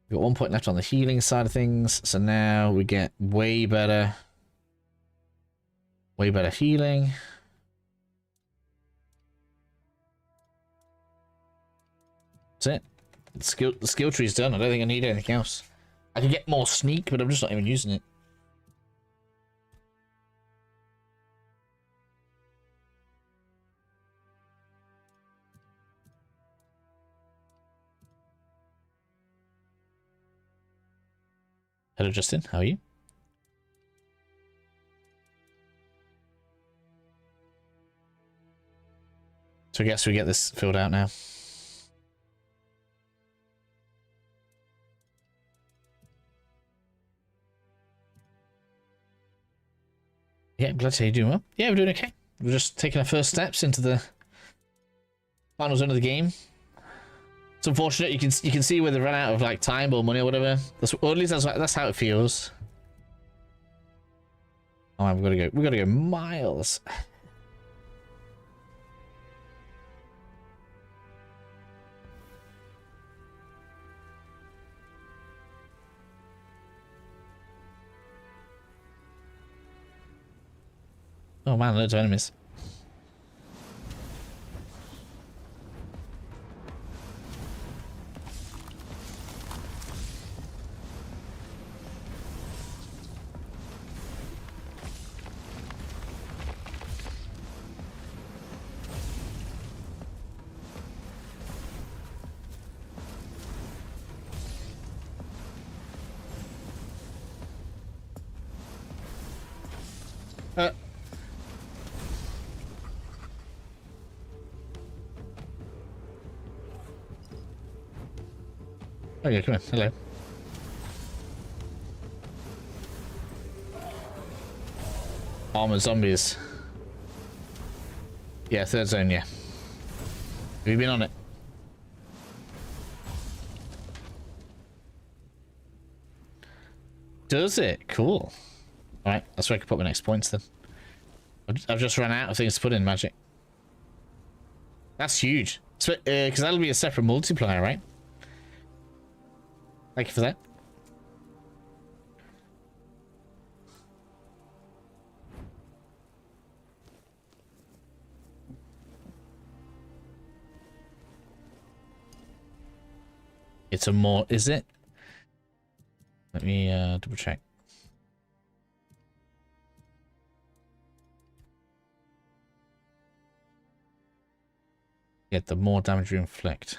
We've got 1 point left on the healing side of things, so now we get way better healing. That's it. The skill tree's done. I don't think I need anything else. I can get more sneak, but I'm just not even using it. Hello, Justin. How are you? So I guess we get this filled out now. Yeah, I'm glad to hear you're doing well. Yeah, we're doing okay. We're just taking our first steps into the final zone of the game. It's unfortunate. You can see where they run out of like time or money or whatever. Or at least that's how it feels. Oh man, we gotta go miles. Oh man, loads of enemies. Okay, come on. Hello. Armored zombies. Yeah, third zone, yeah. Have you been on it? Does it? Cool. Alright, that's where I can put my next points then. I've just run out of things to put in Magic. That's huge. Because that'll be a separate multiplier, right? Thank you for that. It's a more, is it? Let me double check. Get the more damage you inflict.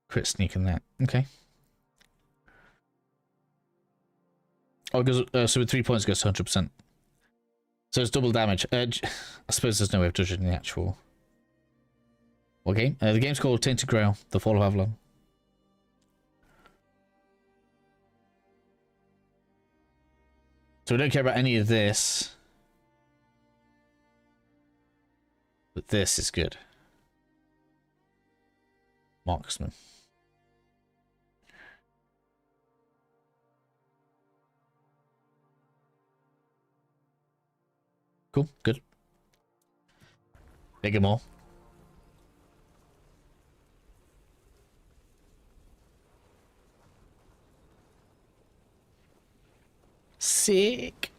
Crit sneak in that. Okay. Oh, it goes, so with 3 points it goes to 100%. So it's double damage. I suppose there's no way of judging the actual... What game? The game's called Tainted Grail, The Fall of Avalon. So we don't care about any of this. But this is good. Marksman. Cool, good. Bigger more. Sick.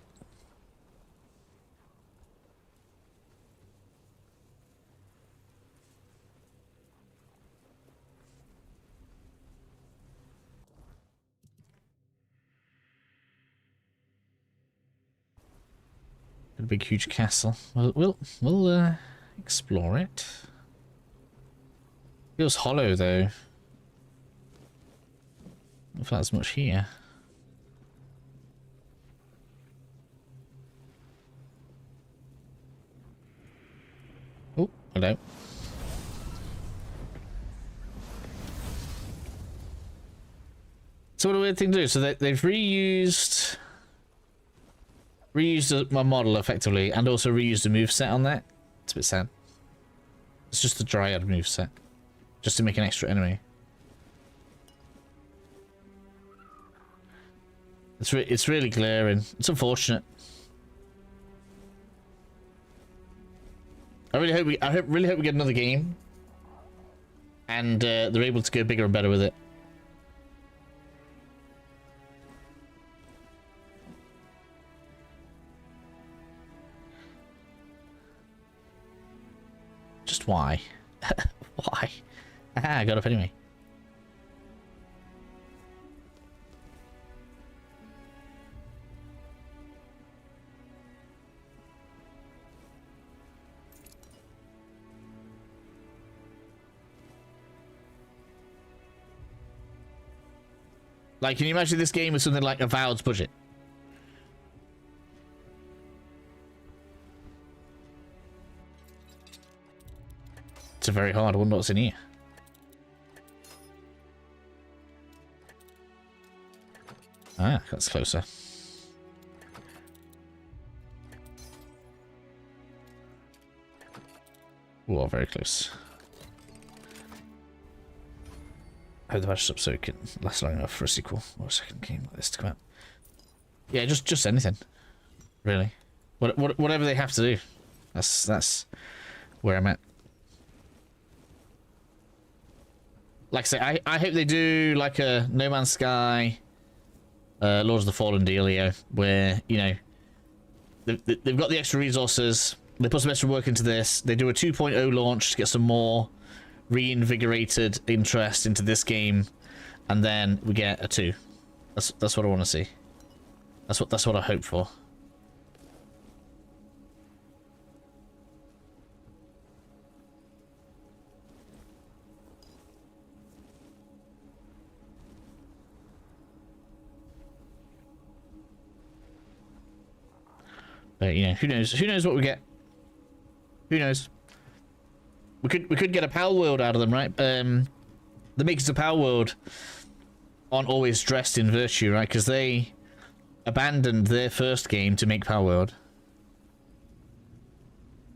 A big, huge castle. We'll explore it. Feels hollow though. I don't feel there's much here. Oh, hello. So what a weird thing to do. So they've reused my model effectively, and also reused a moveset on that. It's a bit sad. It's just the Dryad moveset, just to make an extra enemy. It's really glaring. It's unfortunate. I really hope we get another game, and they're able to go bigger and better with it. Just why? Why? Aha, I got up anyway. Like, can you imagine this game with something like Avowed's budget? It's a very hard one. What's in here? Ah, that's closer. Oh, very close. I hope the patch up so it can last long enough for a sequel or a second game like this to come out. Yeah, just anything, really. Whatever they have to do. That's where I'm at. Like I say, I hope they do like a No Man's Sky, Lords of the Fallen dealio, where, you know, they've got the extra resources, they put some extra work into this, they do a 2.0 launch to get some more reinvigorated interest into this game, and then we get a 2. That's what I want to see. That's what I hope for. But, you know, who knows? Who knows what we get? Who knows? We could get a Power World out of them, right? The makers of Power World aren't always dressed in virtue, right? Because they abandoned their first game to make Power World,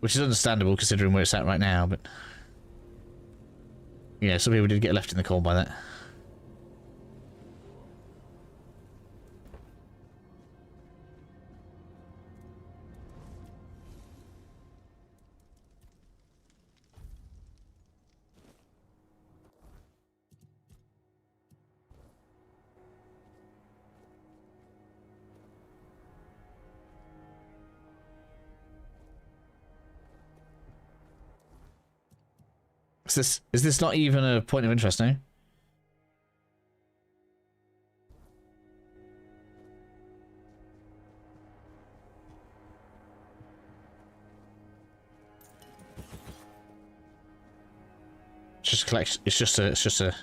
which is understandable considering where it's at right now. But yeah, some people did get left in the cold by that. Is this not even a point of interest now? It's just a collection. It's just a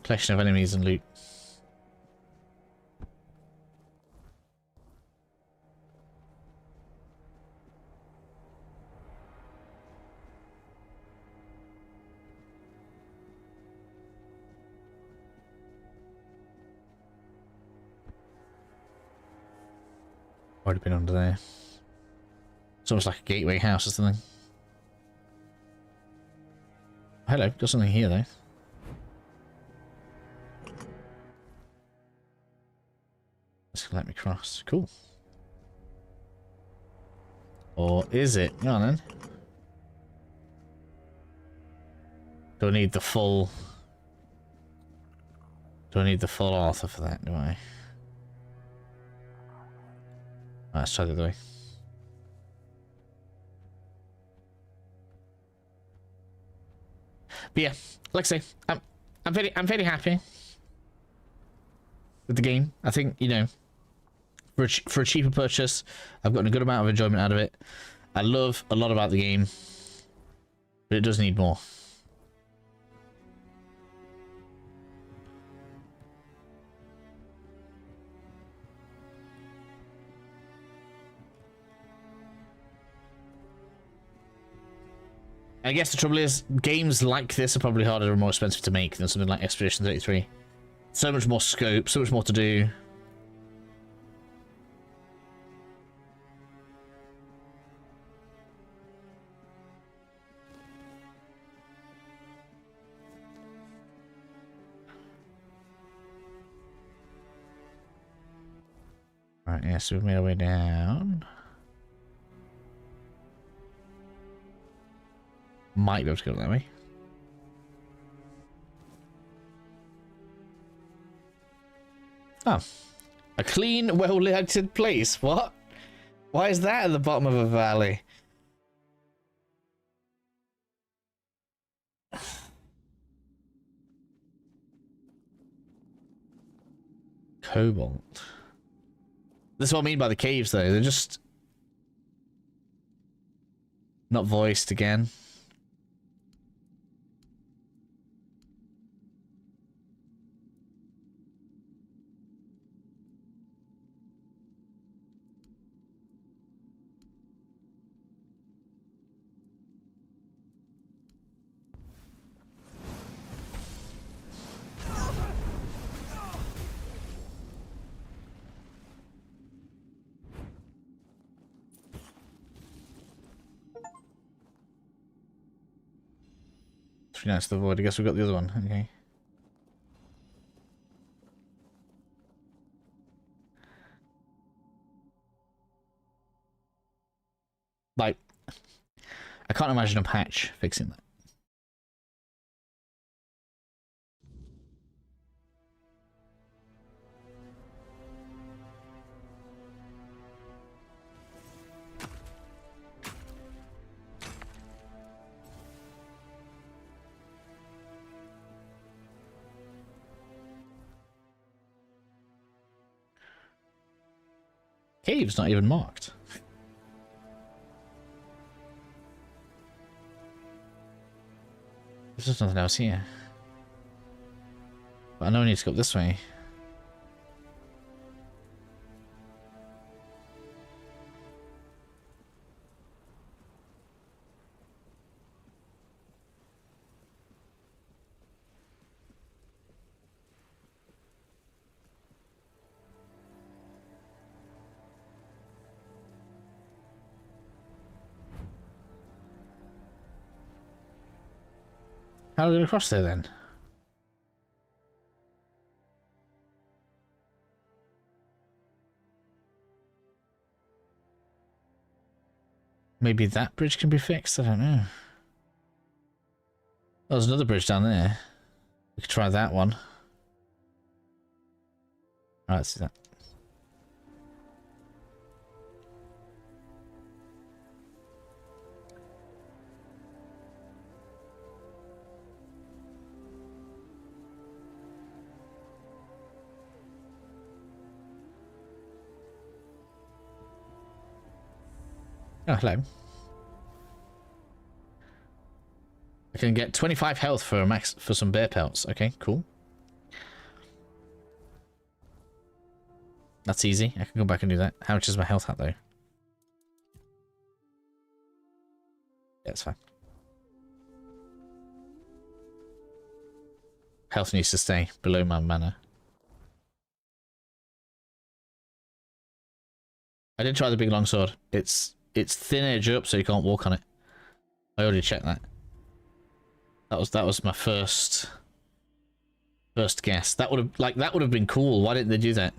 collection of enemies and loot. Already been under there. It's almost like a gateway house or something. Hello, got something here though. This can let me cross. Cool. Or is it? Go on then. Do I need the full... Do I need the full Arthur for that, do I? Right, let's try the other way. But yeah, like I say, I'm very happy with the game. I think, you know, for a cheaper purchase, I've gotten a good amount of enjoyment out of it. I love a lot about the game, but it does need more. I guess the trouble is, games like this are probably harder and more expensive to make than something like Expedition 33. So much more scope, so much more to do. Right, yeah, so we've made our way down. Might be able to go that way. Oh. A clean, well-lighted place. What? Why is that at the bottom of a valley? Cobalt. This is what I mean by the caves, though. They're just... not voiced again. That's the void. I guess we've got the other one. Okay. Like, I can't imagine a patch fixing that. Cave's not even marked. There's just nothing else here. But I know I need to go up this way. How are we going to cross there then? Maybe that bridge can be fixed? I don't know. Oh, there's another bridge down there. We could try that one. Alright, let's do that. Oh, hello. I can get 25 health for a max for some bear pelts. Okay, cool. That's easy. I can go back and do that. How much is my health at though? Yeah, it's fine. Health needs to stay below my mana. I did try the big longsword. It's thin edge up, so you can't walk on it. I already checked that. That was my first guess. That would have been cool. Why didn't they do that?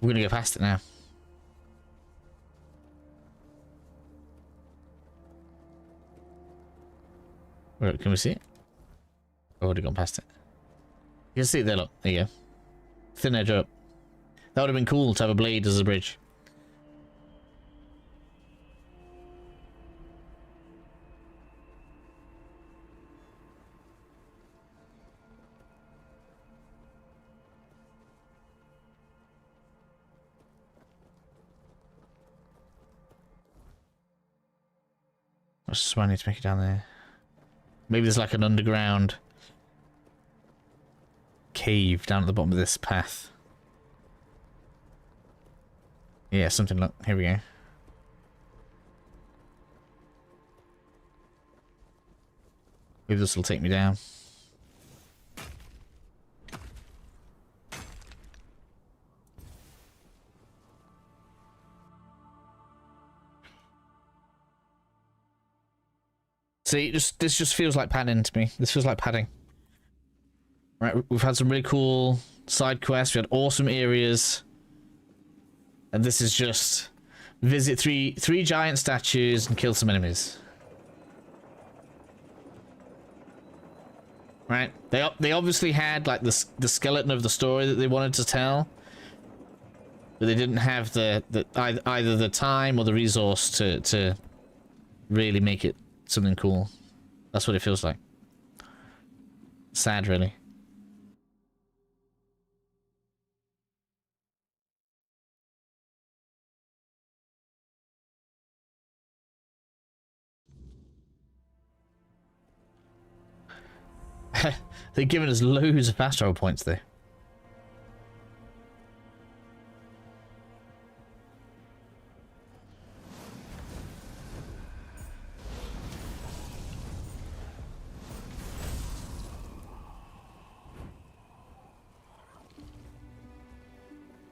We're gonna go past it now. Where can we see it? I've already gone past it. You can see it there, look. There you go. Thin edge up. That would have been cool to have a blade as a bridge. What's I need to make it down there? Maybe there's like an underground cave down at the bottom of this path. Yeah, something like... Here we go. Maybe this will take me down. See, this just feels like padding to me. This feels like padding. Right, we've had some really cool side quests. We had awesome areas. And this is just visit three giant statues and kill some enemies. Right? They obviously had like the skeleton of the story that they wanted to tell. But they didn't have either the time or the resource to really make it something cool. That's what it feels like. Sad, really. They're giving us loads of fast travel points there.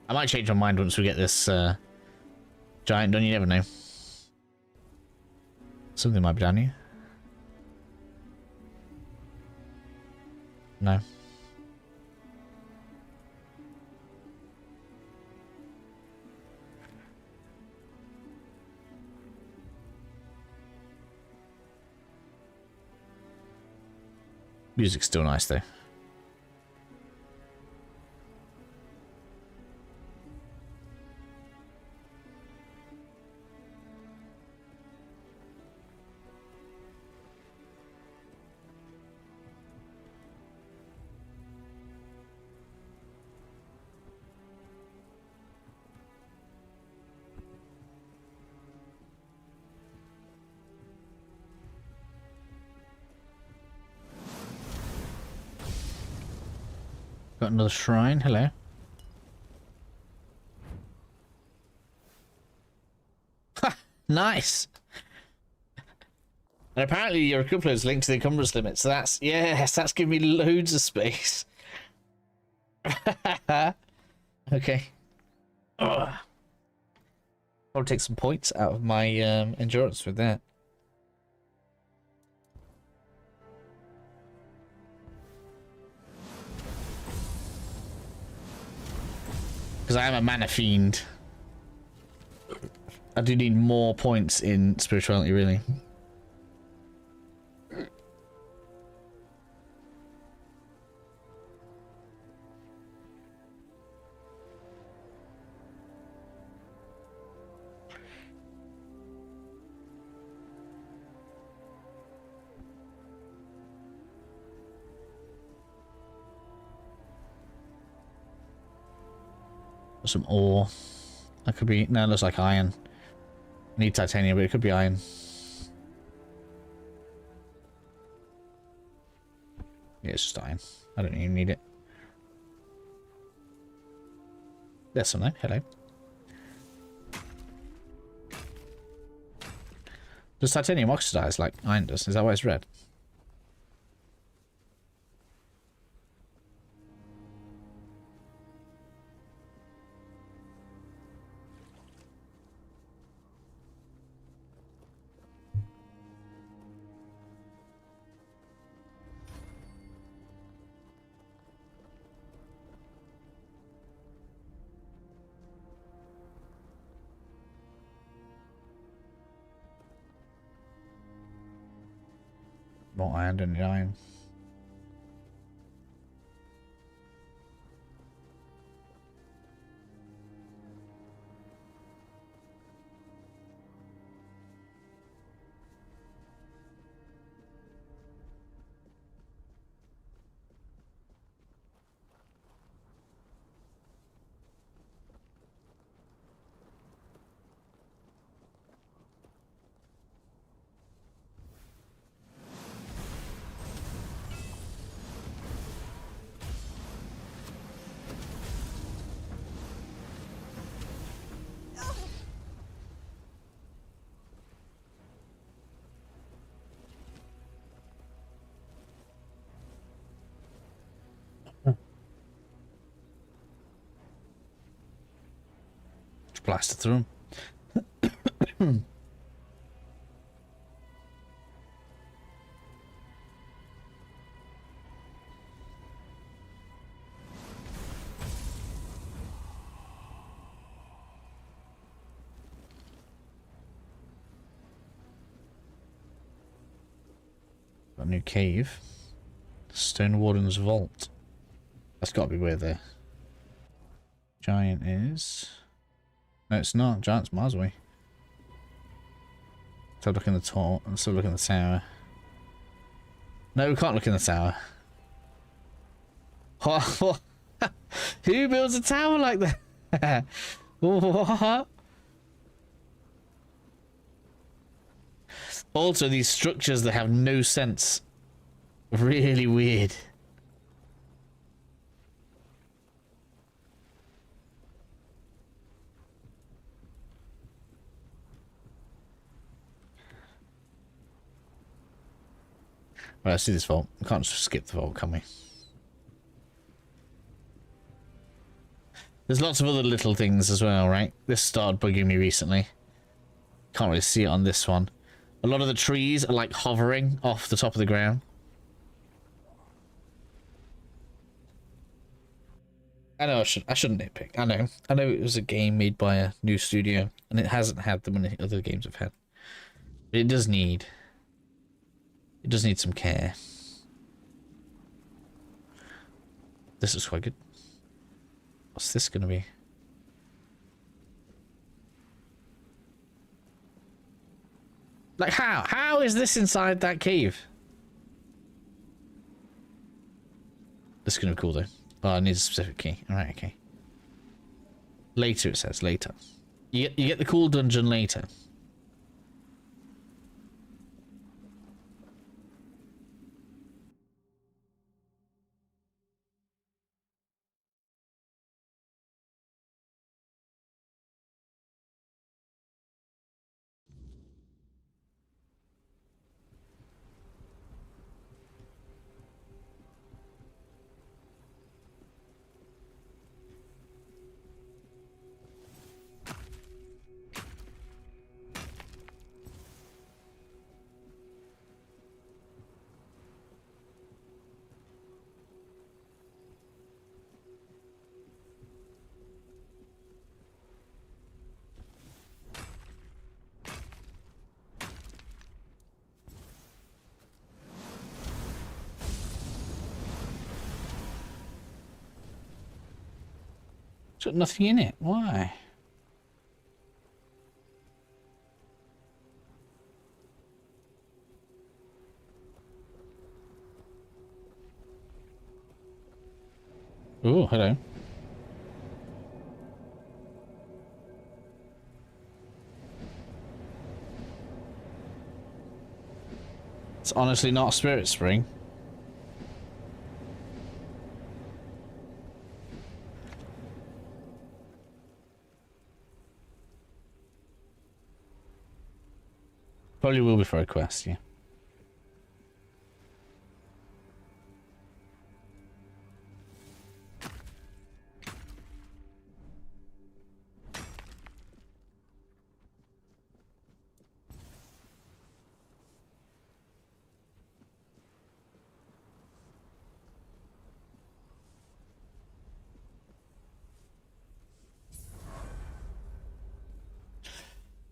I might change my mind once we get this giant done. You never know. Something might be down here. No. Music's still nice though. Got another shrine. Hello. Ha! Nice! And apparently your equipment is linked to the encumbrance limit, so that's... Yes, that's giving me loads of space. Okay. Ugh. I'll take some points out of my endurance with that. Because I am a mana fiend. I do need more points in spirituality, really. Some ore. That could be... No, it looks like iron. Need titanium, but it could be iron. Yeah, it's just iron. I don't even need it. There's some though. Hello. Does titanium oxidize like iron does? Is that why it's red? More iron than iron. Blasted through him. Got a new cave. Stone Warden's Vault. That's got to be where the giant is. No, it's not. Giant's miles away. So look in the tower. So look in the tower. No, we can't look in the tower. Who builds a tower like that? What? Also, these structures that have no sense. Really weird. Right, let's do this vault. We can't just skip the vault, can we? There's lots of other little things as well, right? This started bugging me recently. Can't really see it on this one. A lot of the trees are like hovering off the top of the ground. I know I shouldn't nitpick. I know it was a game made by a new studio, and it hasn't had the many other games have had. But it does need some care. This is quite good. What's this gonna be? Like how? How is this inside that cave? This is gonna be cool though. Oh, I need a specific key. Alright, okay. Later it says, later. You get the cool dungeon later. It's got nothing in it. Why? Oh, hello. It's honestly not a spirit spring. Probably will be for a quest, yeah.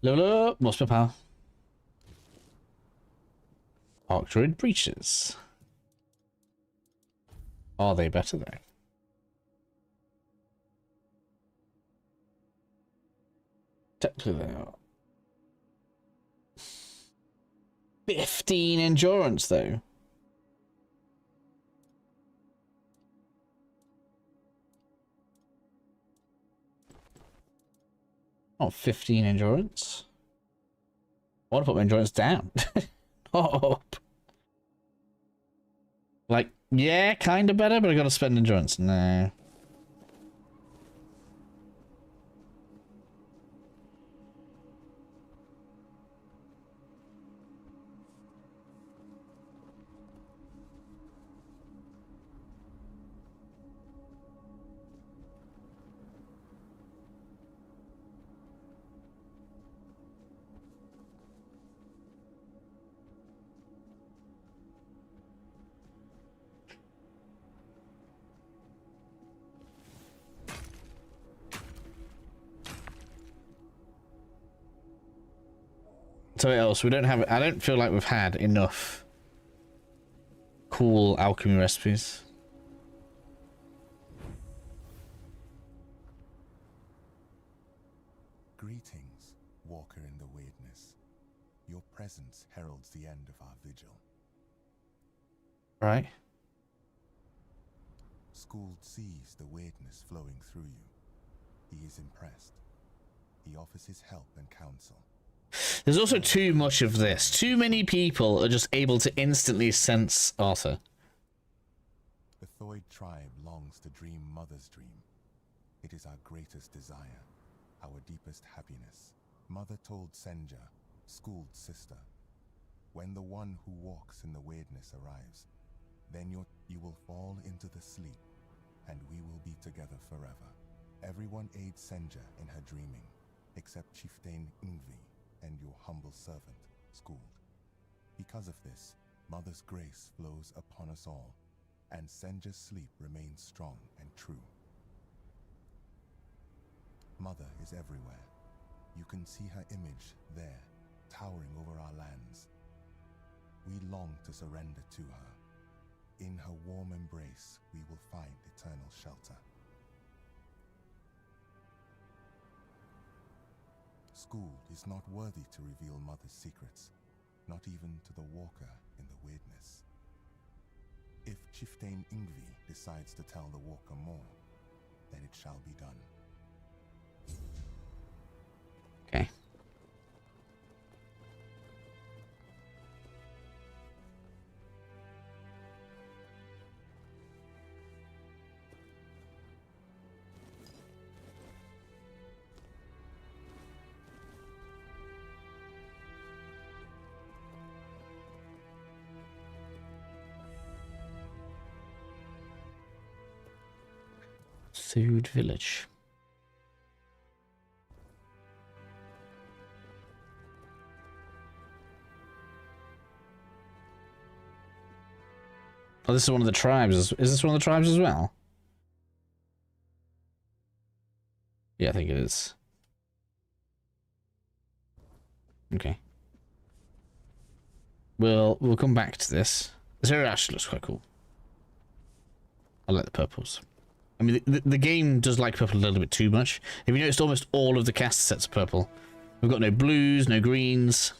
Level up, more spell power. Arc Druid breaches. Are they better though? Technically they are. 15 endurance though. Not 15 endurance. I want to put my endurance down. Up. Like, yeah, kind of better, but I gotta spend endurance. No. So what else? We don't have. I don't feel like we've had enough cool alchemy recipes. Greetings, walker in the weirdness. Your presence heralds the end of our vigil. Right. Skuld sees the weirdness flowing through you. He is impressed. He offers his help and counsel. There's also too much of this. Too many people are just able to instantly sense Arthur. The Thoid tribe longs to dream Mother's dream. It is our greatest desire, our deepest happiness. Mother told Senja, Skuld's sister, when the one who walks in the weirdness arrives, then you will fall into the sleep, and we will be together forever. Everyone aids Senja in her dreaming, except Chieftain Ingvi and your humble servant, Skuld. Because of this, Mother's grace flows upon us all, and Senja's sleep remains strong and true. Mother is everywhere. You can see her image there, towering over our lands. We long to surrender to her. In her warm embrace, we will find eternal shelter. Skuld is not worthy to reveal Mother's secrets, not even to the walker in the weirdness. If Chieftain Ingvi decides to tell the walker more, then it shall be done. Okay. Food Village. Oh, this is one of the tribes. Is this one of the tribes as well? Yeah, I think it is. Okay. We'll come back to this. This area actually looks quite cool. I like the purples. I mean, the game does like purple a little bit too much. Have you noticed almost all of the cast sets are purple? We've got no blues, no greens.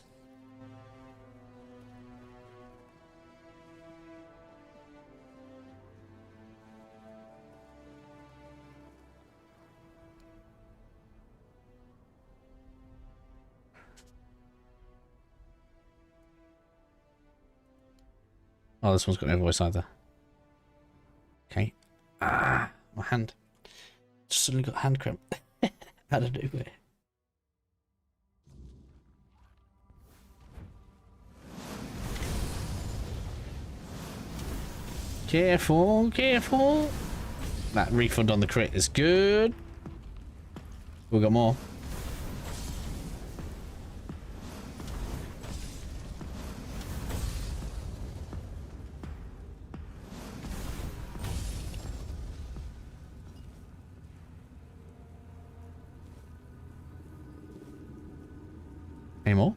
Oh, this one's got no voice either. Okay. Ah, my hand. Just suddenly got hand cramp. Out of nowhere. Careful, careful. That refund on the crit is good. We've got more. Any more?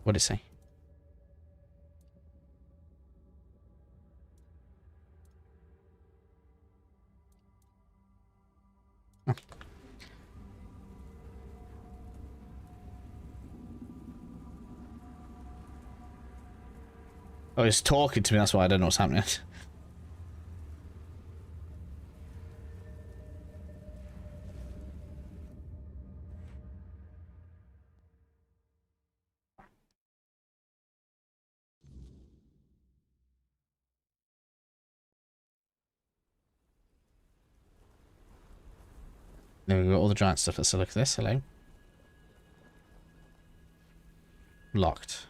What did it say? Oh. Oh, it's talking to me, that's why I don't know what's happening. There we go, all the giant stuff. Let's look at this. Hello. Locked.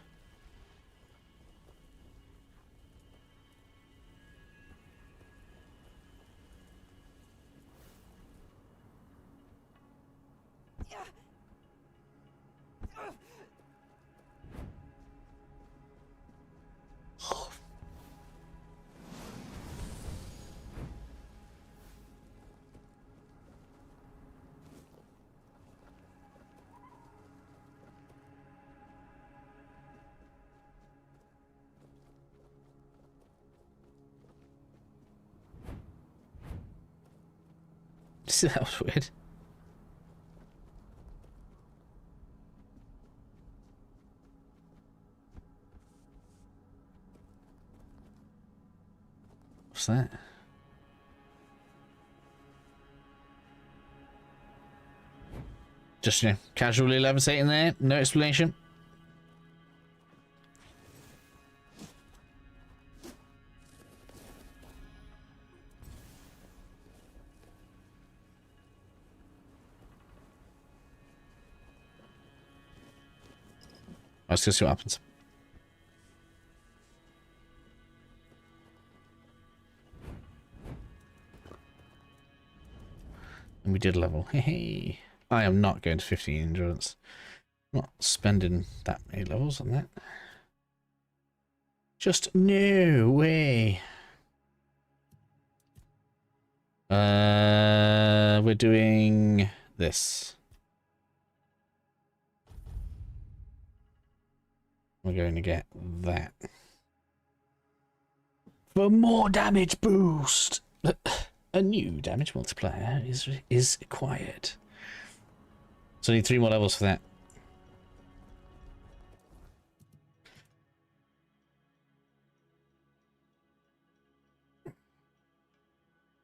That was weird. What's that? Just, you know, casually levitating there, no explanation. Let's go see what happens. And we did level. Hey, I am not going to 15 endurance. I'm not spending that many levels on that. Just no way. We're doing this. We're going to get that. For more damage boost! A new damage multiplier is acquired. So I need 3 more levels for that.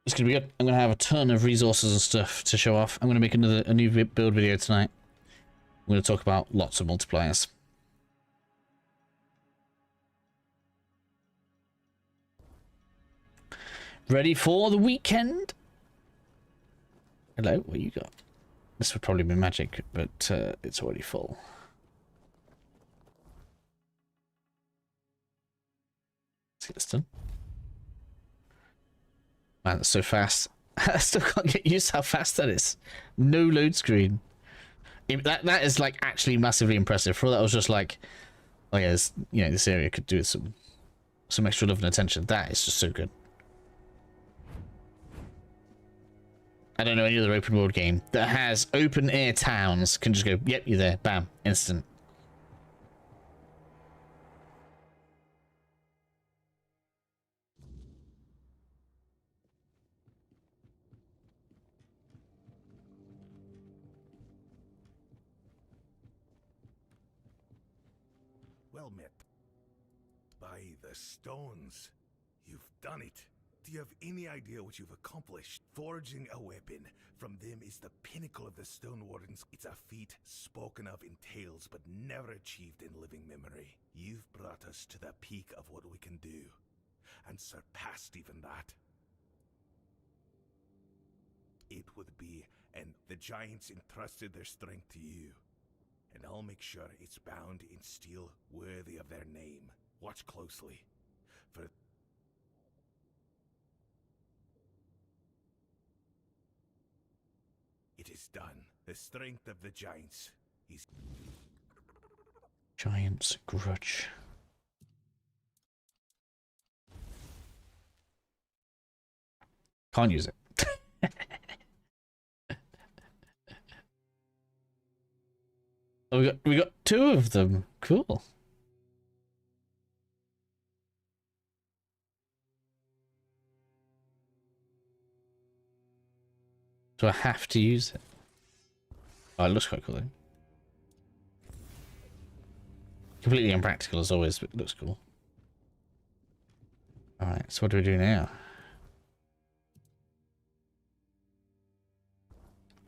It's going to be good. I'm going to have a ton of resources and stuff to show off. I'm going to make a new build video tonight. I'm going to talk about lots of multipliers. Ready for the weekend? Hello, what you got? This would probably be magic, but it's already full. Let's get this done. Man, that's so fast. I still can't get used to how fast that is. No load screen. That is like actually massively impressive. For all that I was just like, oh yeah, you know, this area could do with some extra love and attention. That is just so good. I don't know any other open world game that has open air towns can just go, yep, you're there, bam, instant. Well met. By the stones, you've done it. Do you have any idea what you've accomplished? Forging a weapon from them is the pinnacle of the Stone Wardens. It's a feat spoken of in tales, but never achieved in living memory. You've brought us to the peak of what we can do, and surpassed even that. It would be, and the giants entrusted their strength to you. And I'll make sure it's bound in steel worthy of their name. Watch closely, for it is done. The strength of the giants is... Giant's grudge. Can't use it. Oh, we got two of them. Cool. Do I have to use it? Oh, it looks quite cool though. Completely impractical as always, but it looks cool. Alright, so what do we do now?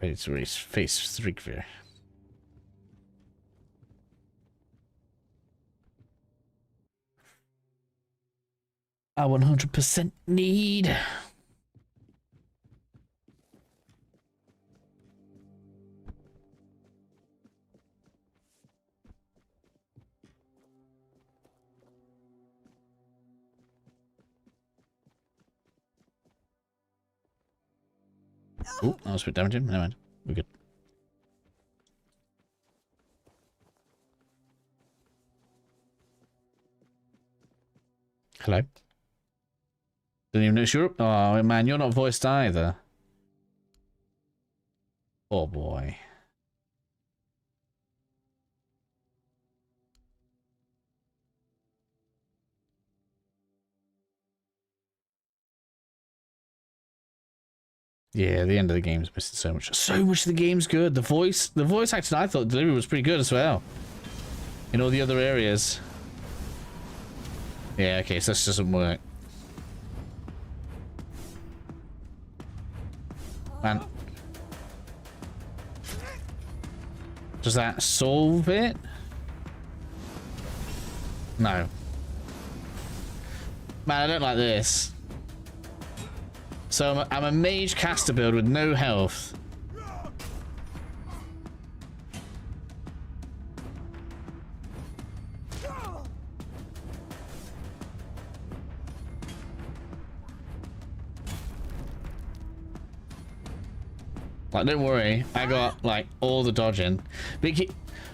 Ready to face Thrigvy. I 100% need. Oh, I was a bit damaging. Never mind. We're good. Hello. Didn't even notice you're up. Oh man, you're not voiced either. Oh boy. Yeah, the end of the game's missing so much. So much of the game's good. The voice acting, I thought delivery was pretty good as well. In all the other areas. Yeah, okay, so this doesn't work. Man. Does that solve it? No. Man, I don't like this. So I'm a mage caster build with no health. Like, don't worry, I got like all the dodging.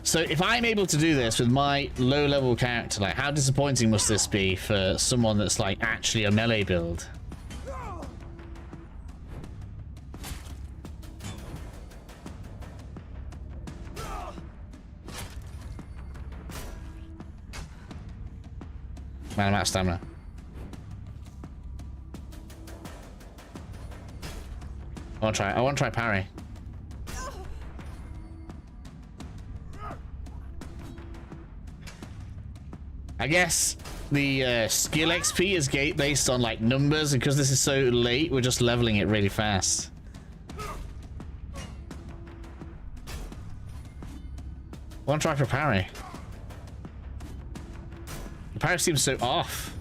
So if I'm able to do this with my low level character, like how disappointing must this be for someone that's like actually a melee build? Man, I'm out of stamina. I want to try parry. I guess the skill XP is based on like numbers, and because this is so late, we're just leveling it really fast. I want to try for parry. The parry seems so off.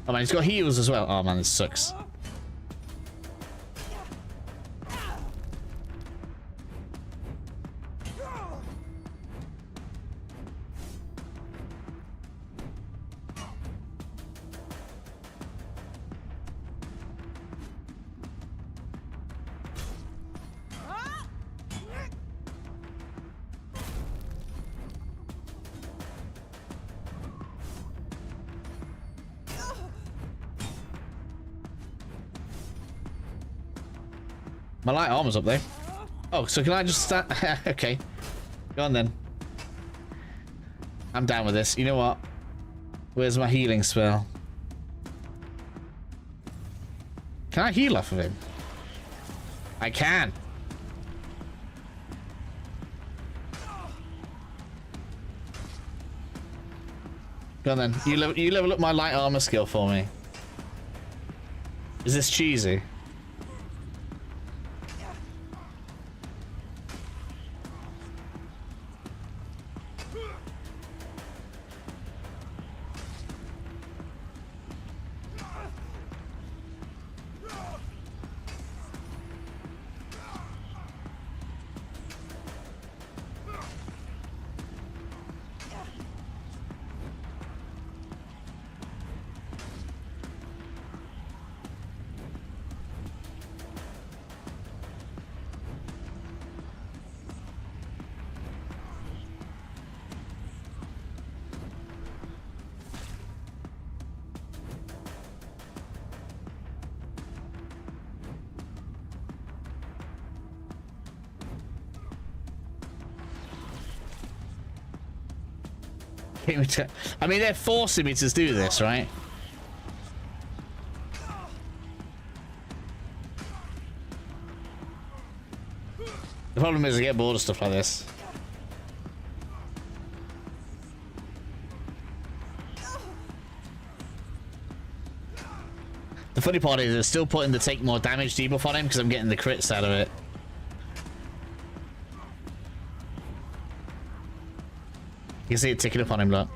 Oh man, he's got heals as well. Oh man, this sucks. My light armor's up there. Oh, so can I just stand? Okay. Go on then. I'm down with this. You know what? Where's my healing spell? Can I heal off of him? I can. Go on then. You level up my light armor skill for me. Is this cheesy? I mean, they're forcing me to do this, right? The problem is I get bored of stuff like this. The funny part is they're still putting the take more damage debuff on him because I'm getting the crits out of it. You can see it ticking up on him, look.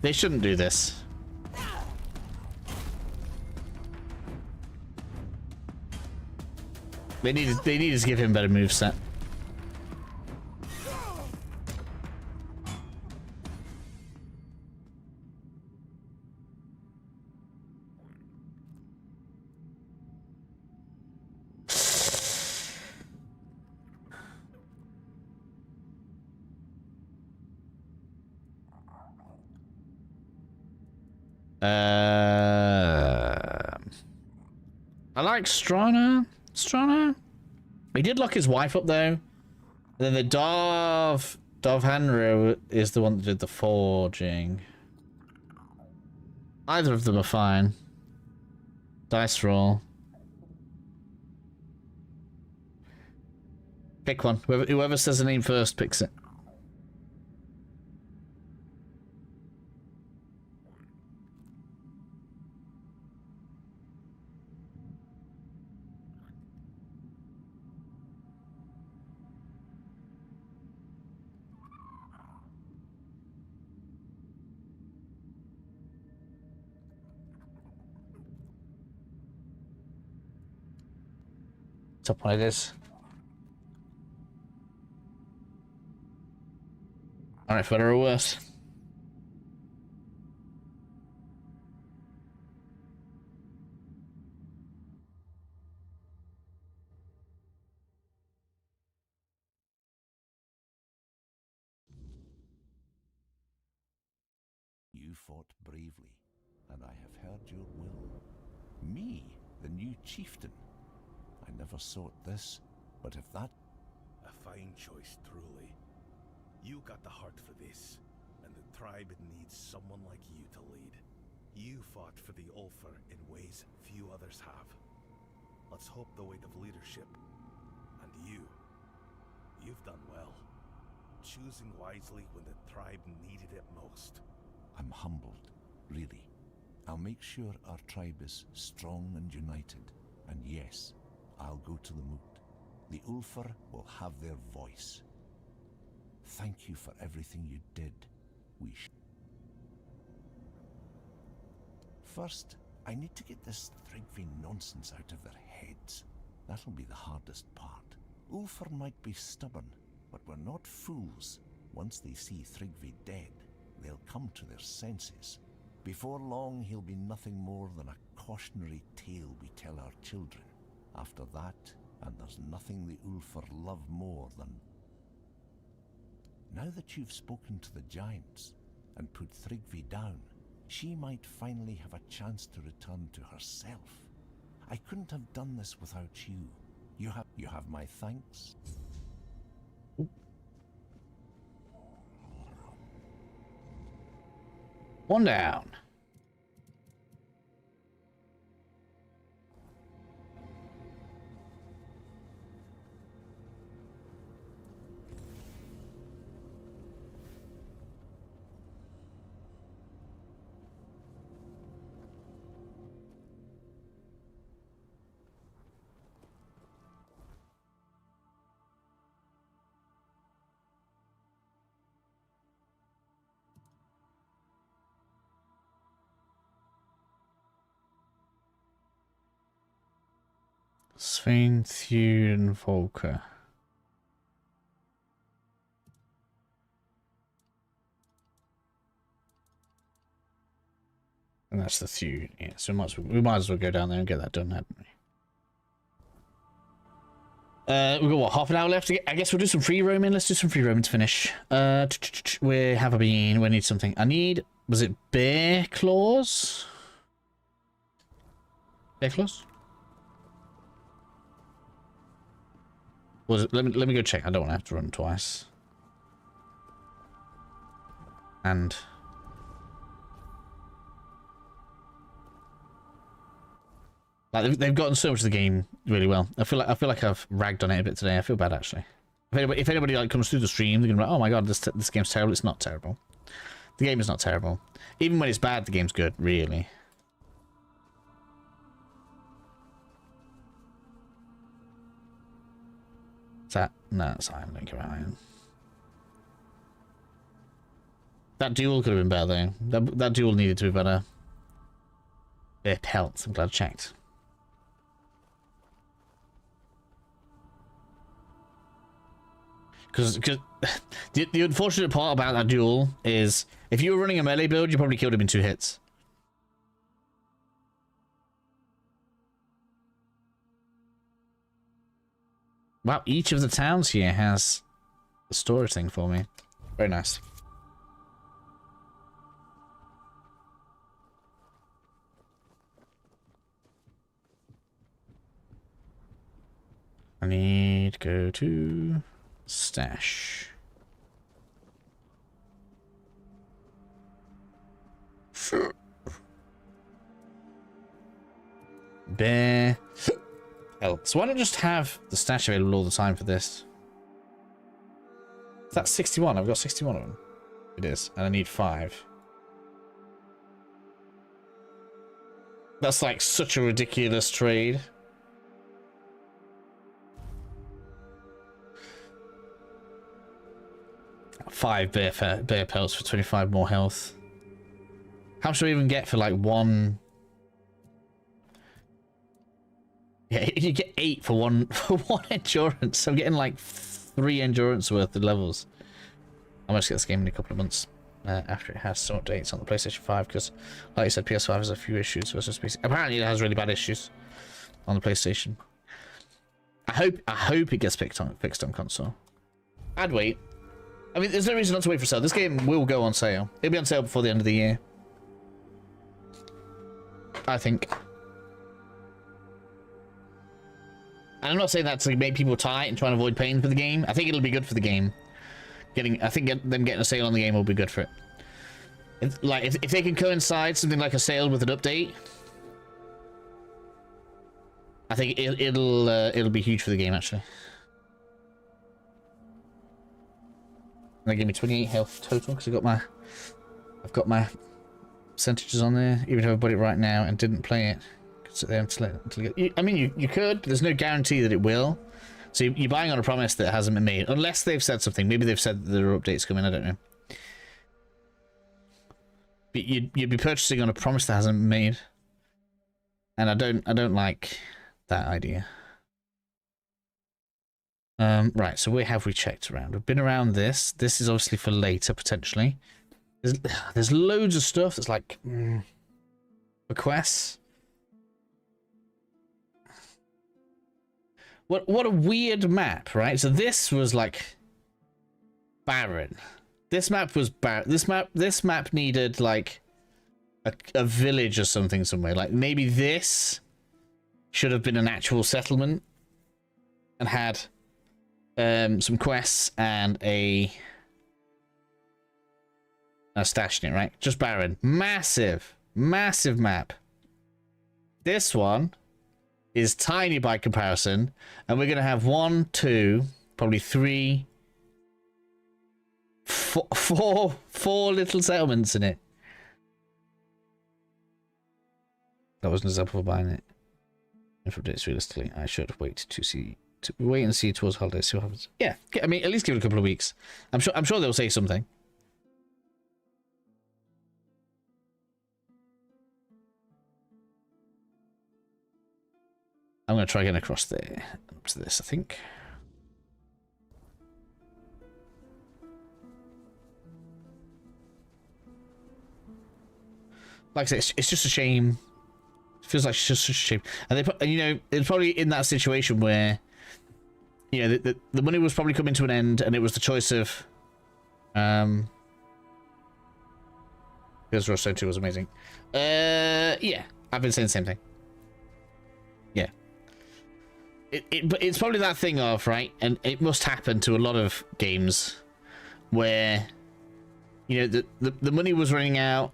They shouldn't do this. They need to give him a better moveset. I like Strana. He did lock his wife up though. And then the Dovhanru is the one that did the forging. Either of them are fine. Dice roll. Pick one. Whoever says the name first picks it. Top one it is. Alright, for better or worse. You fought bravely, and I have heard your will. Me, the new chieftain. I never sought this, but if that... A fine choice, truly. You got the heart for this, and the tribe needs someone like you to lead. You fought for the Ulfr in ways few others have. Let's hope the weight of leadership. And you've done well. Choosing wisely when the tribe needed it most. I'm humbled, really. I'll make sure our tribe is strong and united. And yes, I'll go to the moot. The Ulfr will have their voice. Thank you for everything you did. First, I need to get this Thrigvy nonsense out of their heads. That'll be the hardest part. Ulfr might be stubborn, but we're not fools. Once they see Thrigvy dead, they'll come to their senses. Before long, he'll be nothing more than a cautionary tale we tell our children. After that, and there's nothing the Ulfr love more than... Now that you've spoken to the giants and put Thrigvy down, she might finally have a chance to return to herself. I couldn't have done this without you. You have my thanks. One down. Svein, Thune, and Volker. And that's the Thune. Yeah, so we might as well go down there and get that done, hadn't we? We've got what, half an hour left? I guess we'll do some free roaming. Let's do some free roaming to finish. Where have I been? We need something. I need, was it bear claws? Bear claws? Was it? Let me go check. I don't want to have to run twice. And like they've gotten so much of the game really well. I feel like I've ragged on it a bit today. I feel bad actually. If anybody like comes through the stream, they're gonna be like, "Oh my god, this game's terrible." It's not terrible. The game is not terrible. Even when it's bad, the game's good. Really. Is that no? That's iron. Don't care about iron. That duel could have been better though. That duel needed to be better. Bear pelts. I'm glad I checked. Because the unfortunate part about that duel is if you were running a melee build, you probably killed him in 2 hits. Wow, each of the towns here has a storage thing for me. Very nice. I need to go to stash. Bear. Hell. So why don't I just have the stash available all the time for this? That's 61. I've got 61 of them. It is. And I need 5. That's like such a ridiculous trade. Five bear pelts for 25 more health. How much do we even get for like 1? Yeah, you get 8 for one endurance. So I'm getting like 3 endurance worth of levels. I must get this game in a couple of months after it has some updates on the PlayStation 5 because, like you said, PS5 has a few issues versus PC. Apparently, it has really bad issues on the PlayStation. I hope it gets fixed on console. I'd wait. I mean, there's no reason not to wait for sale. This game will go on sale. It'll be on sale before the end of the year. I think. And I'm not saying that to make people tight and try and avoid paying for the game. I think it'll be good for the game. I think them getting a sale on the game will be good for it. If they can coincide something like a sale with an update, I think it'll be huge for the game actually. They give me 28 health total because I've got my percentages on there. Even if I put it right now and didn't play it, could sit there until I mean, you could, but there's no guarantee that it will. So you're buying on a promise that hasn't been made, unless they've said something. Maybe they've said that there are updates coming. I don't know. But you'd be purchasing on a promise that hasn't been made, and I don't like that idea. Right, so where have we checked around? We've been around this. This is obviously for later, potentially. There's loads of stuff that's like... for quests. What a weird map, right? So this was like... barren. This map was barren. This map needed like... a village or something somewhere. Like maybe this should have been an actual settlement. And had... some quests and a stash in it, right? Just barren. Massive map. This one is tiny by comparison, and we're gonna have 1, 2, probably 3, 4 little settlements in it. That was an example of buying it. If updates realistically, I should wait to see. Wait and see towards holidays, see what happens. Yeah, I mean, at least give it a couple of weeks. I'm sure they'll say something. I'm going to try getting across there. Up to this, I think. Like I said, it's just a shame. It feels like it's just such a shame. And you know, it's probably in that situation where, you know, the money was probably coming to an end, and it was the choice of, because Rush Zone 2 was amazing. Yeah, I've been saying the same thing. Yeah. But it's probably that thing of, right, and it must happen to a lot of games where, you know, the money was running out,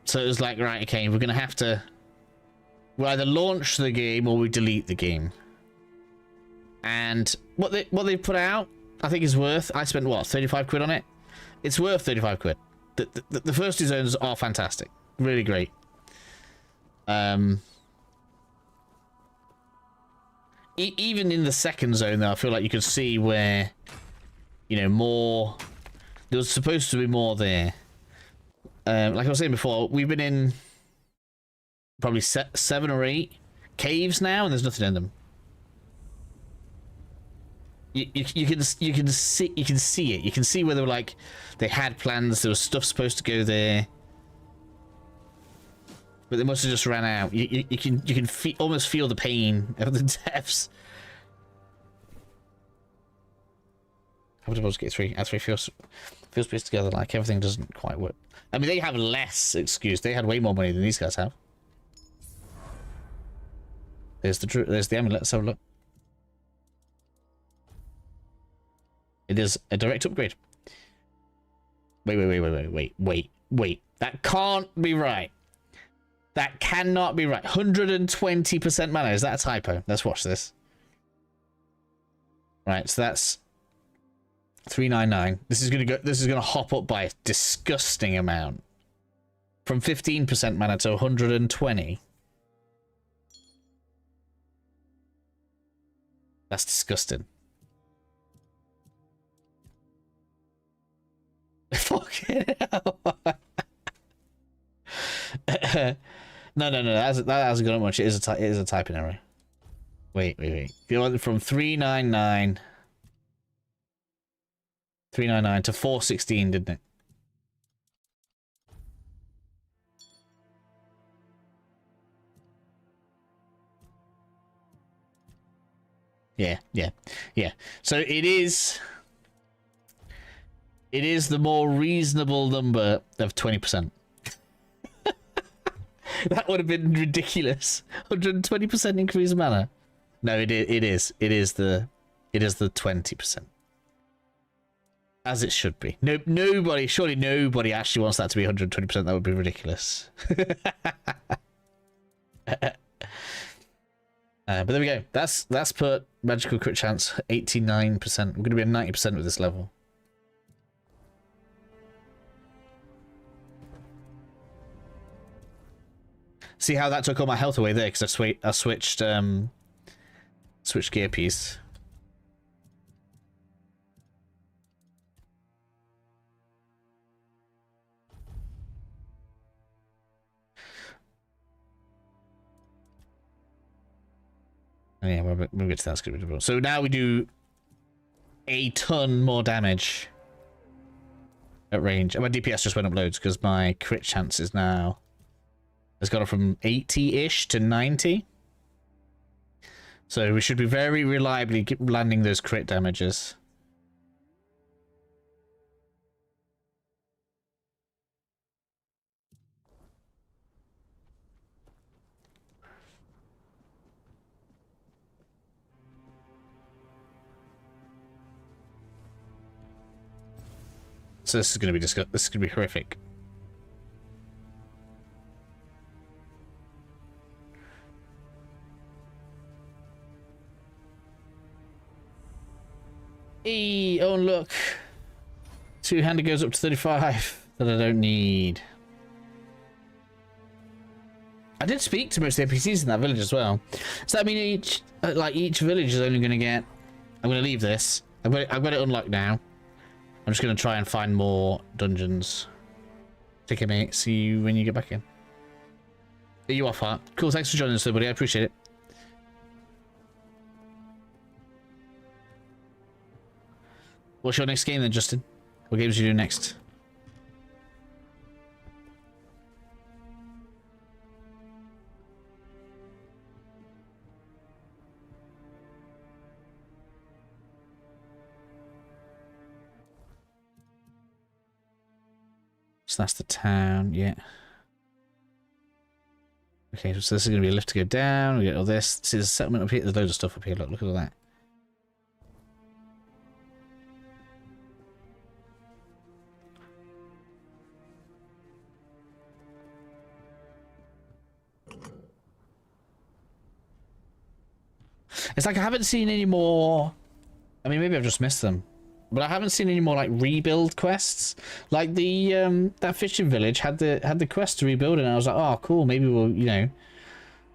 so it was like, right, okay, we're gonna have to, we either launch the game or we delete the game. And what they put out, I think is worth. I spent what, 35 quid on it. It's worth 35 quid. The first two zones are fantastic, really great. Even in the second zone, though, I feel like you could see where, you know, more. There was supposed to be more there. Like I was saying before, we've been in probably 7 or 8 caves now, and there's nothing in them. You can see it. You can see where they were like, they had plans. There was stuff supposed to go there, but they must have just ran out. You can almost feel the pain of the depths. How would I get 3? As 3 feels put together, like everything doesn't quite work. I mean, they have less excuse. They had way more money than these guys have. There's the amulet. Let's have a look. It is a direct upgrade. Wait. That can't be right. That cannot be right. 120% mana. Is that a typo? Let's watch this. Right, so that's 399. This is gonna hop up by a disgusting amount. From 15% mana to 120. That's disgusting. Fucking hell. No. That hasn't gone up much. It is a typing error. Wait. You went from 399 to 416, didn't it? Yeah. So it is the more reasonable number of 20%. That would have been ridiculous. 120% increase in mana. No, it is the 20%. As it should be. Surely nobody actually wants that to be 120%. That would be ridiculous. But there we go. That's put magical crit chance 89%. We're going to be at 90% with this level. See how that took all my health away there because I switched gear piece. Oh, yeah, we'll get to that. That's gonna be difficult. So now we do a ton more damage at range. And my DPS just went up loads because my crit chance is now has gone up from 80-ish to 90. So we should be very reliably landing those crit damages. So this is going to be this is going to be horrific. Oh, look. Two-hander goes up to 35 that I don't need. I did speak to most of the NPCs in that village as well. So I mean, each village is only going to get. I'm going to leave this. I've got it unlocked now. I'm just going to try and find more dungeons. Take care, mate. See you when you get back in. Are you off, Heart? Cool. Thanks for joining us, everybody. I appreciate it. What's your next game then, Justin? What games are you doing next? So that's the town, yeah. Okay, so this is going to be a lift to go down. We get all this. See, there's a settlement up here. There's loads of stuff up here. Look at all that. It's like I haven't seen any more. I mean, maybe I've just missed them, but I haven't seen any more like rebuild quests. Like the that fishing village had the quest to rebuild it, and I was like, oh, cool. Maybe we'll, you know,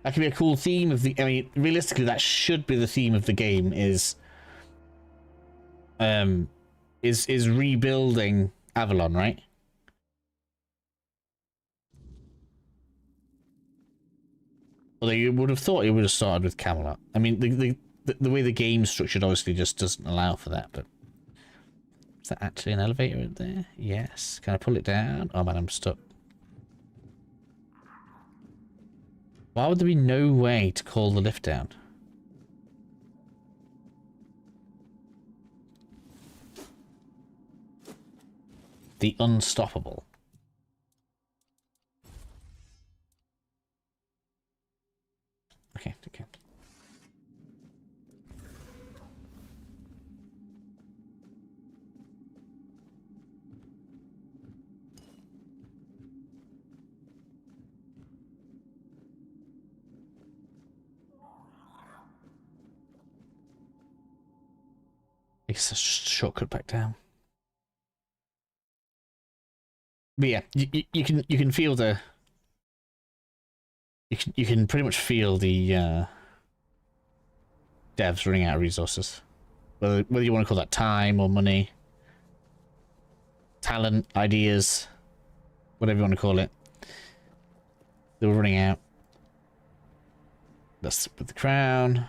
that could be a cool theme of the. I mean, realistically, that should be the theme of the game. Is rebuilding Avalon, right? Although you would have thought it would have started with Camelot. I mean, the way the game's structured obviously just doesn't allow for that, but... Is that actually an elevator in there? Yes. Can I pull it down? Oh man, I'm stuck. Why would there be no way to call the lift down? The unstoppable. Okay, okay. It's a shortcut back down. But yeah, you can feel the. You can pretty much feel the devs running out of resources. Whether you want to call that time or money, talent, ideas, whatever you want to call it. They were running out. That's with the crown.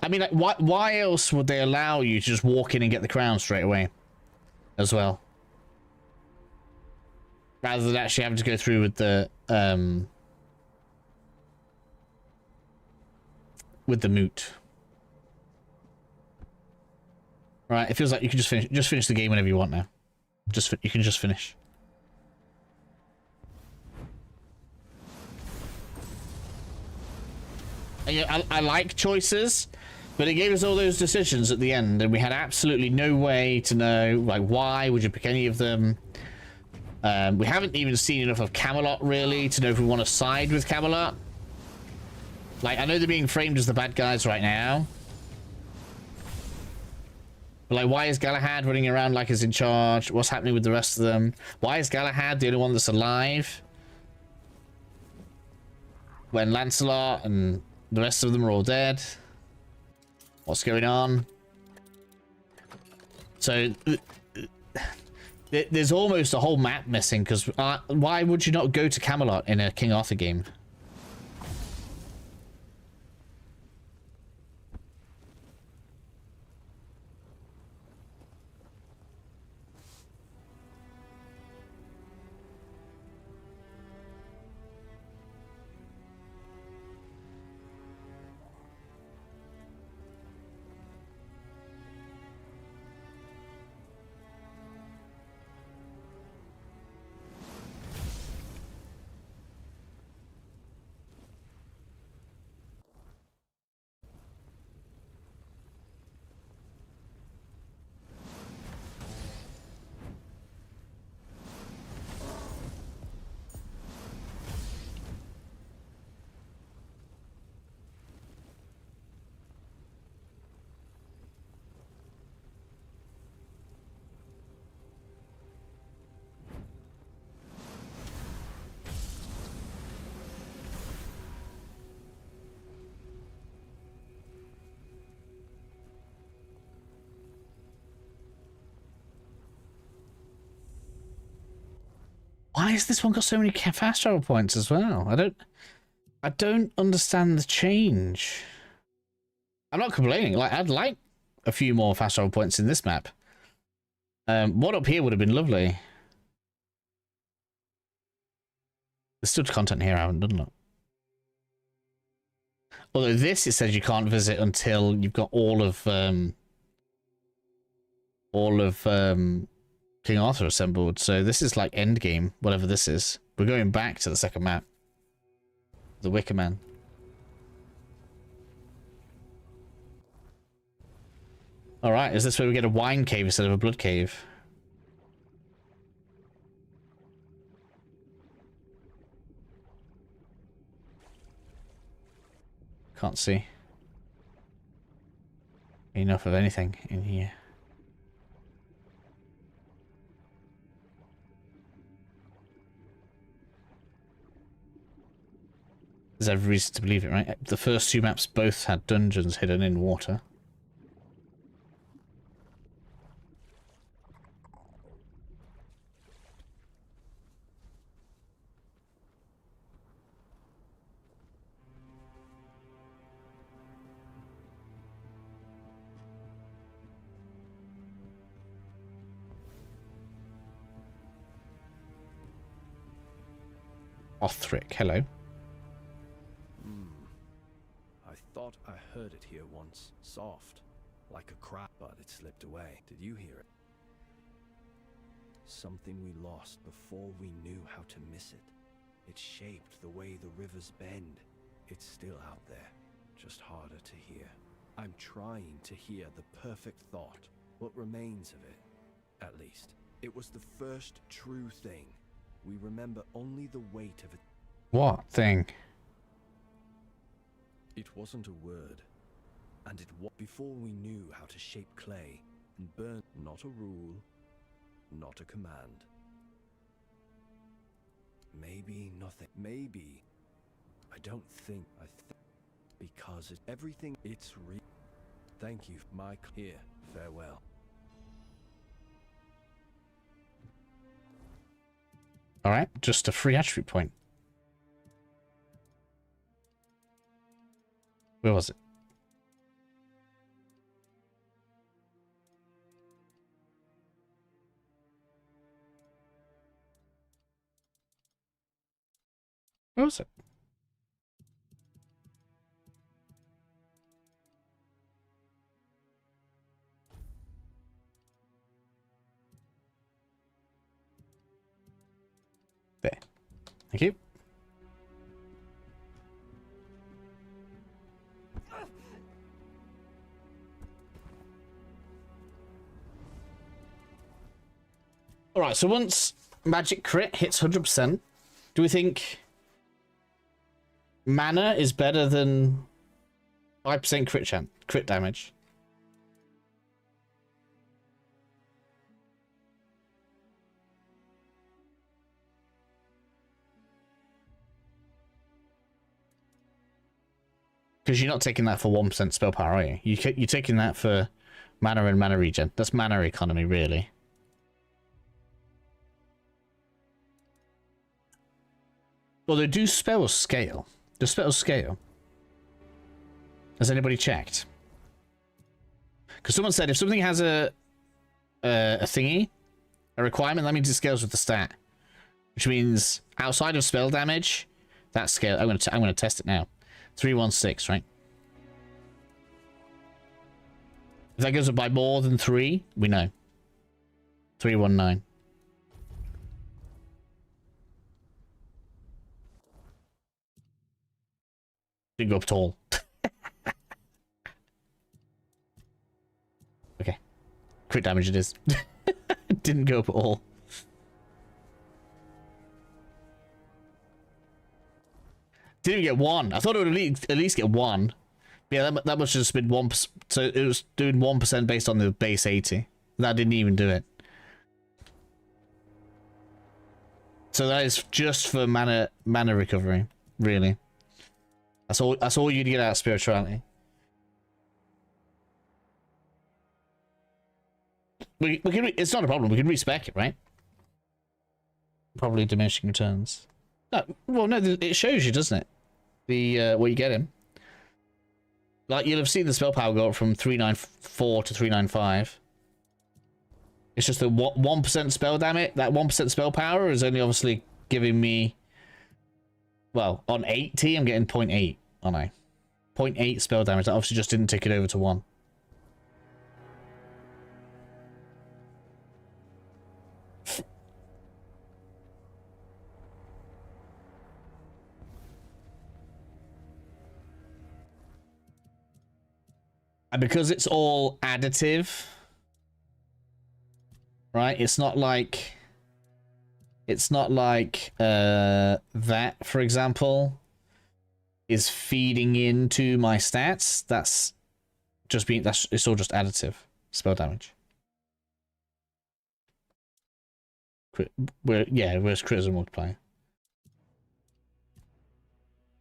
I mean, like, why else would they allow you to just walk in and get the crown straight away? As well. Rather than actually having to go through with the moot. Right, it feels like you can just finish the game whenever you want now. You can just finish. And, yeah, I like choices, but it gave us all those decisions at the end, and we had absolutely no way to know, like, why would you pick any of them. We haven't even seen enough of Camelot, really, to know if we want to side with Camelot. Like, I know they're being framed as the bad guys right now. But, like, why is Galahad running around like he's in charge? What's happening with the rest of them? Why is Galahad the only one that's alive? When Lancelot and the rest of them are all dead? What's going on? So... There's almost a whole map missing, because why would you not go to Camelot in a King Arthur game? Why has this one got so many fast travel points as well? I don't understand the change. I'm not complaining. Like, I'd like a few more fast travel points in this map. One up here would have been lovely. There's still content here I haven't done it. Although this, it says you can't visit until you've got all of King Arthur assembled. So this is like end game, whatever this is. We're going back to the second map. The Wicker Man. Alright, is this where we get a wine cave instead of a blood cave? Can't see enough of anything in here. There's every reason to believe it, right? The first two maps both had dungeons hidden in water. Othric, hello. I thought I heard it here once. Soft. Like a cry, but it slipped away. Did you hear it? Something we lost before we knew how to miss it. It shaped the way the rivers bend. It's still out there, just harder to hear. I'm trying to hear the perfect thought. What remains of it, at least. It was the first true thing. We remember only the weight of it. What thing? It wasn't a word. And it was before we knew how to shape clay and burn. Not a rule, not a command. Maybe nothing. Maybe. I don't think. Because everything. It's real. Thank you, Mike. Here, farewell. Alright, just a free attribute point. Where was it? Where was it? There. Thank you. Alright, so once magic crit hits 100%, do we think mana is better than 5% crit damage? Because you're not taking that for 1% spell power, are you? You're taking that for mana and mana regen. That's mana economy, really. Well, they do spells scale. Do spells scale? Has anybody checked? Because someone said if something has a thingy, a requirement, that means it scales with the stat. Which means outside of spell damage, that scale. I'm gonna test it now. 316, right? If that goes up by more than 3, we know. 319. Didn't go up at all. Okay. Crit damage it is. Didn't go up at all. Didn't even get 1. I thought it would at least get 1. But yeah, that must have just been 1%. So it was doing 1% based on the base 80. That didn't even do it. So that is just for mana recovery, really. That's all you get out of spirituality. We can it's not a problem. We can respec it, right? Probably diminishing returns. No, well, no, it shows you, doesn't it? The what you get in. Like, you'll have seen the spell power go up from 394 to 395. It's just the 1% spell damage. That 1% spell power is only obviously giving me... Well, on 80, I'm getting 0.8, aren't I? 0.8 spell damage. That obviously just didn't tick it over to 1. And because it's all additive, right? It's not like that, for example, is feeding into my stats. It's all just additive spell damage. Where's crit as a multiplier?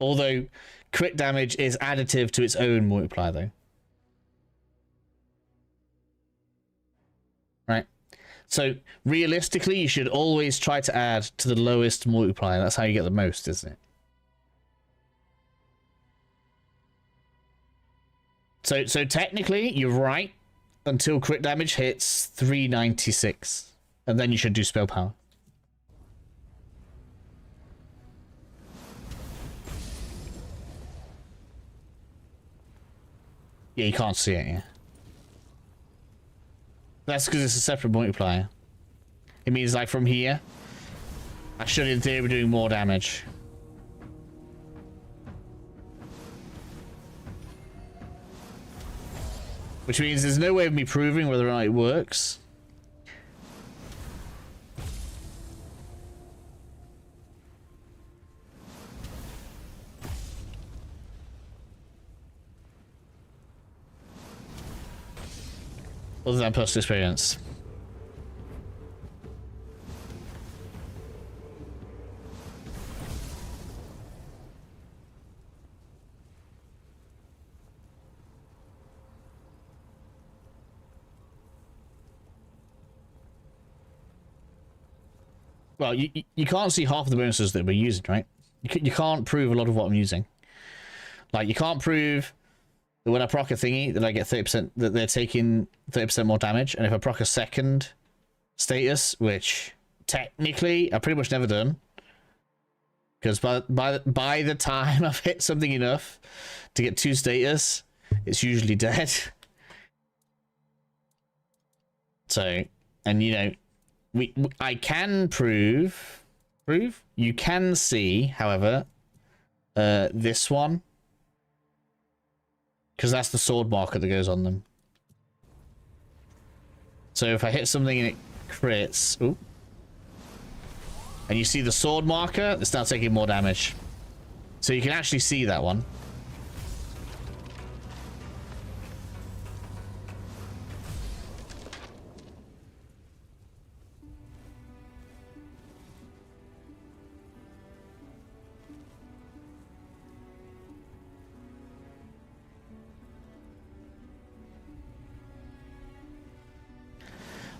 Although crit damage is additive to its own multiplier, though. Right? So, realistically, you should always try to add to the lowest multiplier. That's how you get the most, isn't it? So technically, you're right. Until crit damage hits 396. And then you should do spell power. Yeah, you can't see it, yeah. That's because it's a separate multiplier. It means, like, from here, I should, in theory, be doing more damage. Which means there's no way of me proving whether or not it works. Other than personal experience. Well, you can't see half of the bonuses that we're using, right? You can't prove a lot of what I'm using. Like, you can't prove that when I proc a thingy that I get 30%, that they're taking 30% more damage, and if I proc a second status, which technically I've pretty much never done, because by the time I've hit something enough to get 2 status, it's usually dead. So, and you know, I can prove. You can see, however, this one. Because that's the sword marker that goes on them. So if I hit something and it crits... Ooh, and you see the sword marker, it's now taking more damage. So you can actually see that one.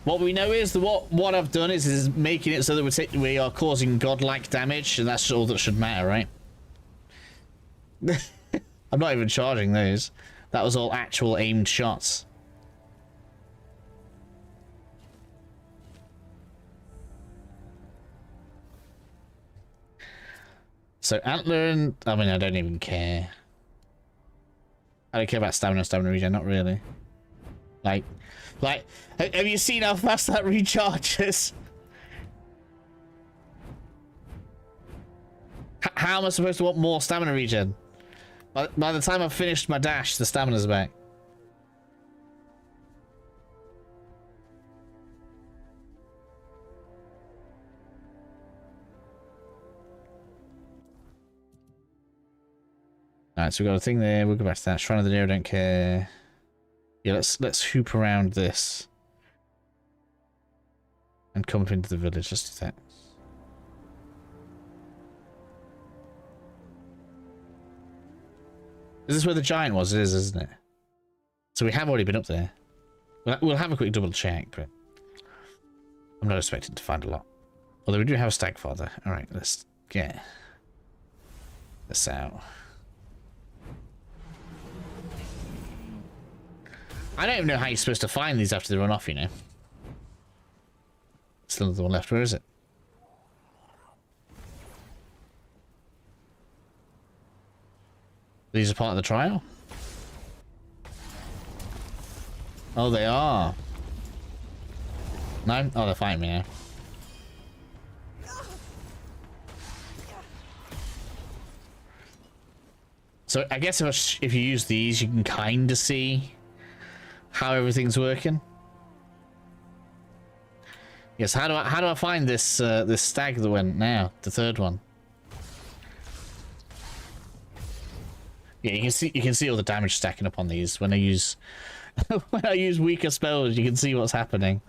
What we know is that what I've done is making it so that we are causing godlike damage, and that's all that should matter, right? I'm not even charging those. That was all actual aimed shots. So antler and... I mean, I don't even care. I don't care about stamina regen, not really. Like, have you seen how fast that recharges? How am I supposed to want more stamina regen? By the time I've finished my dash, the stamina's back. Alright, so we've got a thing there. We'll go back to that. Shrine of the Deer, I don't care. Yeah, let's hoop around this. And come up into the village. Let's do that. Is this where the giant was? It is, isn't it? So we have already been up there. We'll have a quick double check, but I'm not expecting to find a lot. Although we do have a stag father. Alright, let's get this out. I don't even know how you're supposed to find these after they run off, you know. Still another one left. Where is it? These are part of the trial? Oh, they are. No? Oh, they're fighting me now. So I guess if you use these, you can kind of see how everything's working. Yes. How do I find this this stag that went now? The third one. Yeah, you can see all the damage stacking up on these when I use when I use weaker spells. You can see what's happening.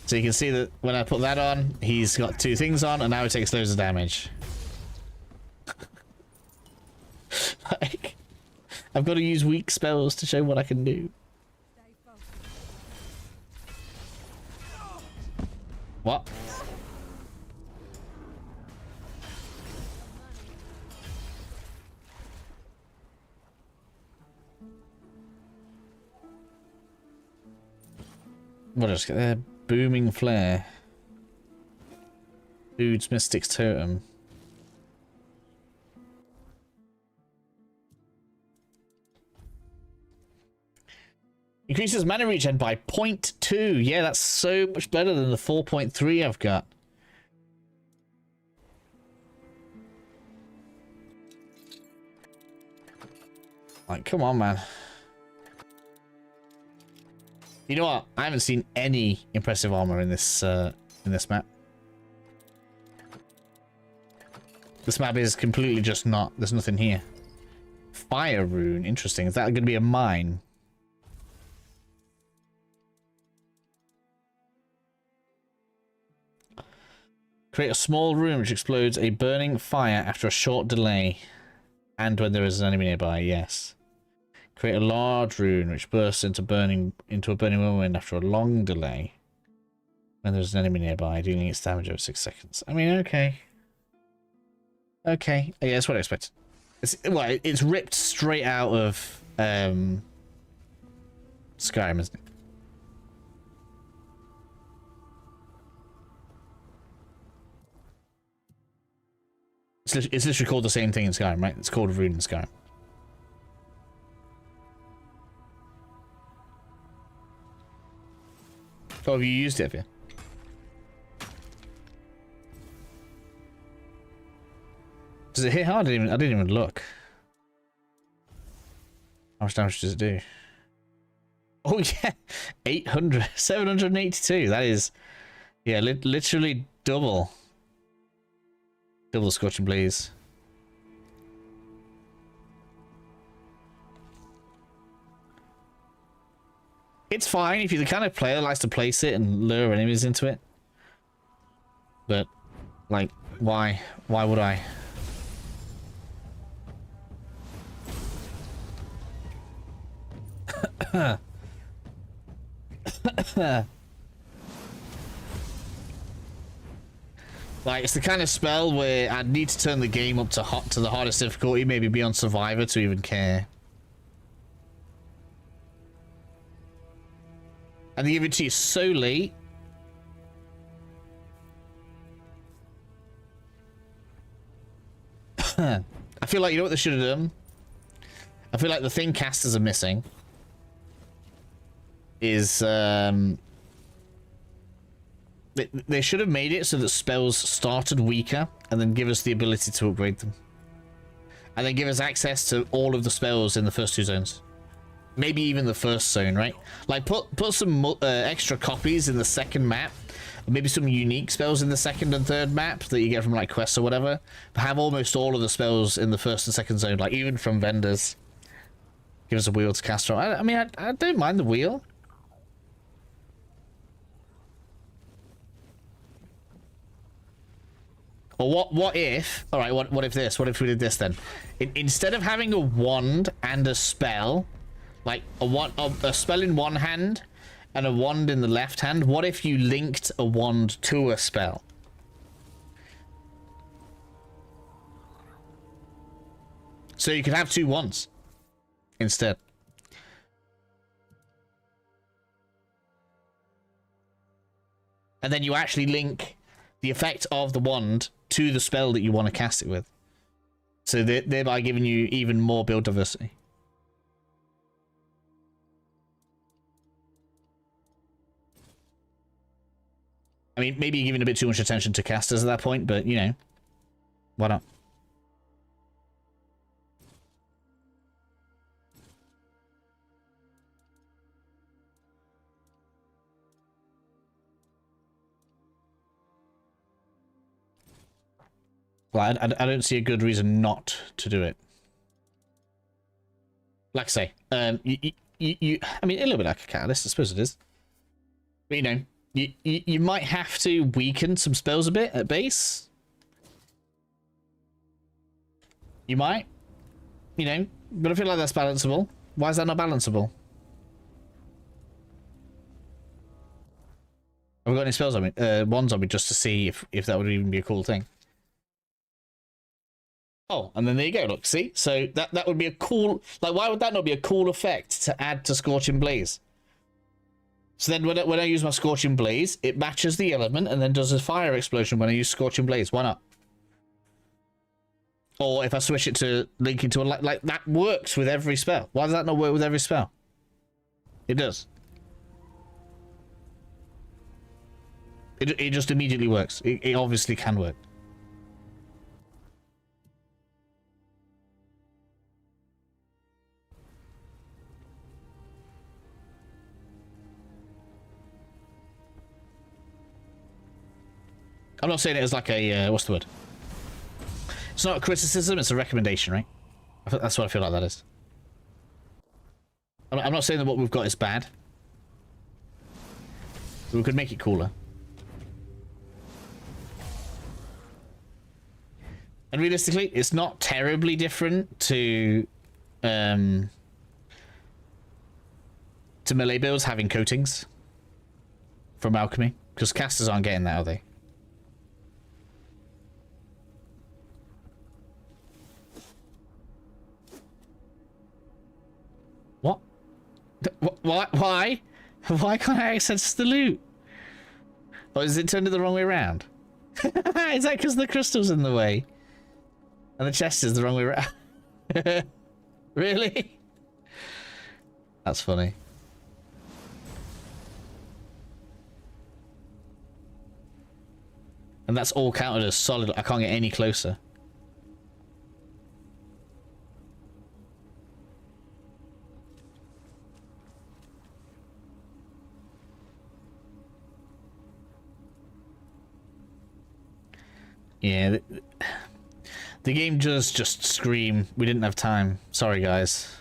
So you can see that when I put that on, he's got 2 things on, and now he takes loads of damage. Like, I've got to use weak spells to show what I can do. What? What else get there? Booming flare. Dude's Mystic's Totem. Increases mana regen by 0.2. Yeah, that's so much better than the 4.3 I've got. Like, come on, man. You know what? I haven't seen any impressive armor in this map. This map is completely just not. There's nothing here. Fire rune. Interesting. Is that going to be a mine? Create a small rune which explodes a burning fire after a short delay. And when there is an enemy nearby, yes. Create a large rune which bursts into a burning whirlwind after a long delay. When there's an enemy nearby, dealing its damage over 6 seconds. I mean, okay. Okay. Yeah, that's what I expected. It's ripped straight out of Skyrim, isn't it? It's literally called the same thing in Skyrim, right? It's called a rune in Skyrim. Oh, have you used it, have you? Does it hit hard? I didn't even look. How much damage does it do? Oh yeah, 782. That is, yeah, literally double. Double Scorching Blaze. It's fine if you're the kind of player that likes to place it and lure enemies into it. But, like, why? Why would I? Like, it's the kind of spell where I'd need to turn the game up to the hardest difficulty, maybe be on Survivor to even care. And they give it to you so late. I feel like, you know what they should have done? I feel like the thing casters are missing is they should have made it so that spells started weaker and then give us the ability to upgrade them. And then give us access to all of the spells in the first 2 zones. Maybe even the first zone, right? Like, put some extra copies in the second map. Or maybe some unique spells in the second and third map that you get from, like, quests or whatever. But have almost all of the spells in the first and second zone, like, even from vendors. Give us a wheel to cast from. I mean, I don't mind the wheel. Or what if... Alright, what if this? What if we did this then? Instead of having a wand and a spell... Like, a spell in one hand and a wand in the left hand, what if you linked a wand to a spell? So you could have 2 wands instead. And then you actually link the effect of the wand to the spell that you want to cast it with. So thereby giving you even more build diversity. I mean, maybe you're giving a bit too much attention to casters at that point, but, you know, why not? Well, I don't see a good reason not to do it. Like I say, I mean, a little bit like a catalyst, I suppose it is. But, you know, you might have to weaken some spells a bit at base. You might. You know, but I feel like that's balanceable. Why is that not balanceable? Have we got any spells on me? Wands on me just to see if that would even be a cool thing. Oh, and then there you go, look, see? So that would be a cool... Like, why would that not be a cool effect to add to Scorching Blaze? So then when I use my Scorching Blaze, it matches the element and then does a fire explosion when I use Scorching Blaze. Why not? Or if I switch it to linking to a... Like, that works with every spell. Why does that not work with every spell? It does. It just immediately works. It obviously can work. I'm not saying it as like a, what's the word? It's not a criticism, it's a recommendation, right? That's what I feel like that is. I'm not saying that what we've got is bad. We could make it cooler. And realistically, it's not terribly different to melee builds having coatings from alchemy. Because casters aren't getting that, are they? What? Why? Why can't I access the loot? Or is it turned it the wrong way around? Is that because the crystal's in the way? And the chest is the wrong way around? Really? That's funny. And that's all counted as solid. I can't get any closer. Yeah, the game does just scream, we didn't have time. Sorry, guys.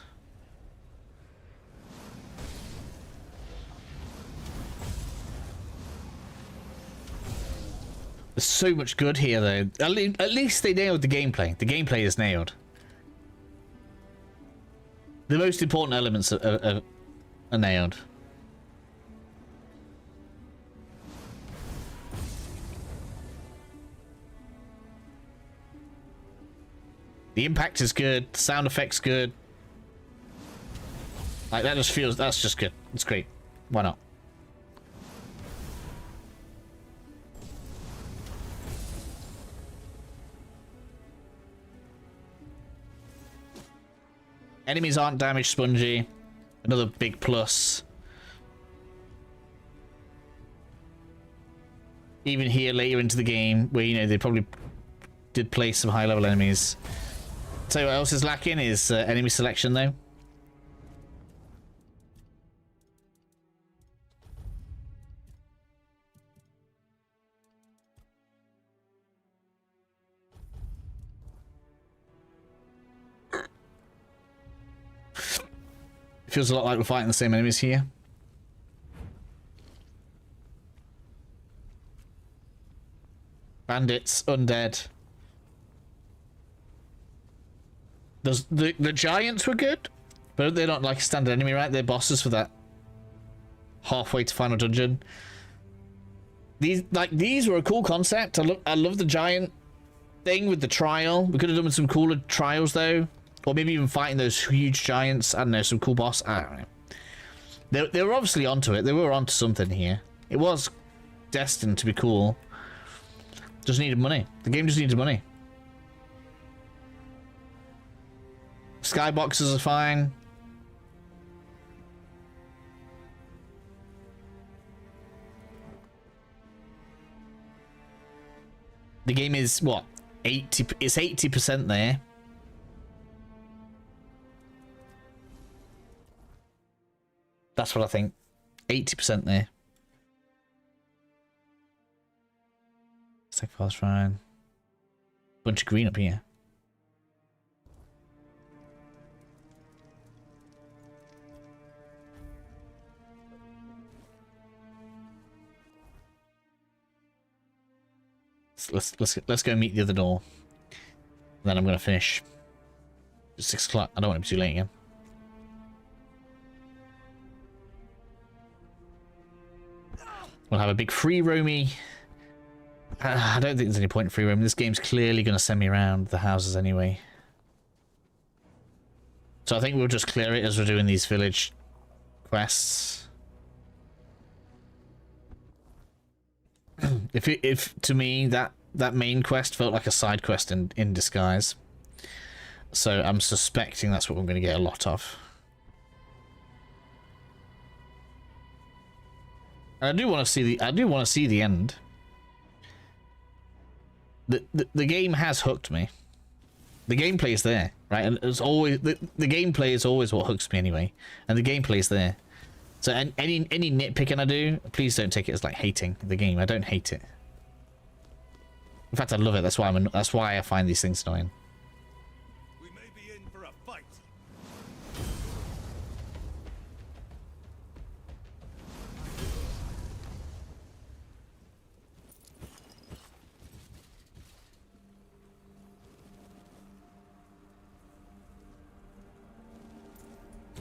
There's so much good here, though. At least they nailed the gameplay. The gameplay is nailed. The most important elements are nailed. The impact is good. The sound effects good. Like, that just feels... That's just good. It's great. Why not? Enemies aren't damage spongy. Another big plus. Even here later into the game, where, you know, they probably did play some high-level enemies. Tell you what else is lacking is enemy selection, though. Feels a lot like we're fighting the same enemies here. Bandits, undead. The giants were good, but they're not like a standard enemy, right? They're bosses for that halfway to final dungeon. These were a cool concept. I love the giant thing with the trial. We could have done with some cooler trials though, or maybe even fighting those huge giants. I don't know, some cool boss. I don't know. They were obviously onto it. They were onto something here. It was destined to be cool. Just needed money. The game just needed money. Skyboxes are fine. The game is what? 80, it's 80% there. That's what I think. 80% there. Let's take fast fine. Bunch of green up here. Let's go meet the other door. And then I'm gonna finish. It's 6 o'clock. I don't want to be too late again. We'll have a big free roamy. I don't think there's any point in free roaming. This game's clearly going to send me around the houses anyway. So I think we'll just clear it as we're doing these village quests. If to me that main quest felt like a side quest in disguise. So I'm suspecting that's what we're going to get a lot of. I do want to see the end. The game has hooked me. The gameplay is there, right? And it's always the gameplay is always what hooks me anyway, and the gameplay is there. So any nitpicking I do, please don't take it as like hating the game. I don't hate it. In fact, I love it. That's why I find these things annoying. We may be in for a fight.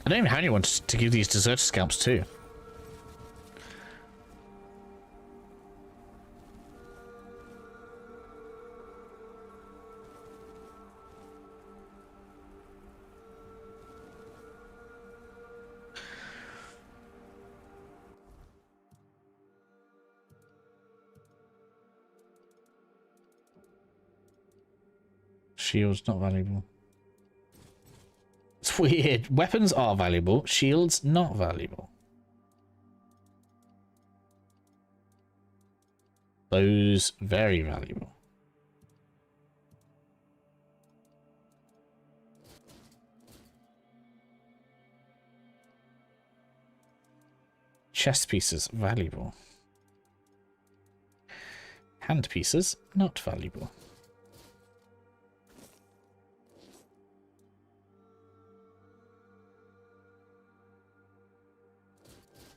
I don't even have anyone to give these deserter scalps to. Shields not valuable. It's weird. Weapons are valuable. Shields not valuable. Bows very valuable. Chest pieces valuable. Hand pieces not valuable.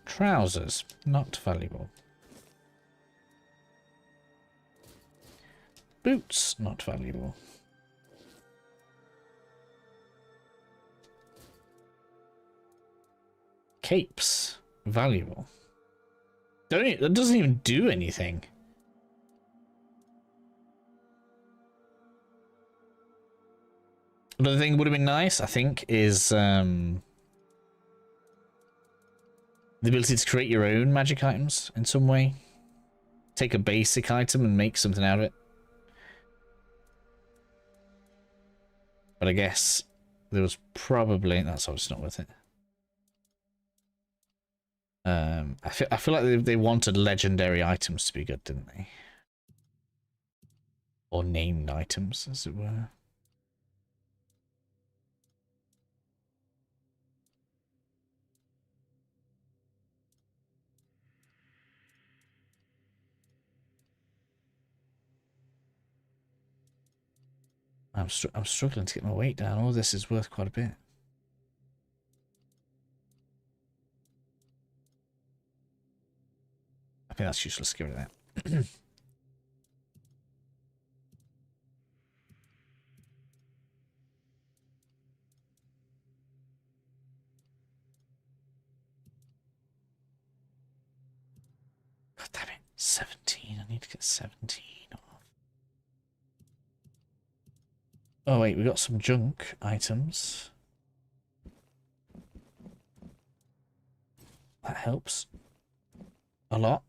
Trousers, not valuable. Boots, not valuable. Capes, valuable. That doesn't even do anything. Another thing would have been nice, I think, is the ability to create your own magic items in some way. Take a basic item and make something out of it. But I guess there was probably... That's obviously not worth it. I feel like they wanted legendary items to be good, didn't they? Or named items, as it were. I'm struggling to get my weight down. All this is worth quite a bit. I think that's useless. Get rid of that. God damn it. 17. I need to get 17 off. Oh wait, we got some junk items. That helps a lot.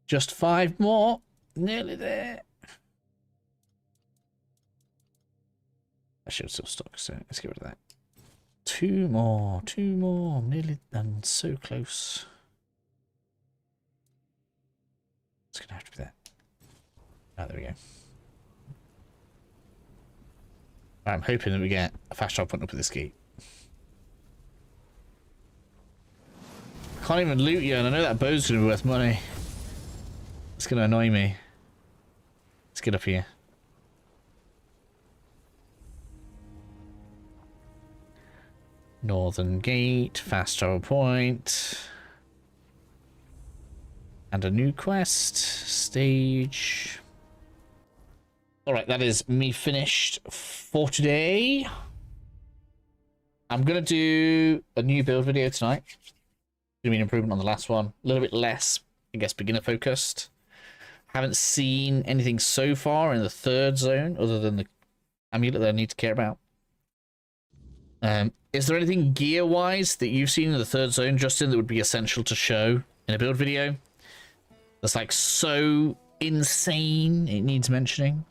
Just 5 more. Nearly there. I should still stock, so let's get rid of that. 2 more. 2 more. Nearly done. So close. It's going to have to be that. Ah, there we go. I'm hoping that we get a fast travel point up at this gate. Can't even loot you, and I know that bow's going to be worth money. It's going to annoy me. Let's get up here. Northern Gate, fast travel point. And a new quest. Stage. Alright, that is me finished for today. I'm going to do a new build video tonight. It's going to be an improvement on the last one. A little bit less, I guess, beginner focused. Haven't seen anything so far in the 3rd zone other than the amulet that I need to care about. Is there anything gear-wise that you've seen in the 3rd zone, Justin, that would be essential to show in a build video? That's like so insane it needs mentioning.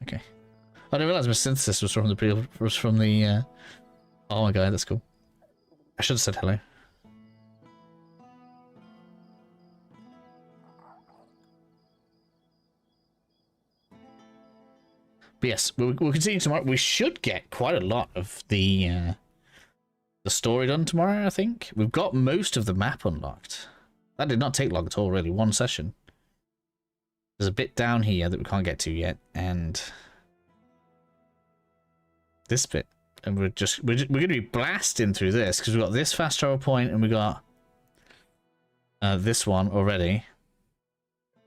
Okay. I didn't realize my synthesis was from the oh my god, that's cool. I should have said hello. But yes, we'll continue tomorrow. We should get quite a lot of the story done tomorrow, I think. We've got most of the map unlocked. That did not take long at all, really. 1 session. There's a bit down here that we can't get to yet, and this bit. And we're going to be blasting through this, because we've got this fast travel point, and we got this one already.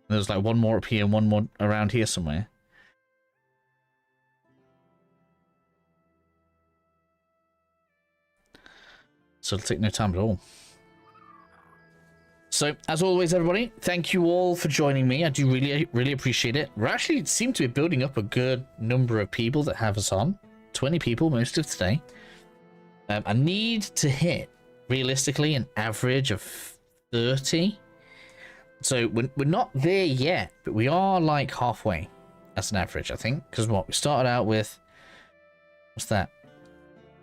There's like one more up here and one more around here somewhere. So it'll take no time at all. So, as always, everybody, thank you all for joining me. I do really appreciate it. We actually seem to be building up a good number of people that have us on. 20 people most of today. I need to hit, realistically, an average of 30. So, we're not there yet, but we are like halfway as an average, I think. Because what? We started out with, what's that?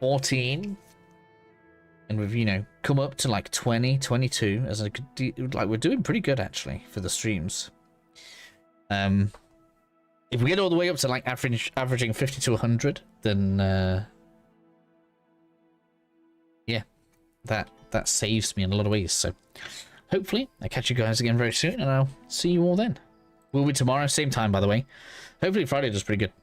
14. And we've, you know, come up to like 20, 22 as a like we're doing pretty good actually for the streams. If we get all the way up to like averaging 50 to 100, then yeah, that saves me in a lot of ways. So hopefully I catch you guys again very soon, and I'll see you all then. We'll be tomorrow, same time, by the way. Hopefully Friday does pretty good.